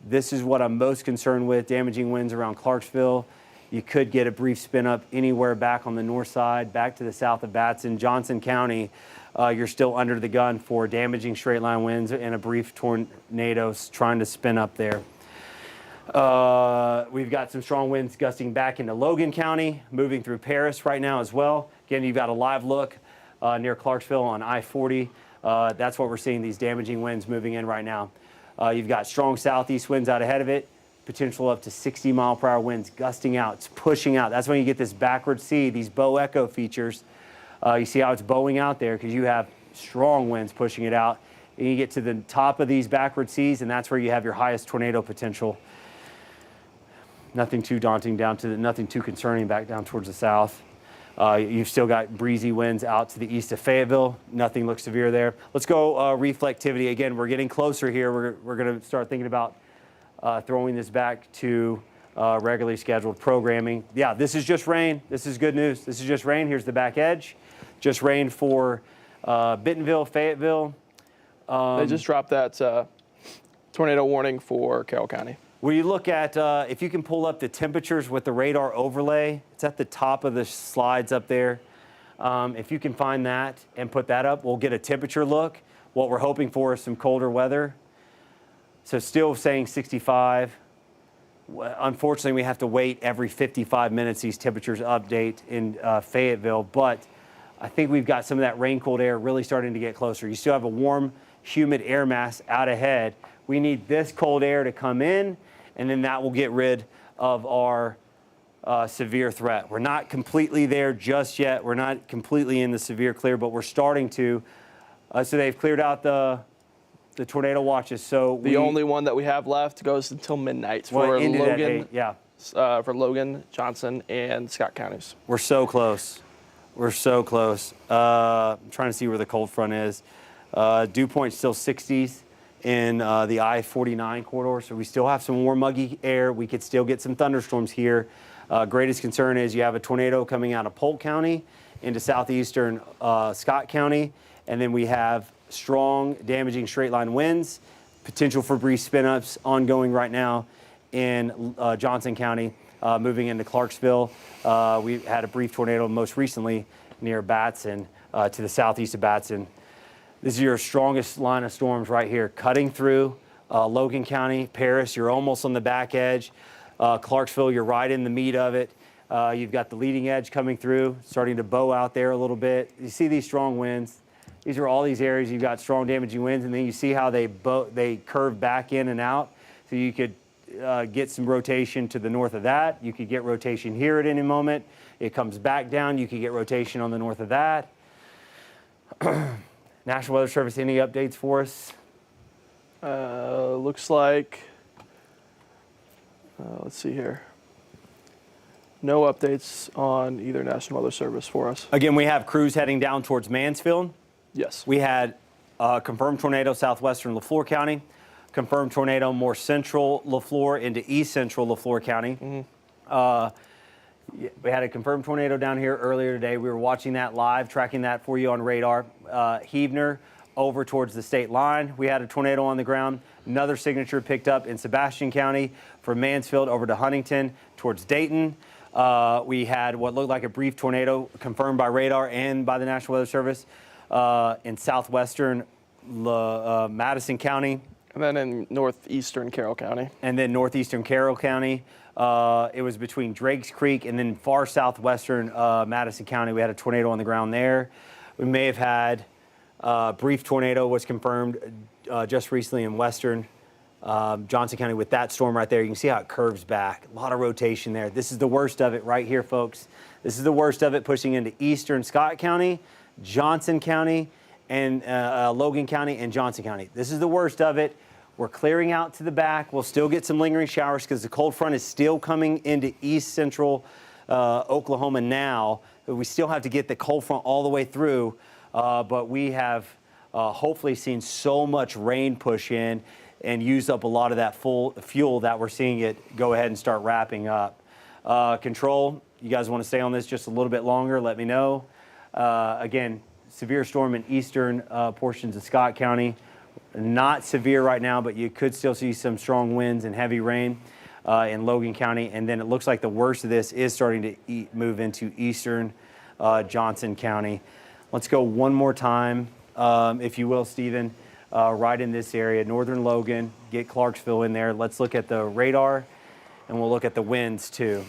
this is what I'm most concerned with, damaging winds around Clarksville. You could get a brief spin up anywhere back on the north side, back to the south of Batson. Johnson County, you're still under the gun for damaging straight line winds and a brief tornado trying to spin up there. We've got some strong winds gusting back into Logan County, moving through Paris right now as well. Again, you've got a live look near Clarksville on I-40. That's what we're seeing, these damaging winds moving in right now. You've got strong southeast winds out ahead of it, potential up to 60-mile-per-hour winds gusting out. It's pushing out. That's when you get this backward C, these bow echo features. You see how it's bowing out there because you have strong winds pushing it out. And you get to the top of these backward Cs, and that's where you have your highest tornado potential. Nothing too daunting nothing too concerning back down towards the south. You've still got breezy winds out to the east of Fayetteville. Nothing looks severe there. Let's go reflectivity. Again, we're getting closer here. We're going to start thinking about throwing this back to regularly scheduled programming. Yeah, this is just rain. This is good news. This is just rain. Here's the back edge. Just rain for Bentonville, Fayetteville. They just dropped that tornado warning for Carroll County. Where you look at, if you can pull up the temperatures with the radar overlay, it's at the top of the slides up there. If you can find that and put that up, we'll get a temperature look. What we're hoping for is some colder weather. So still saying 65. Unfortunately, we have to wait every 55 minutes, these temperatures update in Fayetteville. But I think we've got some of that rain-cooled air really starting to get closer. You still have a warm, humid air mass out ahead. We need this cold air to come in, and then that will get rid of our severe threat. We're not completely there just yet. We're not completely in the severe clear, but we're starting to. So they've cleared out the tornado watches. So the only one that we have left goes until midnight for Logan, for Logan, Johnson, and Scott counties. We're so close. We're so close. I'm trying to see where the cold front is. Dew point still 60s. In the I-49 corridor, so we still have some warm, muggy air. We could still get some thunderstorms here. Greatest concern is you have a tornado coming out of Polk County into southeastern Scott County, and then we have strong, damaging straight-line winds, potential for brief spin-ups ongoing right now in Johnson County. moving into Clarksville. We had a brief tornado most recently near Batson, to the southeast of Batson. This is your strongest line of storms right here, cutting through Logan County. Paris, you're almost on the back edge. Clarksville, you're right in the meat of it. You've got the leading edge coming through, starting to bow out there a little bit. You see these strong winds. These are all these areas you've got strong damaging winds, and then you see how they curve back in and out. So you could get some rotation to the north of that. You could get rotation here at any moment. It comes back down. You could get rotation on the north of that. National Weather Service, any updates for us? Looks like, let's see here. No updates on either National Weather Service for us. Again, we have crews heading down towards Mansfield. Yes. We had confirmed tornado southwestern LaFleur County, confirmed tornado more central LaFleur into east central LaFleur County. We had a confirmed tornado down here earlier today. We were watching that live, tracking that for you on radar. Heavener over towards the state line. We had a tornado on the ground. Another signature picked up in Sebastian County from Mansfield over to Huntington towards Dayton. We had what looked like a brief tornado confirmed by radar and by the National Weather Service in southwestern Madison County. And then in northeastern Carroll County. And then northeastern Carroll County. It was between Drakes Creek and then far southwestern Madison County. We had a tornado on the ground there. We may have had a brief tornado was confirmed just recently in western Johnson County with that storm right there. You can see how it curves back. A lot of rotation there. This is the worst of it right here, folks. This is the worst of it, pushing into eastern Scott County, Johnson County, and Logan County and Johnson County. This is the worst of it. We're clearing out to the back. We'll still get some lingering showers because the cold front is still coming into east central Oklahoma now. We still have to get the cold front all the way through, but we have hopefully seen so much rain push in and use up a lot of that full fuel that we're seeing it go ahead and start wrapping up. Control, you guys want to stay on this just a little bit longer, let me know. Again, severe storm in eastern portions of Scott County. Not severe right now, but you could still see some strong winds and heavy rain in Logan County. And then it looks like the worst of this is starting to move into eastern Johnson County. Let's go one more time, if you will, Stephen, right in this area, northern Logan, get Clarksville in there. Let's look at the radar, and we'll look at the winds too.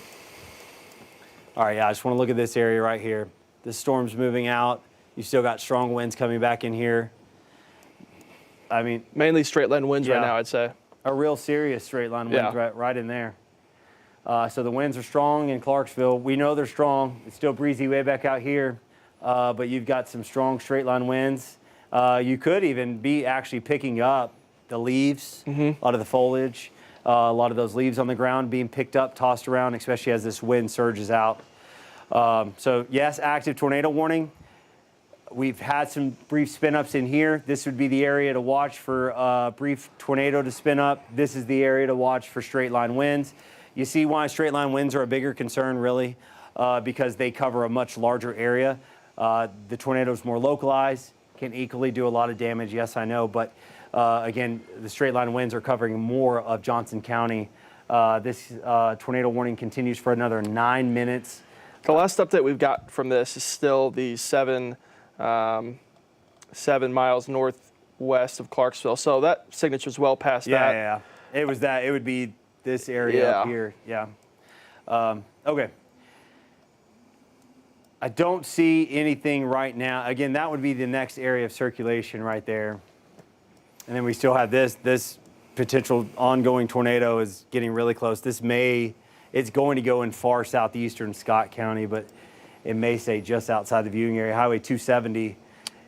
All right, yeah, I just want to look at this area right here. This storm's moving out. You still got strong winds coming back in here. I mean, mainly straight line winds right now, I'd say. A real serious straight line winds right in there. So the winds are strong in Clarksville. We know they're strong. It's still breezy way back out here, but you've got some strong straight line winds. You could even be actually picking up the leaves, a lot of the foliage, a lot of those leaves on the ground being picked up, tossed around, especially as this wind surges out. So yes, active tornado warning. We've had some brief spin-ups in here. This would be the area to watch for a brief tornado to spin up. This is the area to watch for straight line winds. You see why straight line winds are a bigger concern, really, because they cover a much larger area. The tornado's more localized, can equally do a lot of damage, yes, I know, but again, the straight line winds are covering more of Johnson County. This tornado warning continues for another 9 minutes. The last update we've got from this is still the 7 miles northwest of Clarksville. So that signature's well past that. Yeah. It was that. It would be this area up here. Yeah. Okay. I don't see anything right now. Again, that would be the next area of circulation right there. And then we still have this potential ongoing tornado is getting really close. It's going to go in far southeastern Scott County, but it may stay just outside the viewing area. Highway 270.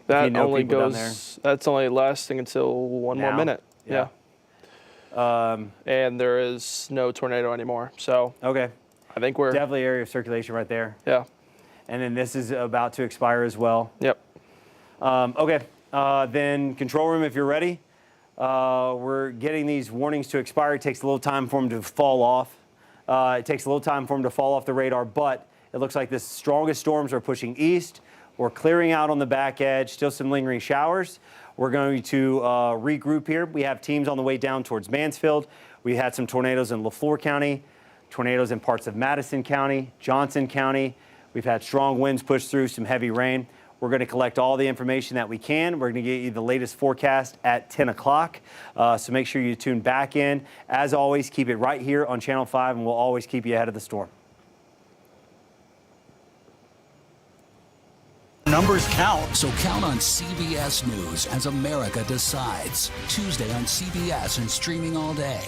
That only goes. That's only lasting until one more minute. Yeah. And there is no tornado anymore. So okay, I think we're definitely area of circulation right there. Yeah. And then this is about to expire as well. Yep. Okay. Then control room, if you're ready. We're getting these warnings to expire. It takes a little time for them to fall off. It takes a little time for them to fall off the radar, but it looks like the strongest storms are pushing east. We're clearing out on the back edge, still some lingering showers. We're going to regroup here. We have teams on the way down towards Mansfield. We had some tornadoes in LaFleur County, tornadoes in parts of Madison County, Johnson County. We've had strong winds push through, some heavy rain. We're going to collect all the information that we can. We're going to get you the latest forecast at 10 o'clock. So make sure you tune back in. As always, keep it right here on Channel 5, and we'll always keep you ahead of the storm. Numbers count. So count on CBS News as America decides. Tuesday on CBS and streaming all day.